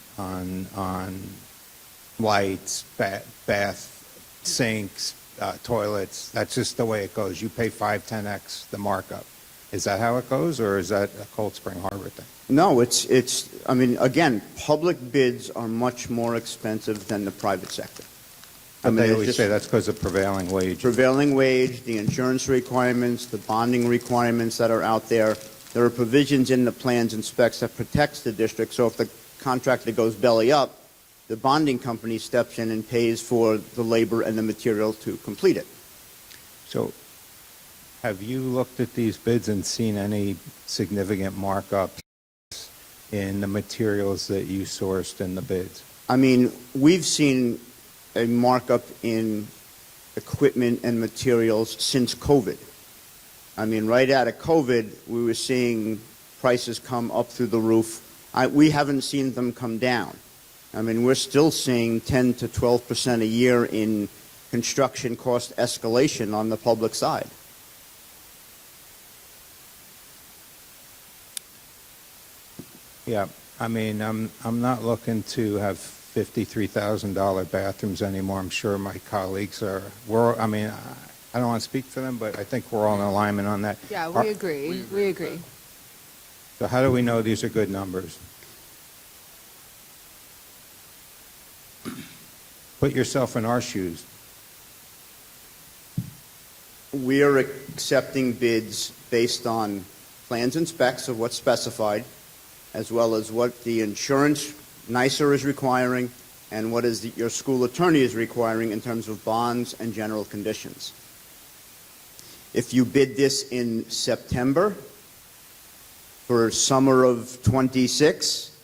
lights, bath sinks, toilets. That's just the way it goes. You pay 5-10x the markup. Is that how it goes, or is that a Cold Spring Harbor thing? No, I mean, again, public bids are much more expensive than the private sector. But they always say that's because of prevailing wage. Prevailing wage, the insurance requirements, the bonding requirements that are out there. There are provisions in the plans and specs that protects the district. So if the contractor goes belly up, the bonding company steps in and pays for the labor and the material to complete it. So have you looked at these bids and seen any significant markup in the materials that you sourced in the bids? I mean, we've seen a markup in equipment and materials since COVID. I mean, right out of COVID, we were seeing prices come up through the roof. We haven't seen them come down. I mean, we're still seeing 10 to 12% a year in construction cost escalation on the public side. Yeah, I mean, I'm not looking to have $53,000 bathrooms anymore. I'm sure my colleagues are. I mean, I don't want to speak for them, but I think we're all in alignment on that. Yeah, we agree. We agree. So how do we know these are good numbers? Put yourself in our shoes. We are accepting bids based on plans and specs of what's specified, as well as what the insurance NYSER is requiring and what is your school attorney is requiring in terms of bonds and general conditions. If you bid this in September for summer of 26,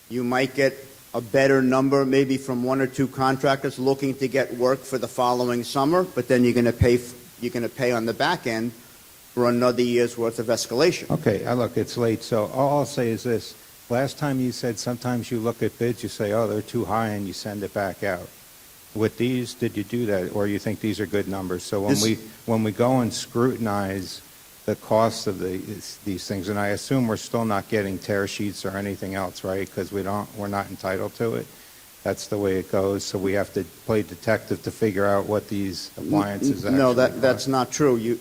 you might get a better number maybe from 1 or 2 contractors looking to get work for the following summer, but then you're going to pay on the back end for another year's worth of escalation. Okay, look, it's late, so all I'll say is this. Last time you said sometimes you look at bids, you say, oh, they're too high, and you send it back out. With these, did you do that, or you think these are good numbers? So when we go and scrutinize the cost of these things, and I assume we're still not getting tear sheets or anything else, right? Because we're not entitled to it. That's the way it goes. So we have to play detective to figure out what these appliances actually No, cost. that's not true. You'll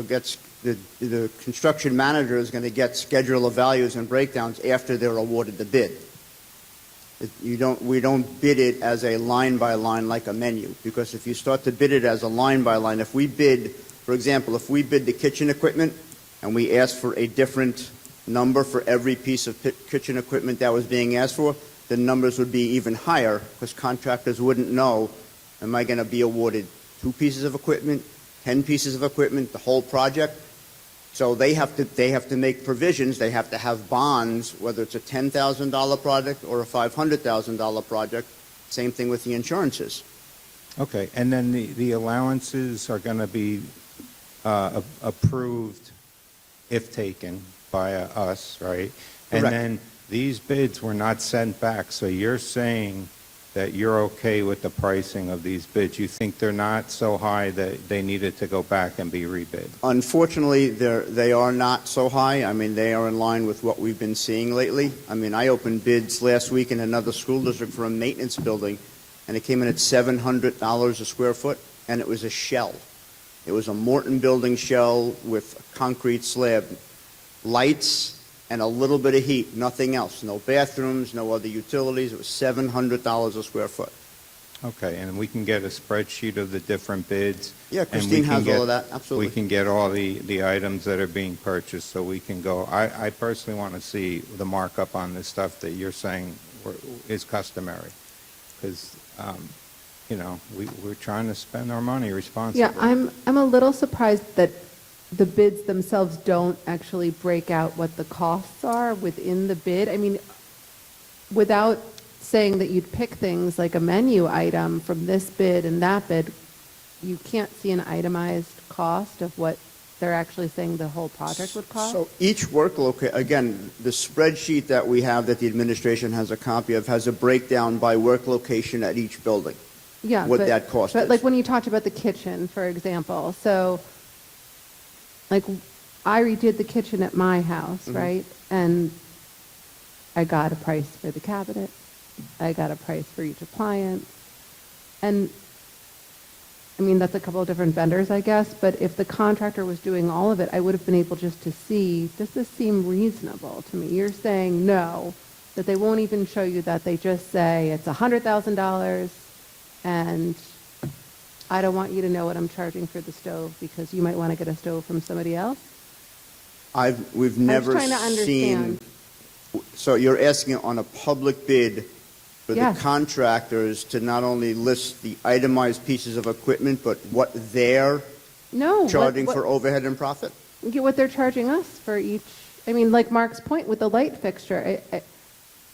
get the construction manager is going to get schedule of values and breakdowns after they're awarded the bid. We don't bid it as a line by line like a menu, because if you start to bid it as a line by line, if we bid, for example, if we bid the kitchen equipment and we asked for a different number for every piece of kitchen equipment that was being asked for, the numbers would be even higher because contractors wouldn't know, am I going to be awarded 2 pieces of equipment, 10 pieces of equipment, the whole project? So they have to make provisions. They have to have bonds, whether it's a $10,000 project or a $500,000 project. Same thing with the insurances. Okay, and then the allowances are going to be approved if taken by us, right? And Correct. then these bids were not sent back, so you're saying that you're okay with the pricing of these bids. You think they're not so high that they needed to go back and be rebid? Unfortunately, they are not so high. I mean, they are in line with what we've been seeing lately. I mean, I opened bids last week in another school district for a maintenance building, and it came in at $700 a square foot, and it was a shell. It was a Morton building shell with a concrete slab, lights, and a little bit of heat, nothing else. No bathrooms, no other utilities. It was $700 a square foot. Okay, and we can get a spreadsheet of the different bids? Yeah, and Christine we can has all of that, absolutely. We can get all the items that are being purchased, so we can go. I personally want to see the markup on this stuff that you're saying is customary, because, we're trying to spend our money responsibly. Yeah, I'm a little surprised that the bids themselves don't actually break out what the costs are within the bid. I mean, without saying that you'd pick things like a menu item from this bid and that bid, you can't see an itemized cost of what they're actually saying the whole project would cost? So each work again, the spreadsheet that we have that the administration has a copy of has a breakdown by work location at each building. Yeah, what that cost but is. like when you talked about the kitchen, for example, so like I redid the kitchen at my house, Mhm. right? And I got a price for the cabinet. I got a price for each appliance. And I mean, that's a couple of different vendors, I guess, but if the contractor was doing all of it, I would have been able just to see, does this seem reasonable to me? You're saying no, that they won't even show you that. They just say it's $100,000 and I don't want you to know what I'm charging for the stove because you might want to get a stove from somebody else. We've never trying to seen. understand. So you're asking on a public bid for Yes. the contractors to not only list the itemized pieces of equipment, but what they're No. charging for overhead and profit? What they're charging us for each, I mean, like Mark's point with the light fixture,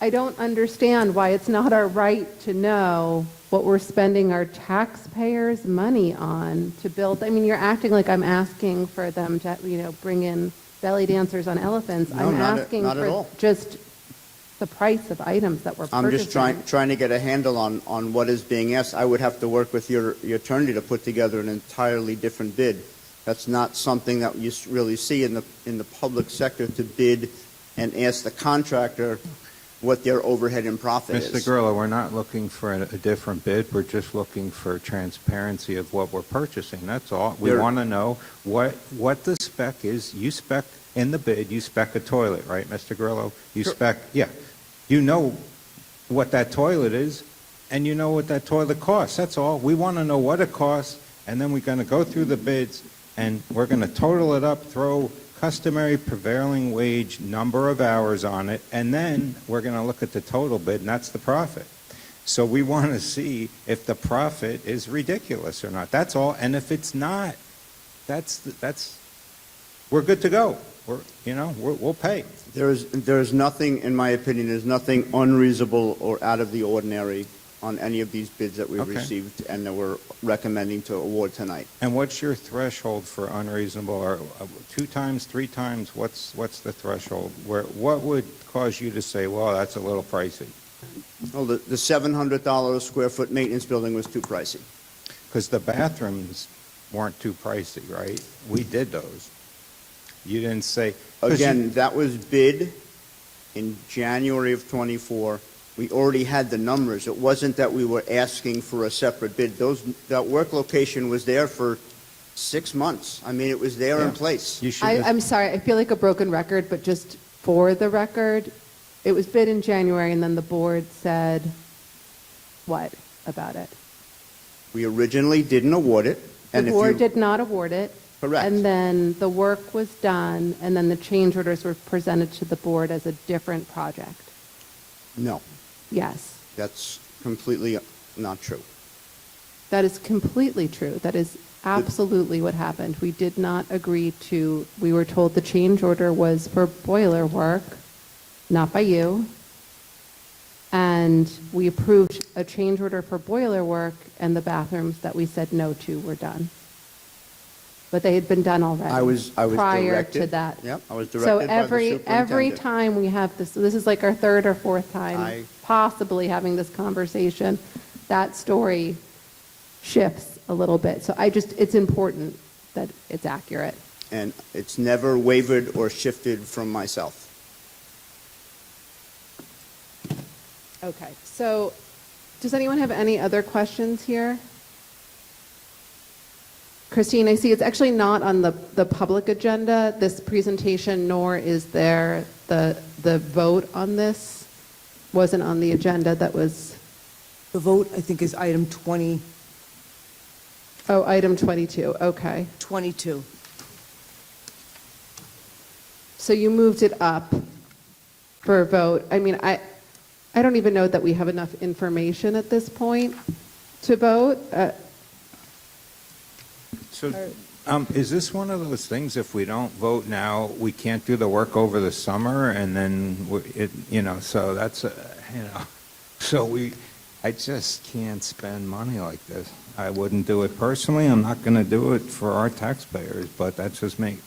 I don't understand why it's not our right to know what we're spending our taxpayers' money on to build. I mean, you're acting like I'm asking for them to, bring in belly dancers on elephants. No, I'm not asking at for all. just the price of items that we're purchasing. I'm just trying to get a handle on what is being asked. I would have to work with your attorney to put together an entirely different bid. That's not something that you really see in the public sector, to bid and ask the contractor what their overhead and profit is. Mr. Grillo, we're not looking for a different bid. We're just looking for transparency of what we're purchasing. That's all. We want to know what the spec is. You spec in the bid, you spec a toilet, right, Mr. Grillo? You spec, yeah. You know what that toilet is, and you know what that toilet costs. That's all. We want to know what it costs, and then we're going to go through the bids, and we're going to total it up, throw customary prevailing wage number of hours on it, and then we're going to look at the total bid, and that's the profit. So we want to see if the profit is ridiculous or not. That's all. And if it's not, we're good to go. We'll pay. There's nothing, in my opinion, there's nothing unreasonable or out of the ordinary on any of these bids that we've Okay. received and that we're recommending to award tonight. And what's your threshold for unreasonable, or 2 times, 3 times, what's the threshold? What would cause you to say, well, that's a little pricey? Well, the $700 a square foot maintenance building was too pricey. Because the bathrooms weren't too pricey, right? We did those. You didn't say. 'cause Again, that was bid in January of '24. We already had the numbers. It wasn't that we were asking for a separate bid. That work location was there for 6 months. I mean, it was there in place. I'm sorry, I feel like a broken record, but just for the record, it was bid in January, and then the board said what about it? We originally didn't award it. The And if board you, did not award it. Correct. And then the work was done, and then the change orders were presented to the board as a different project. No, Yes, that's completely not true. that is completely true. That is absolutely what happened. We did not agree to, we were told the change order was for boiler work, not by you. And we approved a change order for boiler work, and the bathrooms that we said no to were done. But they had been done already. I was prior directed. to that. Yep, I was So directed by the every superintendent. time we have this is like our third or fourth time I- possibly having this conversation, that story shifts a little bit. So it's important that it's accurate. And it's never wavered or shifted from myself. Okay, so does anyone have any other questions here? Christine, I see it's actually not on the public agenda, this presentation, nor is there the vote on this. Wasn't on the agenda, that was, The vote, I think, is item 22. oh, item 22, okay. So you moved it up for a vote. I mean, I don't even know that we have enough information at this point to vote. So, is this one of those things, if we don't vote now, we can't do the work over the summer, and then, so that's, so I just can't spend money like this. I wouldn't do it personally, I'm not going to do it for our taxpayers, but that's just me.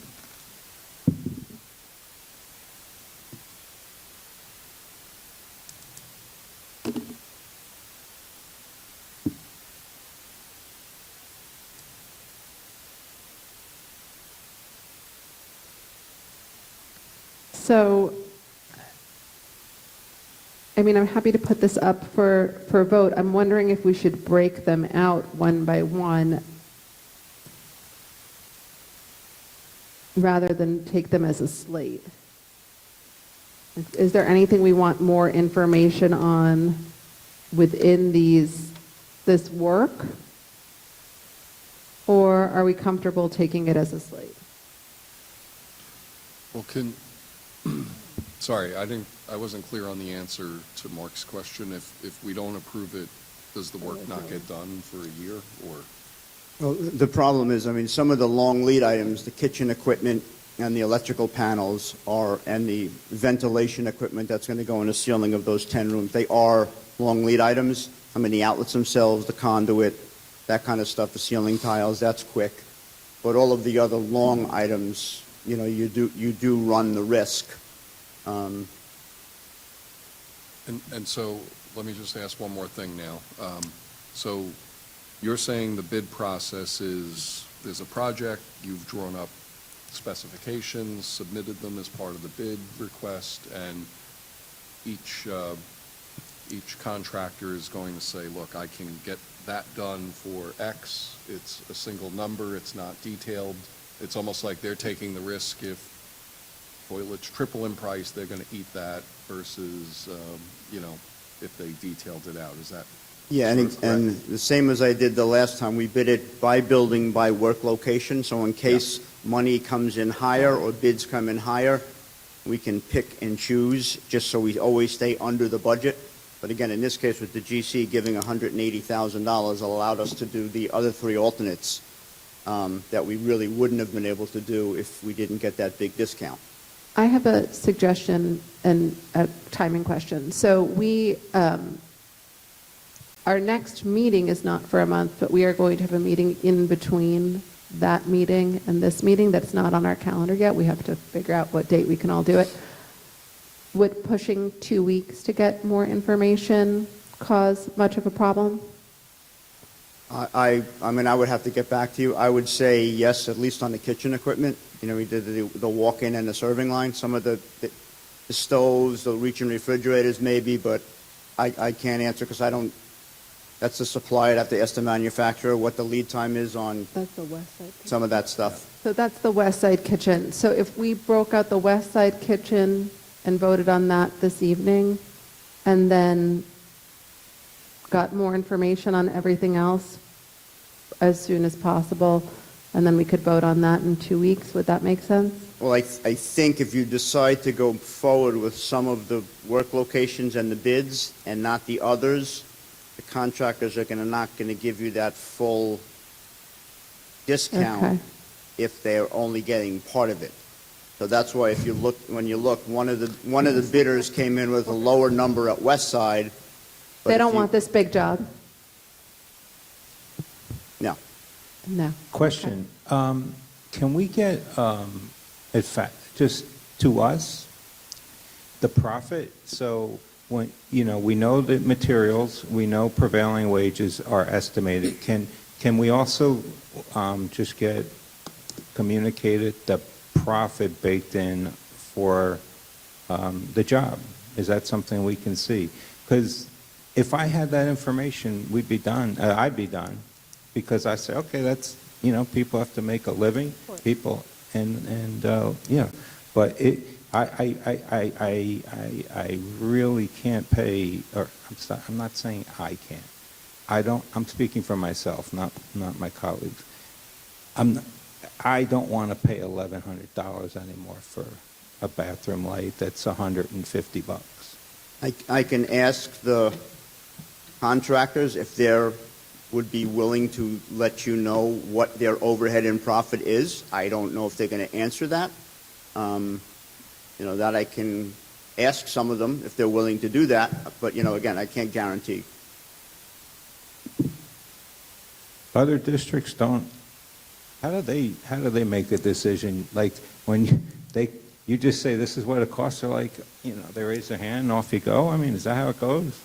So, I mean, I'm happy to put this up for a vote. I'm wondering if we should break them out one by one rather than take them as a slate. Is there anything we want more information on within this work? Or are we comfortable taking it as a slate? Well, sorry, I wasn't clear on the answer to Mark's question. If we don't approve it, does the work not get done for a year, or? Well, the problem is, I mean, some of the long lead items, the kitchen equipment and the electrical panels and the ventilation equipment that's going to go in the ceiling of those 10 rooms, they are long lead items. I mean, the outlets themselves, the conduit, that kind of stuff, the ceiling tiles, that's quick. But all of the other long items, you do run the risk. And so, let me just ask one more thing now. So, you're saying the bid process is, there's a project, you've drawn up specifications, submitted them as part of the bid request, and each contractor is going to say, look, I can get that done for X. It's a single number, it's not detailed. It's almost like they're taking the risk if toilets triple in price, they're going to eat that versus, if they detailed it out. Is that? Yeah, and the same as I did the last time, we bid it by building, by work location, so in case money comes in higher or bids come in higher, we can pick and choose, just so we always stay under the budget. But again, in this case, with the GC giving $180,000, allowed us to do the other 3 alternates that we really wouldn't have been able to do if we didn't get that big discount. I have a suggestion and a timing question. So our next meeting is not for a month, but we are going to have a meeting in between that meeting and this meeting that's not on our calendar yet. We have to figure out what date we can all do it. Would pushing 2 weeks to get more information cause much of a problem? I mean, I would have to get back to you. I would say yes, at least on the kitchen equipment. You know, we did the walk-in and the serving line. Some of the stoves, the reach-in refrigerators maybe, but I can't answer because I don't, that's the supplier. I'd have to ask the manufacturer what the lead time is on That's the West Side Kitchen. some of that stuff. So that's the West Side Kitchen. So if we broke out the West Side Kitchen and voted on that this evening, and then got more information on everything else as soon as possible, and then we could vote on that in 2 weeks, would that make sense? Well, I think if you decide to go forward with some of the work locations and the bids and not the others, the contractors are not going to give you that full discount Okay. if they're only getting part of it. So that's why if you look, when you look, one of the bidders came in with a lower number at West Side. but They if don't you- want this big job? No. No. Question, can we get, in fact, just to us, the profit? So when, we know the materials, we know prevailing wages are estimated. Can we also just get communicated the profit baked in for the job? Is that something we can see? Because if I had that information, we'd be done. I'd be done, because I say, okay, that's, people have to make a living. People but I really can't pay. Or I'm not saying I can't. I'm speaking for myself, not my colleagues. I don't want to pay $1,100 anymore for a bathroom light that's $150. I can ask the contractors if they would be willing to let you know what their overhead and profit is. I don't know if they're going to answer that. That I can ask some of them if they're willing to do that. But, again, I can't guarantee. Other districts don't. How do they make the decision? Like when you just say this is what it costs, they're like, they raise their hand and off you go. I mean, is that how it goes?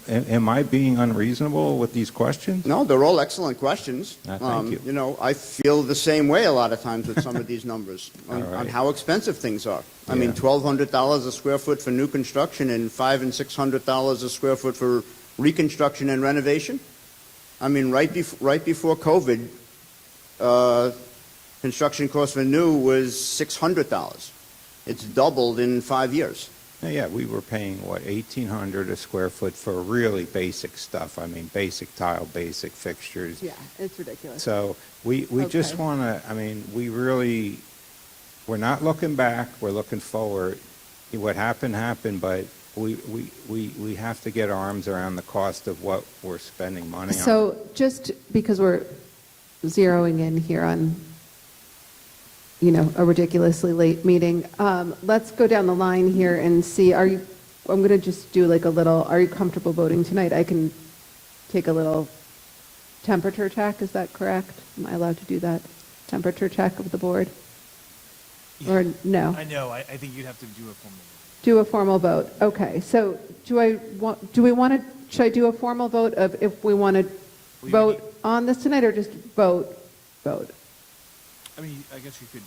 Am I being unreasonable with these questions? No, they're all excellent questions. Thank you. I feel the same way a lot of times with some of these numbers on All right. how expensive things are. I Yeah. mean, $1,200 a square foot for new construction and $500 and $600 a square foot for reconstruction and renovation. I mean, right before COVID, construction cost for new was $600. It's doubled in 5 years. Yeah, we were paying, what, $1,800 a square foot for really basic stuff. I mean, basic tile, basic fixtures. Yeah, it's ridiculous. So we just Okay. want to, we're not looking back, we're looking forward. What happened, but we have to get our arms around the cost of what we're spending money on. So just because we're zeroing in here on, a ridiculously late meeting, let's go down the line here and see, I'm going to just do like a little, are you comfortable voting tonight? I can take a little temperature check, is that correct? Am I allowed to do that? Temperature check of the board? Or no? I know, I think you'd have to do a formal vote. Do a formal vote. Okay, so should I do a formal vote of if we want to vote on this tonight, or just vote? I mean, I guess you could,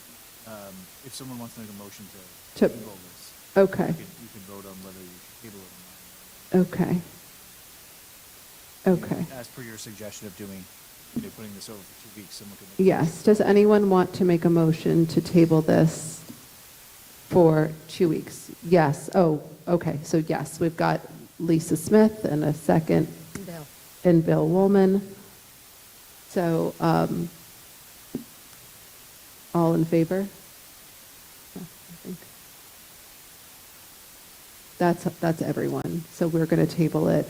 if someone wants to make a motion To- to table this. Okay. You could vote on whether you should table it or Okay. Okay. not. As per your suggestion of doing, putting this over for 2 weeks, someone could make. Yes. Does anyone want to make a motion to table this for 2 weeks? Yes. Oh, okay. So yes, we've got Lisa Smith and a second. Bill. And Bill Woolman. So, all in favor? Yeah, I think. That's everyone. So we're going to table it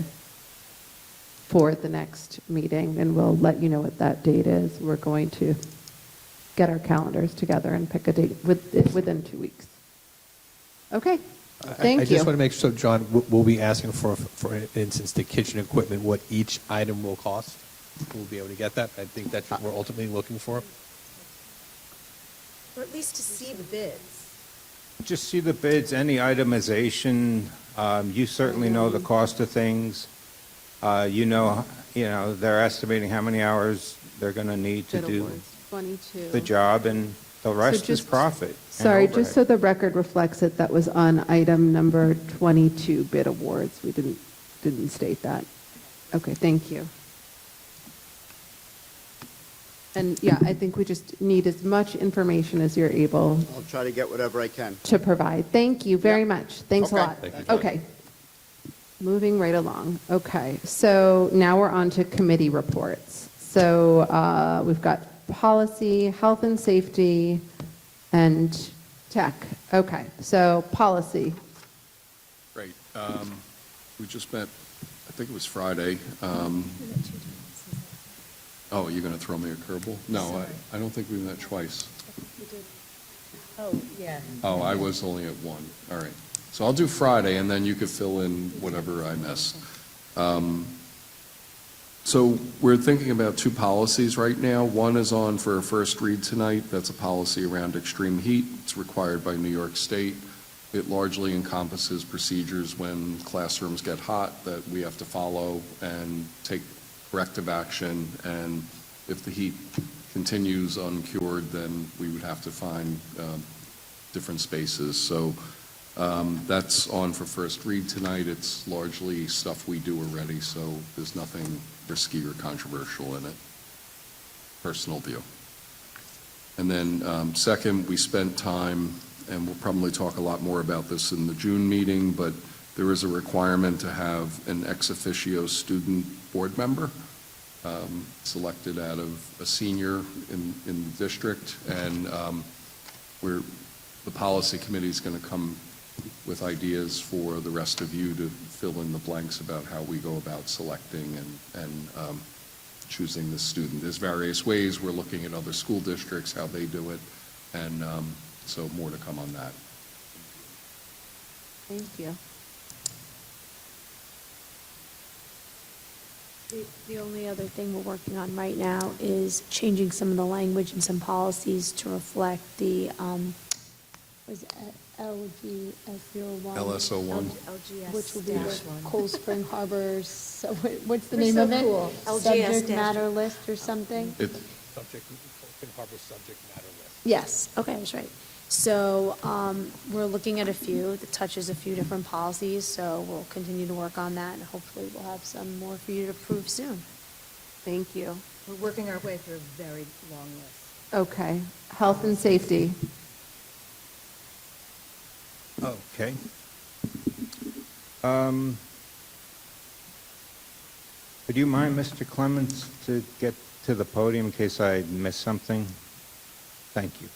for the next meeting, and we'll let you know what that date is. We're going to get our calendars together and pick a date within 2 weeks. Okay. Thank I you. just want to make sure, John, we'll be asking for instance, the kitchen equipment, what each item will cost. We'll be able to get that. I think that's what we're ultimately looking for. Or at least to see the bids. Just see the bids, any itemization. You certainly know the cost of things. You know, they're estimating how many hours they're going to need to Bid do awards, 22. the job, and the rest is just- profit. and Sorry, just overhead. so the record reflects it, that was on item number 22, bid awards. We didn't state that. Okay, thank you. And yeah, I think we just need as much information as you're able I'll try to get whatever I can. to provide. Thank you very much. Thanks a Okay. lot. Thank you, John. Okay. Moving right along. Okay, so now we're on to committee reports. So we've got policy, health and safety, and tech. Okay, so policy. Great. We just met, I think it was Friday. Oh, you're going to throw me a curveball? No, I don't think we met twice. Oh, yeah. Oh, I was only at one. All right. So I'll do Friday, and then you could fill in whatever I missed. So we're thinking about two policies right now. One is on for a first read tonight. That's a policy around extreme heat. It's required by New York State. It largely encompasses procedures when classrooms get hot that we have to follow and take corrective action. And if the heat continues uncured, then we would have to find different spaces. So that's on for first read tonight. It's largely stuff we do already, so there's nothing risky or controversial in it. Personal view. And then second, we spent time, and we'll probably talk a lot more about this in the June meeting, but there is a requirement to have an ex officio student board member selected out of a senior in the district, and the policy committee is going to come with ideas for the rest of you to fill in the blanks about how we go about selecting and choosing the student. There's various ways. We're looking at other school districts, how they do it, and so more to come on that. Thank you. The only other thing we're working on right now is changing some of the language and some policies to reflect the, was it LGS01? LS01. Which will be the LGS-1. Cold Spring Harbor, so what's the We're name so of it? cool. Subject LGS-1. matter list or something? Subject matter list. Yes, okay, I was right. So we're looking at a few that touches a few different policies, so we'll continue to work on that, and hopefully we'll have some more for you to approve soon. Thank you. We're working our way through a very long list. Okay, health and safety. Okay. Would you mind, Mr. Clements, to get to the podium in case I missed something? Thank you.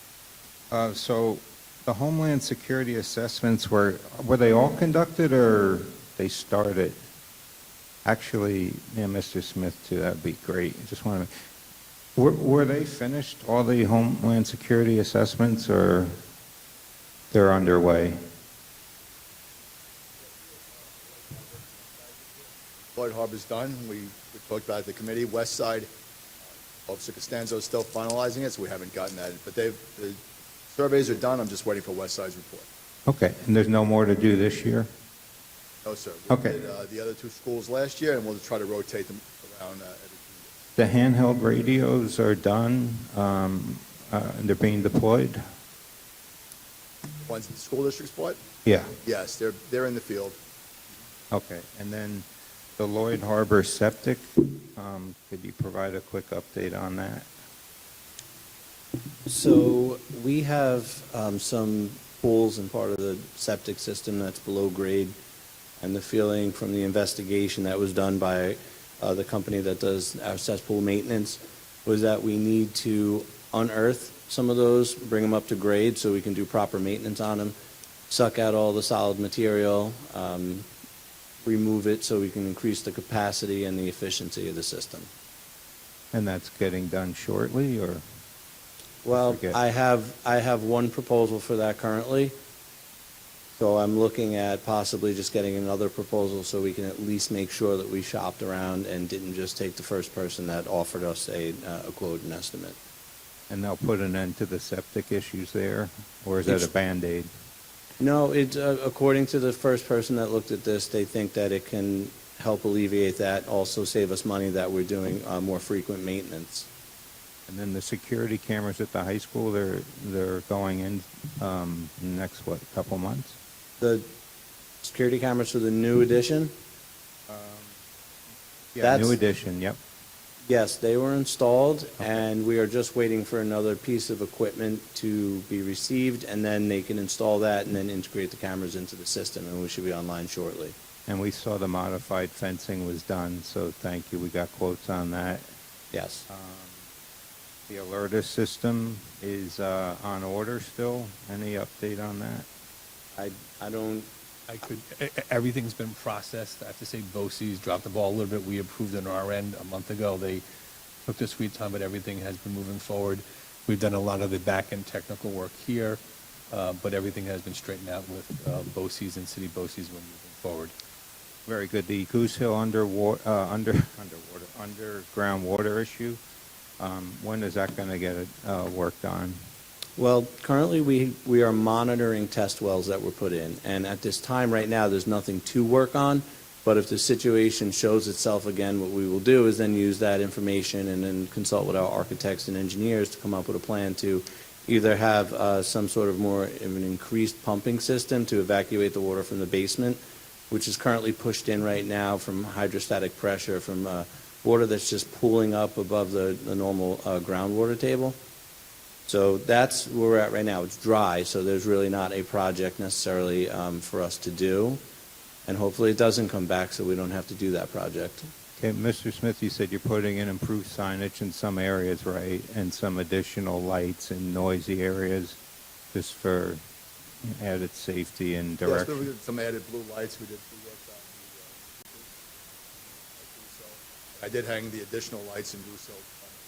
So the Homeland Security assessments, were they all conducted or they started? Actually, yeah, Mr. Smith too, that'd be great. I just want to, were they finished, all the Homeland Security assessments, or they're underway? Lloyd Harbor's done. We talked about it at the committee. West Side, Officer Costanzo is still finalizing it, so we haven't gotten that. But the surveys are done. I'm just waiting for West Side's report. Okay, and there's no more to do this year? No, sir. Okay. We did the other two schools last year, and we'll try to rotate them around every 2 years. The handheld radios are done, and they're being deployed? Ones that the school districts bought? Yeah. Yes, they're in the field. Okay, and then the Lloyd Harbor septic, could you provide a quick update on that? So we have some pools in part of the septic system that's below grade, and the feeling from the investigation that was done by the company that does our cesspool maintenance was that we need to unearth some of those, bring them up to grade so we can do proper maintenance on them, suck out all the solid material, remove it so we can increase the capacity and the efficiency of the system. And that's getting done shortly, or? Well, forget? I have one proposal for that currently. So I'm looking at possibly just getting another proposal so we can at least make sure that we shopped around and didn't just take the first person that offered us a quote and estimate. And they'll put an end to the septic issues there, or is that a Band-Aid? No, according to the first person that looked at this, they think that it can help alleviate that, also save us money that we're doing more frequent maintenance. And then the security cameras at the high school, they're going in next, couple months? The security cameras for the new edition? Yeah, new edition, yep. Yes, they were installed, and we are just waiting for another piece of equipment to be received, and then they can install that and then integrate the cameras into the system, and we should be online shortly. And we saw the modified fencing was done, so thank you. We got quotes on that. Yes. The Alertus system is on order still. Any update on that? I don't... Everything's been processed. I have to say BOCES dropped the ball a little bit. We approved on our end a month ago. They took their sweet time, but everything has been moving forward. We've done a lot of the back-end technical work here, but everything has been straightened out with BOCES and city BOCES when moving forward. Very good. The Goose Hill underground water issue, when is that going to get worked on? Well, currently we are monitoring test wells that were put in, and at this time right now there's nothing to work on, but if the situation shows itself again, what we will do is then use that information and then consult with our architects and engineers to come up with a plan to either have some sort of more of an increased pumping system to evacuate the water from the basement, which is currently pushed in right now from hydrostatic pressure from water that's just pooling up above the normal groundwater table. So that's where we're at right now. It's dry, so there's really not a project necessarily for us to do. And hopefully it doesn't come back so we don't have to do that project. Okay, Mr. Smith, you said you're putting in improved signage in some areas, right? And some additional lights in noisy areas just for added safety and direction? Yes, we did some added blue lights. We worked on the I did hang the additional lights in Goose Hill,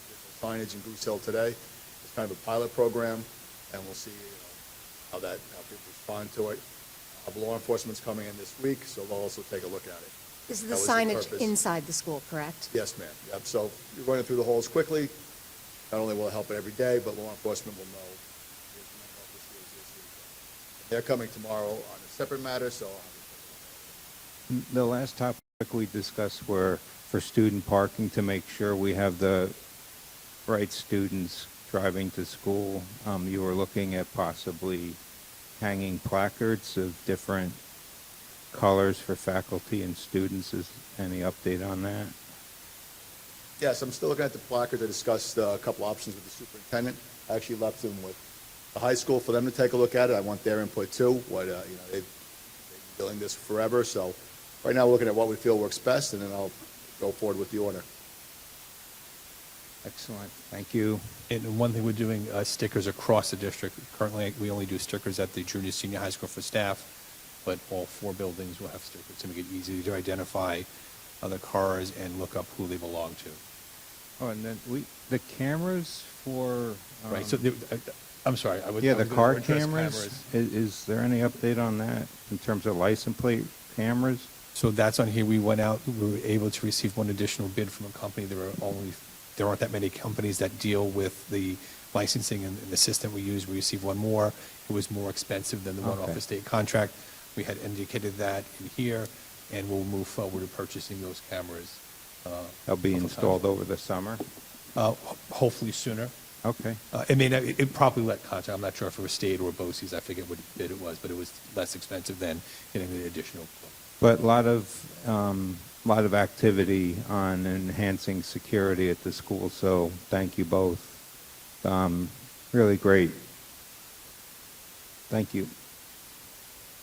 additional signage in Goose Hill today. It's kind of a pilot program, and we'll see how people respond to it. Law enforcement's coming in this week, so they'll also take a look at it. This is the That was signage purpose. inside the school, correct? Yes, ma'am. Yep. So you're running through the holes quickly. Not only will it help it every day, but law enforcement will know. They're coming tomorrow on a separate matter, so I'll have The last topic we discussed were for student parking to make sure we have the right students driving to school. You were looking at possibly hanging placards of different colors for faculty and students. Is any update on that? Yes, I'm still looking at the placards. I discussed a couple options with the superintendent. I actually left them with the high school for them to take a look at it. I want their input too. They've been doing this forever, so right now we're looking at what we feel works best, and then I'll go forward with the order. Excellent. Thank you. And one thing we're doing, stickers across the district. Currently, we only do stickers at the junior, senior high school for staff, but all 4 buildings will have stickers to make it easy to identify other cars and look up who they belong to. Oh, and then the cameras for... Right, so I'm sorry. The car cameras, is there any update on that in terms of license plate cameras? So that's on here. We went out, we were able to receive one additional bid from a company. There aren't that many companies that deal with the licensing and the system we use. We received one more. It was more expensive than the one off the state contract. We had indicated that in here, and we'll move forward to purchasing those cameras. They'll be installed over the summer? Hopefully sooner. Okay. It probably let contract. I'm not sure if it was state or BOCES. I forget what bid it was, but it was less expensive than getting the additional. But a lot of activity on enhancing security at the school, so thank you both. Really great. Thank you.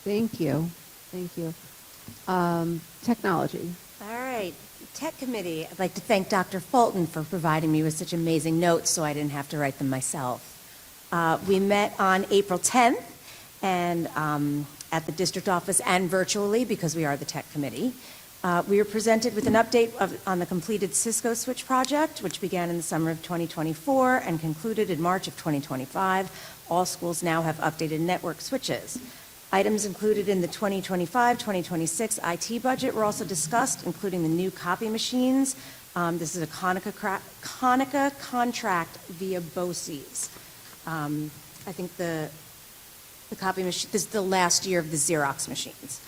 Thank you. Thank you. Technology. All right. Tech Committee, I'd like to thank Dr. Fulton for providing me with such amazing notes so I didn't have to write them myself. We met on April 10th and at the district office and virtually because we are the Tech Committee. We were presented with an update on the completed Cisco switch project, which began in the summer of 2024 and concluded in March of 2025. All schools now have updated network switches. Items included in the 2025-2026 IT budget were also discussed, including the new copy machines. This is a Konica contract via BOCES. I think the copy machine, this is the last year of the Xerox machines.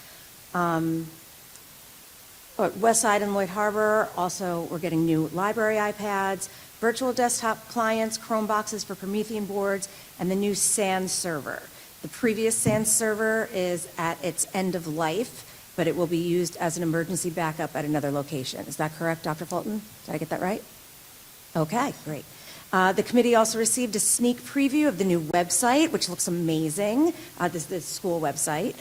West Side and Lloyd Harbor, also, we're getting new library iPads, virtual desktop clients, Chromeboxes for Promethean boards, and the new SANS server. The previous SANS server is at its end of life, but it will be used as an emergency backup at another location. Is that correct, Dr. Fulton? Did I get that right? Okay, great. The committee also received a sneak preview of the new website, which looks amazing. This is the school website,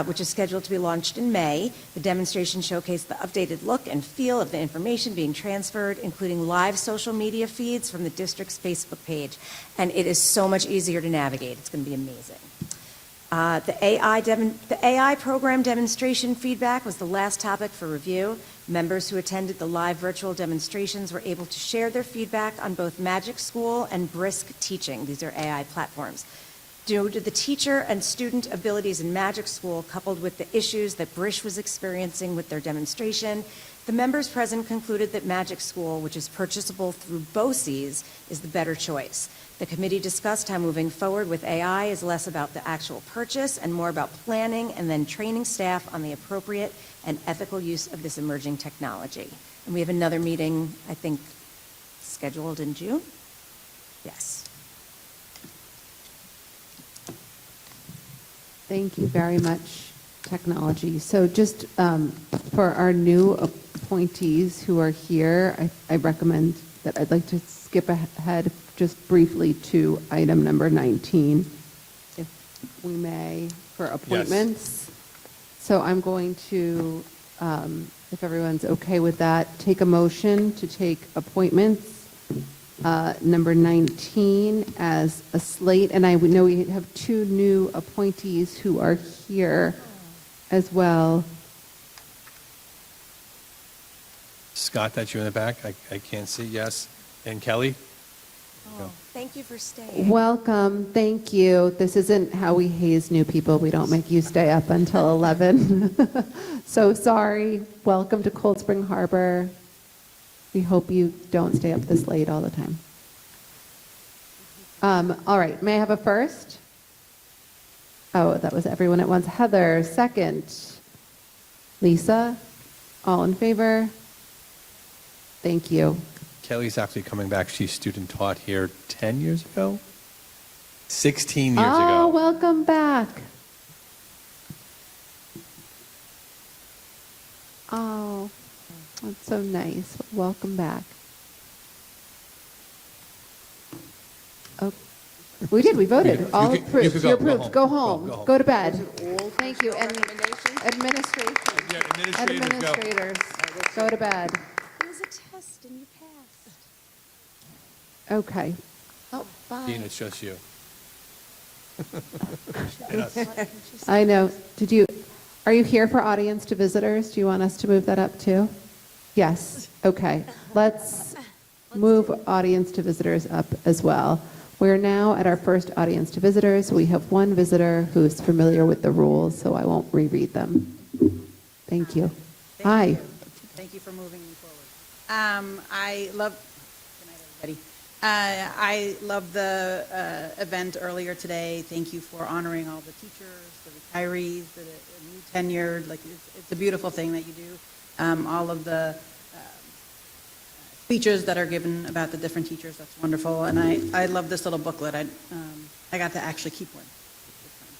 which is scheduled to be launched in May. The demonstration showcased the updated look and feel of the information being transferred, including live social media feeds from the district's Facebook page. And it is so much easier to navigate. It's going to be amazing. The AI program demonstration feedback was the last topic for review. Members who attended the live virtual demonstrations were able to share their feedback on both Magic School and Brisk Teaching. These are AI platforms. Due to the teacher and student abilities in Magic School, coupled with the issues that Brish was experiencing with their demonstration, the members present concluded that Magic School, which is purchasable through BOCES, is the better choice. The committee discussed how moving forward with AI is less about the actual purchase and more about planning and then training staff on the appropriate and ethical use of this emerging technology. And we have another meeting, I think, scheduled in June? Yes. Thank you very much, technology. So just for our new appointees who are here, I recommend that I'd like to skip ahead just briefly to item number 19, if we may, for appointments. So I'm going to, if everyone's okay with that, take a motion to take appointments number 19 as a slate. And I know we have two new appointees who are here as well. Scott, that's you in the back. I can't see. Yes. And Kelly? Oh, thank you for staying. Welcome. Thank you. This isn't how we haze new people. We don't make you stay up until 11. So sorry. Welcome to Cold Spring Harbor. We hope you don't stay up this late all the time. All right. May I have a first? Oh, that was everyone at once. Heather, second. Lisa, all in favor? Thank you. Kelly's actually coming back. She student taught here 10 years ago? 16 years Oh, ago. welcome back. Oh, that's so nice. Welcome back. Oh, we did. We voted. All you approved. could You're go approved. Go home. Go home. Go to bed. Thank you. And administration. Yeah, administrators, Administrators, go to bed. It was a test and you passed. Okay. Oh, bye. Dean, it's just you. And us. I know. Are you here for audience to visitors? Do you want us to move that up too? Yes. Okay. Let's move audience to visitors up as well. We're now at our first audience to visitors. We have one visitor who's familiar with the rules, so I won't reread them. Thank you. Hi. Thank you for moving me forward. I love, good night, everybody. I love the event earlier today. Thank you for honoring all the teachers, the retirees, the new tenured. Like it's a beautiful thing that you do. All of the speeches that are given about the different teachers. That's wonderful. And I love this little booklet. I got to actually keep one.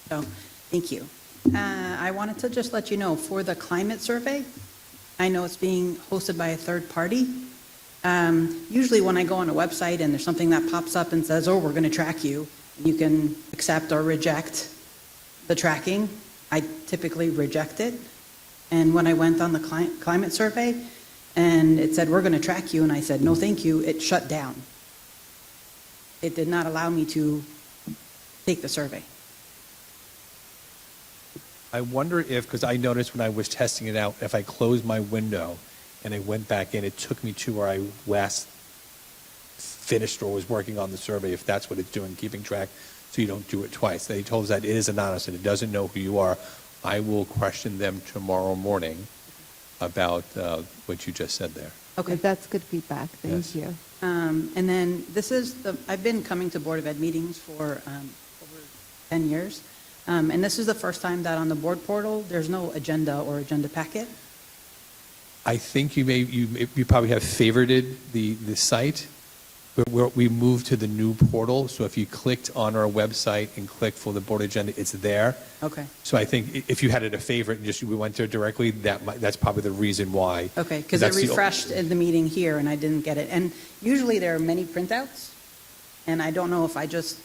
So thank you. I wanted to just let you know, for the climate survey, I know it's being hosted by a third party. Usually when I go on a website and there's something that pops up and says, oh, we're going to track you, you can accept or reject the tracking. I typically reject it. And when I went on the climate survey and it said, we're going to track you, and I said, no, thank you, it shut down. It did not allow me to take the survey. I wonder if, because I noticed when I was testing it out, if I closed my window and I went back in, it took me to where I last finished or was working on the survey, if that's what it's doing, keeping track. so you don't do it twice. They told us that it is anonymous and it doesn't know who you are. I will question them tomorrow morning about what you just said there. Okay. That's good feedback. Thank Yes. you. And then I've been coming to Board of Ed meetings for over 10 years. And this is the first time that on the board portal, there's no agenda or agenda packet. I think you probably have favorited the site, but we moved to the new portal. So if you clicked on our website and clicked for the board agenda, it's there. Okay. So I think if you had it a favorite and we went there directly, that's probably the reason why. Okay, because it refreshed in the meeting here and I didn't get it. And usually there are many printouts, and I don't know if I just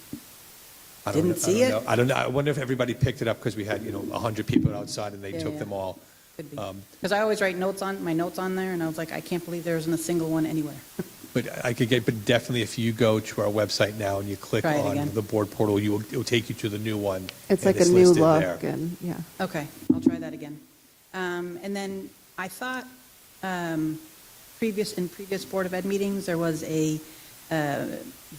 didn't see it. I don't know. I wonder if everybody picked it up because we had 100 people outside and they Yeah, took yeah. them all. Could be. Because I always write my notes on there, and I was like, I can't believe there isn't a single one anywhere. But but definitely if you go to our website now and you click Try it on again. the board portal, it will take you to the new one. It's and like a new listed look there. and, yeah. Okay, I'll try that again. And then I thought in previous Board of Ed meetings, there was a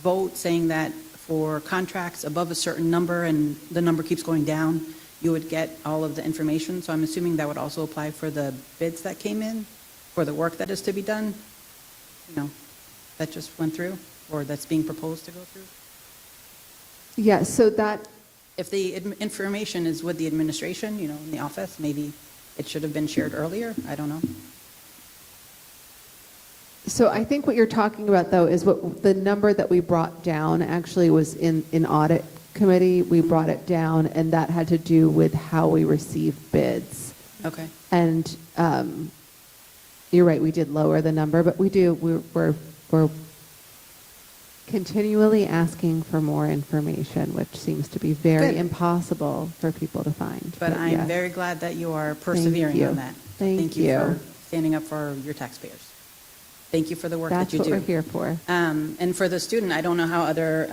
vote saying that for contracts above a certain number and the number keeps going down, you would get all of the information. So I'm assuming that would also apply for the bids that came in, for the work that is to be done, that just went through, or that's being proposed to go through. Yeah, so that, If the information is with the administration, in the office, maybe it should have been shared earlier. I don't know. so I think what you're talking about, though, is what the number that we brought down actually was in audit committee. We brought it down, and that had to do with how we receive bids. Okay. And you're right, we did lower the number, but we're continually asking for more information, which seems to be very Good. impossible for people to find. But I'm yes. very glad that you are persevering you. on that. Thank you you. for standing up for your taxpayers. Thank you for the work That's that you what do. we're here for. And for the student, I don't know how other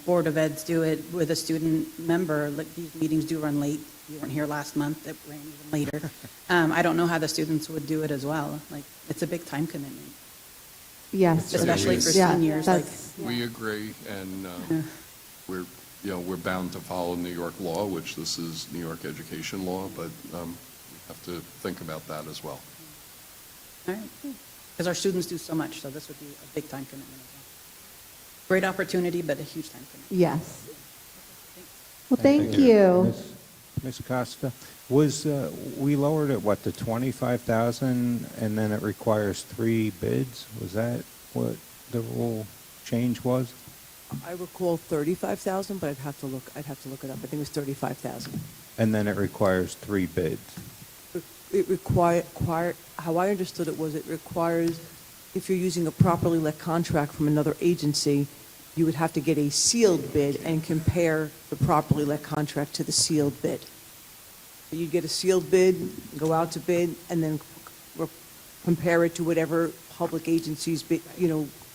Board of Eds do it with a student member. Like, these meetings do run late. You weren't here last month. It ran even later. I don't know how the students would do it as well. Like, it's a big time commitment. Yes. Especially for Yeah, seniors. We agree, and we're bound to follow New York law, which this is New York education law, but we have to think about that as well. All right. Because our students do so much, so this would be a big time commitment as well. Great opportunity, but a huge time commitment. Yes. Well, thank you. Ms. Costa, we lowered it, to 25,000, and then it requires 3 bids? Was that what the rule change was? I recall 35,000, but I'd have to look it up. I think it was 35,000. And then it requires 3 bids? It how I understood it was it requires, if you're using a properly let contract from another agency, you would have to get a sealed bid and compare the properly let contract to the sealed bid. You get a sealed bid, go out to bid, and then compare it to whatever public agencies bid,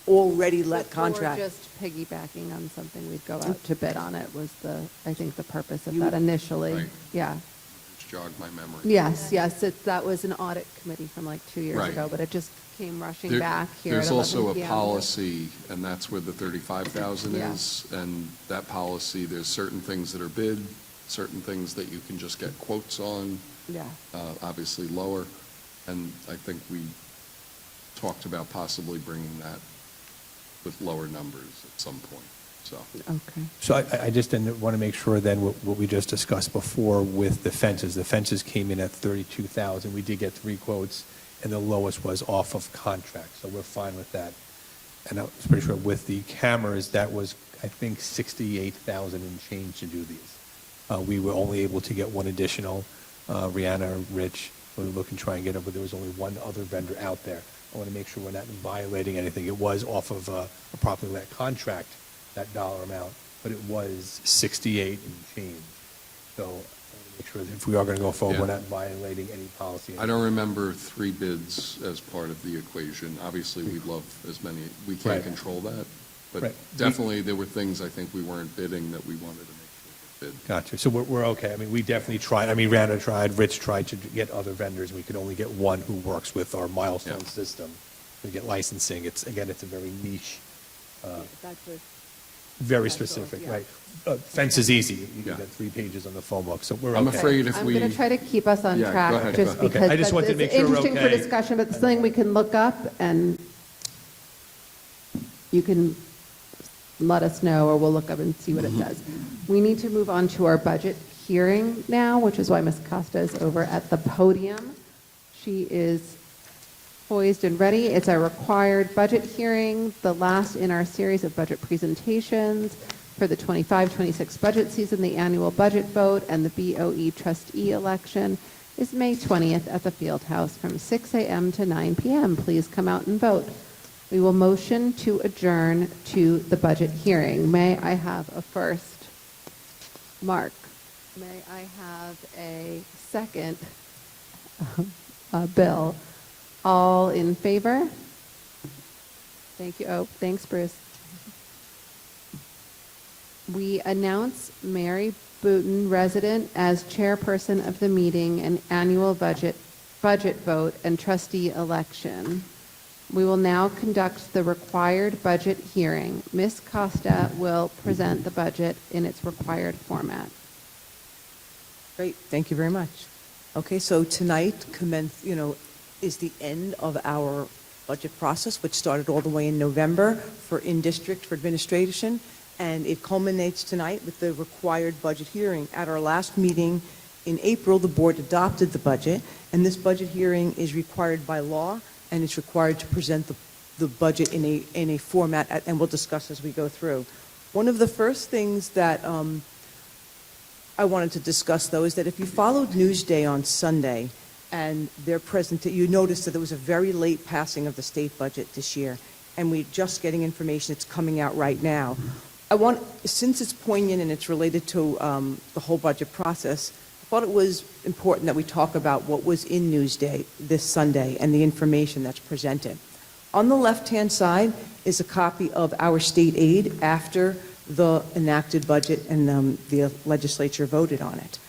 already let contract. Or just piggybacking on something, we'd go out to bid on it was I think the purpose of that initially. Right. Yeah. Which jogged my memory. Yes, that was an audit committee from like 2 years Right. ago, but it just came rushing There- back here. There's at 11 also a PM. policy, and that's where the 35,000 Yeah. is. And that policy, there's certain things that are bid, certain things that you can just get quotes on, Yeah. obviously lower. And I think we talked about possibly bringing that with lower numbers at some point, so. Okay. So I just want to make sure then what we just discussed before with the fences. The fences came in at 32,000. We did get 3 quotes, and the lowest was off of contract, so we're fine with that. And I was pretty sure with the cameras, that was, I think, 68,000 and change to do these. We were only able to get one additional. Rihanna, Rich, we were looking to try and get it, but there was only one other vendor out there. I want to make sure we're not violating anything. It was off of a properly let contract, that dollar amount, but it was 68 and change. So I want to make sure that if we are going to go forward, Yeah. we're not violating any policy. I don't remember 3 bids as part of the equation. Obviously, we'd love as many, we can't Right. control that. But Right. definitely, there were things I think we weren't bidding that we wanted to make sure we bid. Gotcha. So we're okay. I mean, we definitely tried. I mean, Rihanna tried, Rich tried to get other vendors. We could only get one who works with our milestone system. We get licensing. It's a very niche. very specific, right? Fence is easy. You Yeah. can get 3 pages on the phone book, so we're I'm okay. afraid if I'm we. going to try to keep us on Yeah, go track, ahead, just go ahead. because I just wanted to it's make sure we're interesting for okay. discussion, but it's something we can look up, and you can let us know, or we'll look up and see what it says. We need to move on to our budget hearing now, which is why Ms. Costa is over at the podium. She is poised and ready. It's our required budget hearing, the last in our series of budget presentations for the 25-26 budget season. The annual budget vote and the BOE trustee election is May 20th at the Field House from 6 a.m. to 9 p.m. Please come out and vote. We will motion to adjourn to the budget hearing. May I have a first? Mark. May I have a second? Bill. All in favor? Thank you. Oh, thanks, Bruce. We announce Mary Booton, resident, as chairperson of the meeting and annual budget vote and trustee election. We will now conduct the required budget hearing. Ms. Costa will present the budget in its required format. Great, thank you very much. Okay, so tonight is the end of our budget process, which started all the way in November for in-district for administration, and it culminates tonight with the required budget hearing. At our last meeting in April, the board adopted the budget, and this budget hearing is required by law, and it's required to present the budget in a format, and we'll discuss as we go through. One of the first things that I wanted to discuss, though, is that if you followed Newsday on Sunday and their you noticed that there was a very late passing of the state budget this year, and we're just getting information. It's coming out right now. Since it's poignant and it's related to the whole budget process, I thought it was important that we talk about what was in Newsday this Sunday and the information that's presented. On the left-hand side is a copy of our state aid after the enacted budget and the legislature voted on it.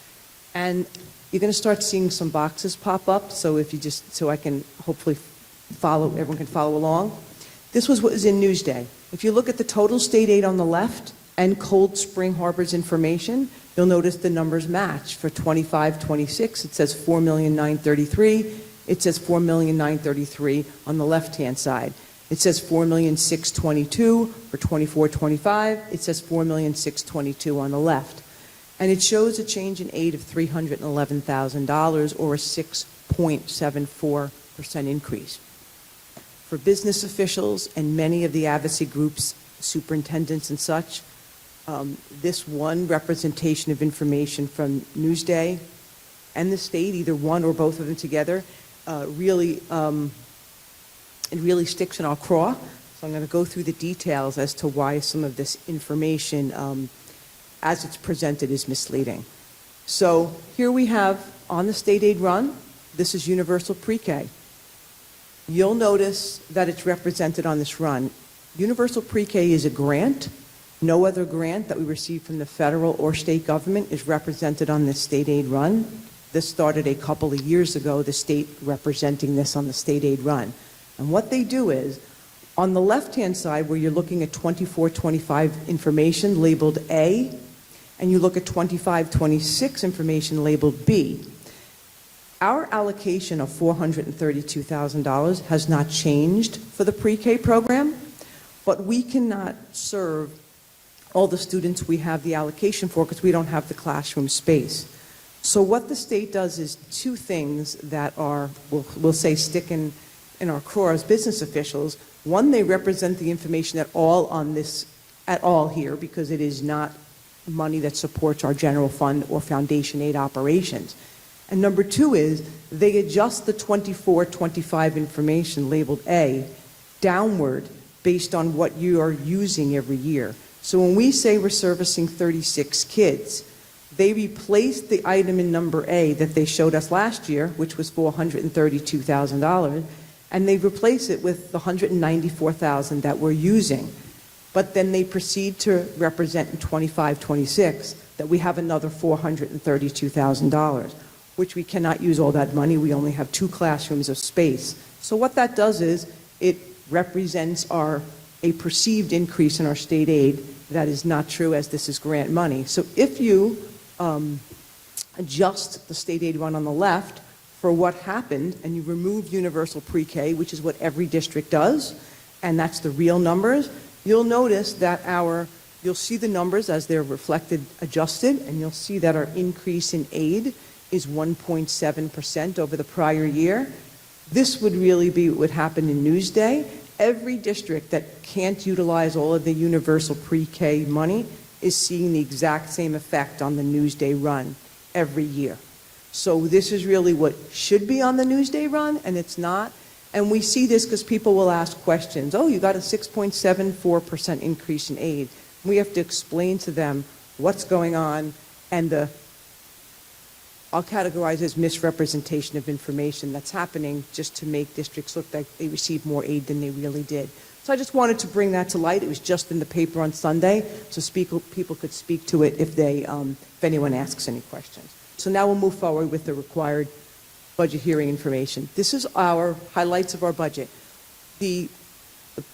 And you're going to start seeing some boxes pop up, so I can hopefully everyone can follow along. This was what was in Newsday. If you look at the total state aid on the left and Cold Spring Harbor's information, you'll notice the numbers match. For 25-26, it says $4,933,000. It says $4,933,000 on the left-hand side. It says $4,622,000 for 24-25. It says $4,622,000 on the left. And it shows a change in aid of $311,000, or a 6.74% increase. For business officials and many of the advocacy groups, superintendents and such, this one representation of information from Newsday and the state, either one or both of them together, it really sticks in our craw. So I'm going to go through the details as to why some of this information, as it's presented, is misleading. So here we have on the state aid run, this is universal pre-K. You'll notice that it's represented on this run. Universal pre-K is a grant. No other grant that we receive from the federal or state government is represented on this state aid run. This started a couple of years ago, the state representing this on the state aid run. And what they do is, on the left-hand side where you're looking at 24-25 information labeled A, and you look at 25-26 information labeled B, our allocation of $432,000 has not changed for the pre-K program, but we cannot serve all the students we have the allocation for because we don't have the classroom space. So what the state does is two things that are, we'll say, stick in our craw as business officials. One, they represent the information at all here because it is not money that supports our general fund or foundation aid operations. And number two is they adjust the 24-25 information labeled A downward based on what you are using every year. So when we say we're servicing 36 kids, they replaced the item in number A that they showed us last year, which was $432,000, and they replace it with the $194,000 that we're using. But then they proceed to represent in 25-26 that we have another $432,000, which we cannot use all that money. We only have 2 classrooms of space. So what that does is it represents our a perceived increase in our state aid. That is not true, as this is grant money. So if you adjust the state aid run on the left for what happened, and you remove universal pre-K, which is what every district does, and that's the real numbers, you'll notice that you'll see the numbers as they're reflected, adjusted, and you'll see that our increase in aid is 1.7% over the prior year. This would really be what would happen in Newsday. Every district that can't utilize all of the universal pre-K money is seeing the exact same effect on the Newsday run every year. So this is really what should be on the Newsday run, and it's not. And we see this because people will ask questions. Oh, you got a 6.74% increase in aid. We have to explain to them what's going on, and I'll categorize as misrepresentation of information that's happening just to make districts look like they received more aid than they really did. So I just wanted to bring that to light. It was just in the paper on Sunday, so people could speak to it if anyone asks any questions. So now we'll move forward with the required budget hearing information. This is our highlights of our budget. The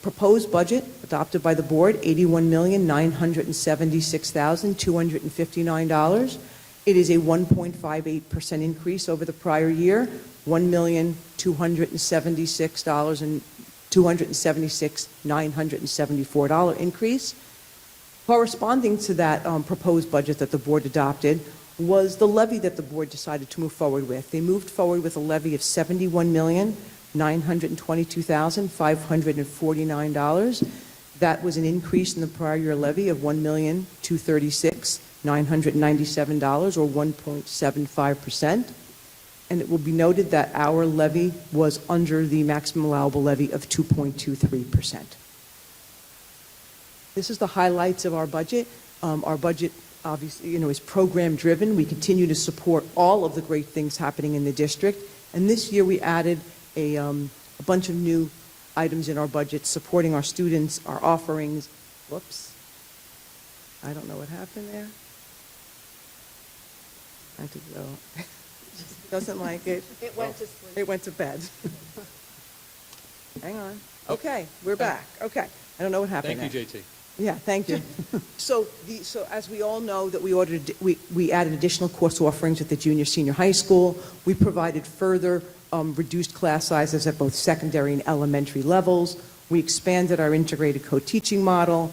proposed budget adopted by the board, $81,976,259. It is a 1.58% increase over the prior year, $1,276,974 increase. Corresponding to that proposed budget that the board adopted was the levy that the board decided to move forward with. They moved forward with a levy of $71,922,549. That was an increase in the prior year levy of $1,236,997, or 1.75%. And it will be noted that our levy was under the maximum allowable levy of 2.23%. This is the highlights of our budget. Our budget, obviously, is program-driven. We continue to support all of the great things happening in the district. And this year we added a bunch of new items in our budget supporting our students, our offerings. Whoops. I don't know what happened there. I had to go. Doesn't like it. It went to sleep. It went to bed. Hang on. Okay, we're back. Okay. I don't know what happened Thank you, there. JT. Yeah, thank you. So as we all know, that we added additional course offerings at the junior, senior high school. We provided further reduced class sizes at both secondary and elementary levels. We expanded our integrated co-teaching model.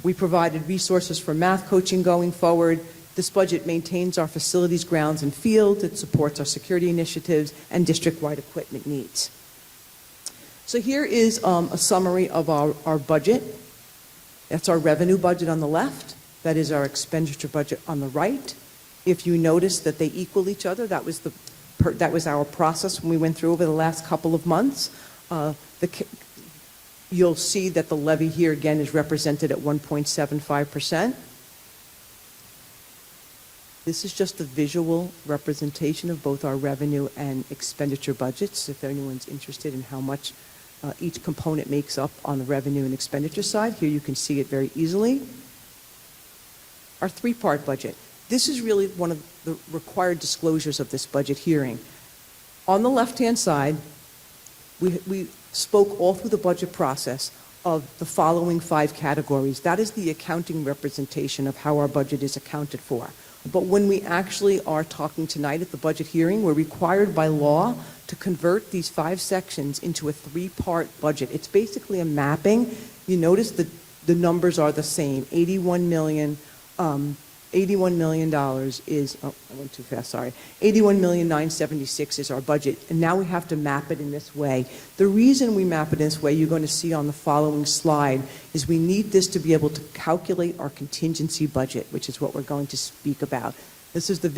We provided resources for math coaching going forward. This budget maintains our facilities, grounds, and fields. It supports our security initiatives and district-wide equipment needs. So here is a summary of our budget. That's our revenue budget on the left. That is our expenditure budget on the right. If you notice that they equal each other, that was our process when we went through over the last couple of months. You'll see that the levy here again is represented at 1.75%. This is just a visual representation of both our revenue and expenditure budgets, if anyone's interested in how much each component makes up on the revenue and expenditure side. Here you can see it very easily. Our three-part budget. This is really one of the required disclosures of this budget hearing. On the left-hand side, we spoke all through the budget process of the following 5 categories. That is the accounting representation of how our budget is accounted for. But when we actually are talking tonight at the budget hearing, we're required by law to convert these 5 sections into a 3-part budget. It's basically a mapping. You notice that the numbers are the same. $81 million is, oh, I went too fast, sorry. $81,976,000 is our budget, and now we have to map it in this way. The reason we map it in this way, you're going to see on the following slide, is we need this to be able to calculate our contingency budget, which is what we're going to speak about. This is the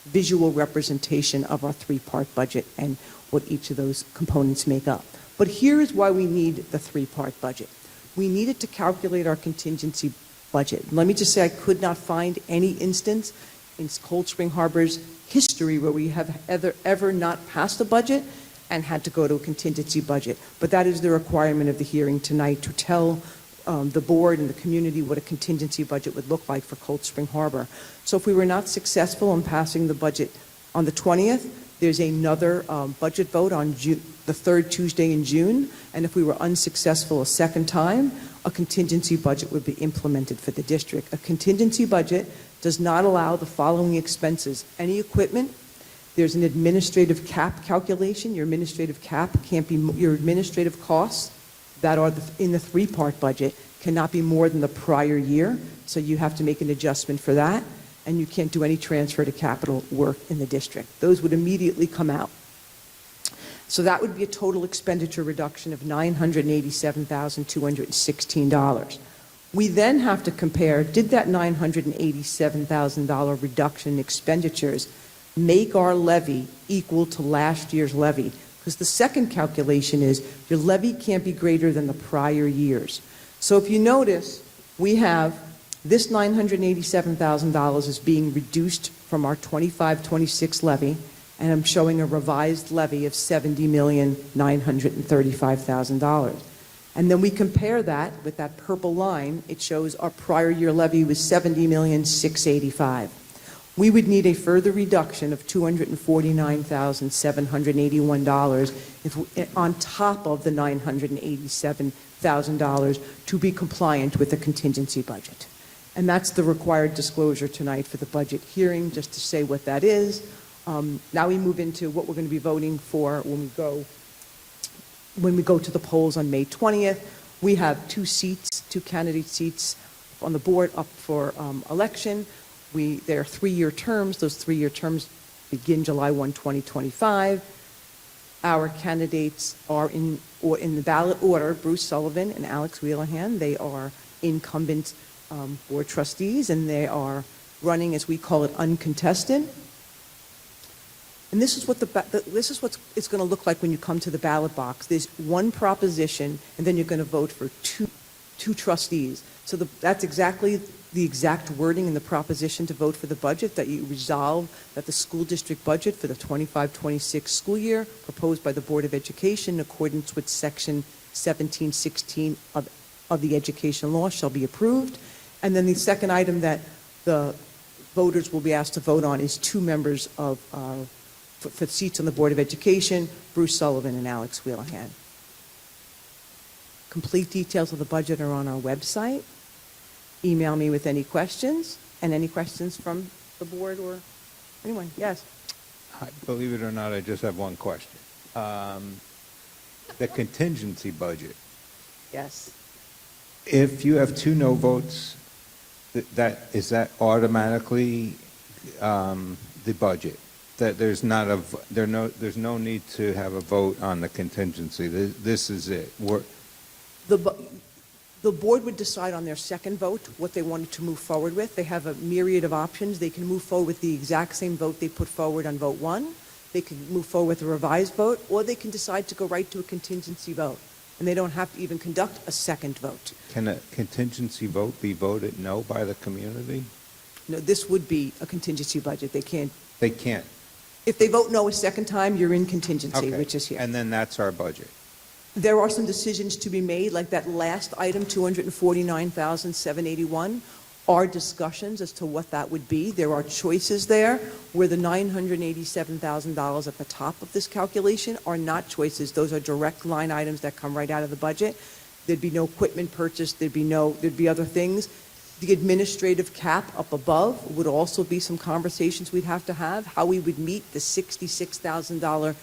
visual representation of our 3-part budget and what each of those components make up. But here is why we need the 3-part budget. We need it to calculate our contingency budget. Let me just say I could not find any instance in Cold Spring Harbor's history where we have ever not passed a budget and had to go to a contingency budget. But that is the requirement of the hearing tonight, to tell the board and the community what a contingency budget would look like for Cold Spring Harbor. So if we were not successful in passing the budget on the 20th, there's another budget vote on the 3rd Tuesday in June, And if we were unsuccessful a second time, a contingency budget would be implemented for the district. A contingency budget does not allow the following expenses: any equipment. There's an administrative cap calculation. Your administrative cap can't be, your administrative costs that are in the three-part budget cannot be more than the prior year, so you have to make an adjustment for that, and you can't do any transfer to capital work in the district. Those would immediately come out. So that would be a total expenditure reduction of $987,216. We then have to compare, did that $987,000 reduction in expenditures make our levy equal to last year's levy? Because the second calculation is your levy can't be greater than the prior years. So if you notice, we have this $987,000 is being reduced from our 25-26 levy, and I'm showing a revised levy of $70,935,000. And then we compare that with that purple line. It shows our prior year levy was $70,685,000. We would need a further reduction of $249,781 on top of the $987,000 to be compliant with the contingency budget. And that's the required disclosure tonight for the budget hearing, just to say what that is. Now we move into what we're going to be voting for when we go to the polls on May 20th. We have two candidate seats on the board up for election. There are 3-year terms. Those 3-year terms begin July 1, 2025. Our candidates are in the ballot order: Bruce Sullivan and Alex Wheelahan. They are incumbent board trustees, and they are running, as we call it, uncontested. And this is what it's going to look like when you come to the ballot box. There's one proposition, and then you're going to vote for two trustees. So that's exactly the exact wording in the proposition to vote for the budget, that you resolve that the school district budget for the 25-26 school year proposed by the Board of Education in accordance with Section 1716 of the Education Law shall be approved. And then the second item that the voters will be asked to vote on is two members for seats on the Board of Education, Bruce Sullivan and Alex Wheelahan. Complete details of the budget are on our website. Email me with any questions, and any questions from the board or anyone. Yes? Believe it or not, I just have one question. The contingency budget. Yes. If you have 2 no votes, is that automatically the budget? That there's no need to have a vote on the contingency. This is it. The board would decide on their second vote what they wanted to move forward with. They have a myriad of options. They can move forward with the exact same vote they put forward on vote 1. They can move forward with a revised vote, or they can decide to go right to a contingency vote. And they don't have to even conduct a second vote. Can a contingency vote be voted no by the community? No, this would be a contingency budget. They can't. They can't. If they vote no a second time, you're in contingency, Okay. which is here. And then that's our budget. There are some decisions to be made, like that last item, $249,781, are discussions as to what that would be. There are choices there, where the $987,000 at the top of this calculation are not choices. Those are direct line items that come right out of the budget. There'd be no equipment purchase, there'd be other things. The administrative cap up above would also be some conversations we'd have to have, how we would meet the $66,000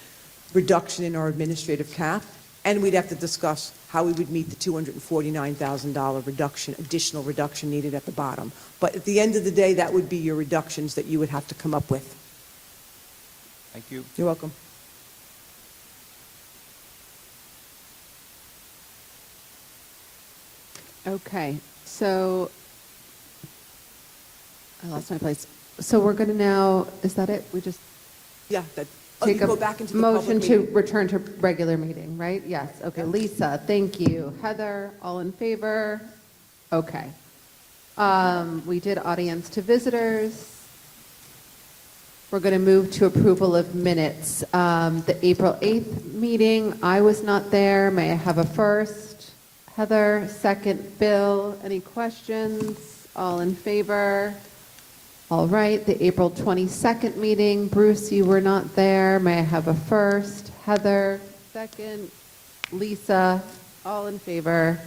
reduction in our administrative cap. And we'd have to discuss how we would meet the $249,000 additional reduction needed at the bottom. But at the end of the day, that would be your reductions that you would have to come up with. Thank you. You're welcome. Okay, so I lost my place. So we're going to now, is that it? We just Yeah, take you a go back into the motion public to meeting. return to regular meeting, right? Yes, okay. Lisa, thank you. Heather, all in favor? Okay. We did audience to visitors. We're going to move to approval of minutes. The April 8th meeting, I was not there. May I have a first? Heather, second. Bill, any questions? All in favor? All right, the April 22nd meeting, Bruce, you were not there. May I have a first? Heather, second. Lisa, all in favor.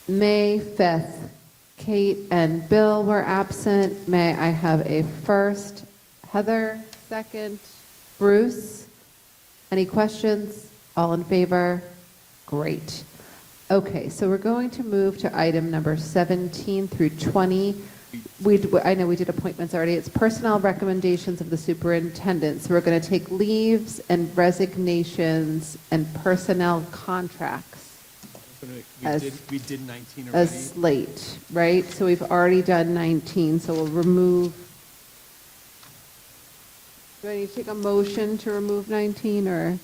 May 5th, Kate and Bill were absent. May I have a first? Heather, second. Bruce, any questions? All in favor? Great. Okay, so we're going to move to item number 17 through 20. I know we did appointments already. It's personnel recommendations of the superintendent. So we're going to take leaves and resignations and personnel contracts We did 19 already. as slate, right? So we've already done 19, so we'll remove. Do I need to take a motion to remove 19, or?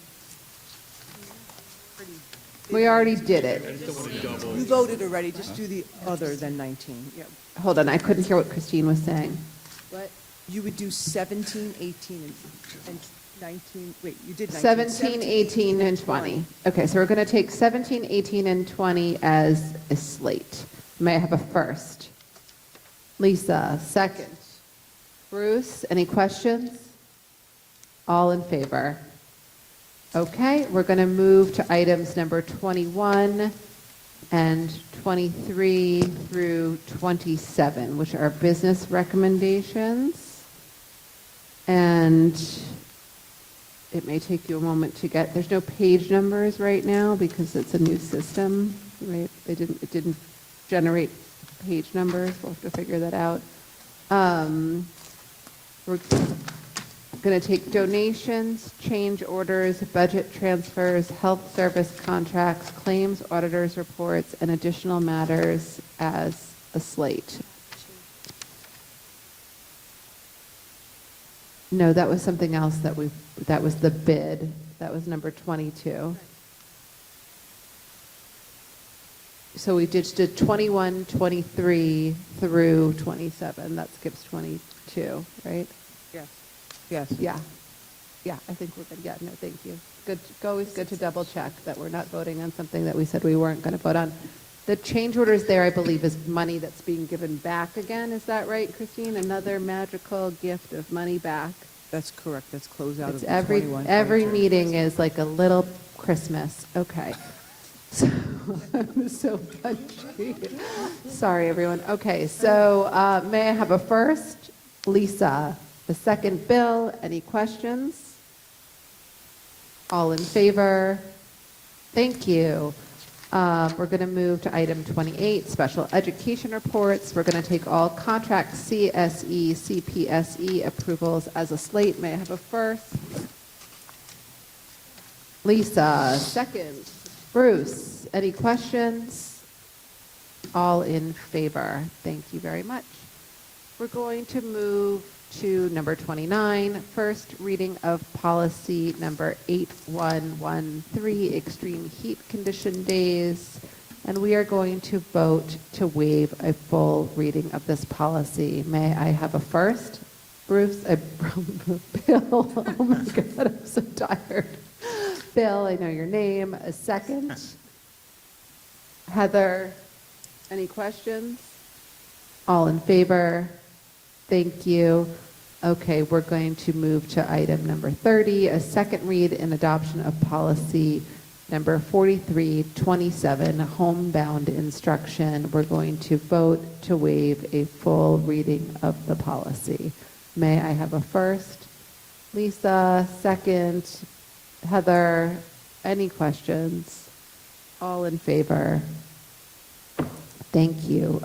We already did it. You voted already, just do the other than 19. Yeah. Hold on, I couldn't hear what Christine was saying. What? You would do 17, 18, and 19, wait, you did 19. 17, 18, and 20. Okay, so we're going to take 17, 18, and 20 as a slate. May I have a first? Lisa, second. Bruce, any questions? All in favor? Okay, we're going to move to items number 21 and 23 through 27, which are business recommendations. And it may take you a moment to get, there's no page numbers right now because it's a new system, right? It didn't generate page numbers. We'll have to figure that out. We're going to take donations, change orders, budget transfers, health service contracts, claims, auditors' reports, and additional matters as a slate. No, that was something else that was the bid. That was number 22. So we just did 21, 23 through 27. That skips 22, right? Yes. Yes. Yeah. Yeah, I think we're good. Yeah, no, thank you. Good. Always good to double check that we're not voting on something that we said we weren't going to vote on. The change orders there, I believe, is money that's being given back again. Is that right, Christine? Another magical gift of money back. That's correct. That's close out It's of every 21. every meeting is like a little Christmas. Okay. So I'm so punchy. Sorry, everyone. Okay, so may I have a first? Lisa. The second, Bill. Any questions? All in favor? Thank you. We're going to move to item 28, special education reports. We're going to take all contract CSE, CPSE approvals as a slate. May I have a first? Lisa, second. Bruce, any questions? All in favor. Thank you very much. We're going to move to number 29, first reading of policy number 8113, extreme heat condition days. And we are going to vote to waive a full reading of this policy. May I have a first? Bruce, Bill, oh my God, I'm so tired. Bill, I know your name. A second. Heather, any questions? All in favor? Thank you. Okay, we're going to move to item number 30, a second read and adoption of policy number 4327, homebound instruction. We're going to vote to waive a full reading of the policy. May I have a first? Lisa, second. Heather, any questions? All in favor? Thank you.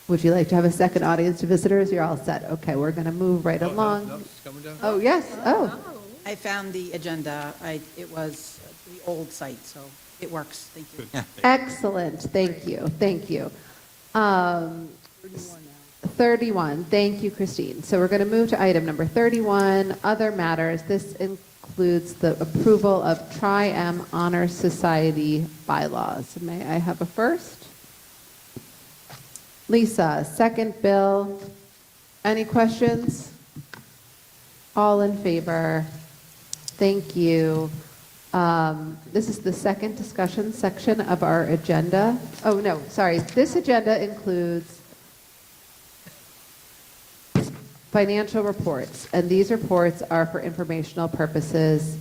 Would you like to have a second audience to visitors? You're all set. Okay, we're going to move right along. No, it's coming down. Oh, yes. Oh, I found the agenda. It was the old site, so it works. Thank you. excellent. Thank you. Thank you. 31. Thank you, Christine. So we're going to move to item number 31, other matters. This includes the approval of Tri-M Honor Society bylaws. May I have a first? Lisa, second. Bill, any questions? All in favor? Thank you. This is the second discussion section of our agenda. Oh, no, sorry. This agenda includes financial reports, and these reports are for informational purposes.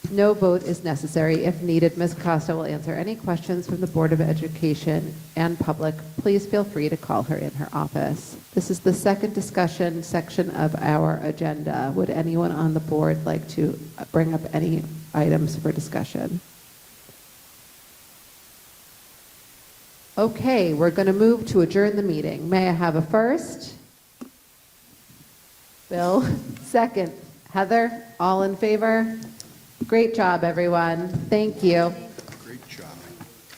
No vote is necessary. If needed, Ms. Costa will answer any questions from the Board of Education and public. Please feel free to call her in her office. This is the second discussion section of our agenda. Would anyone on the board like to bring up any items for discussion? Okay, we're going to move to adjourn the meeting. May I have a first? Bill, second. Heather, all in favor? Great job, everyone. Thank you.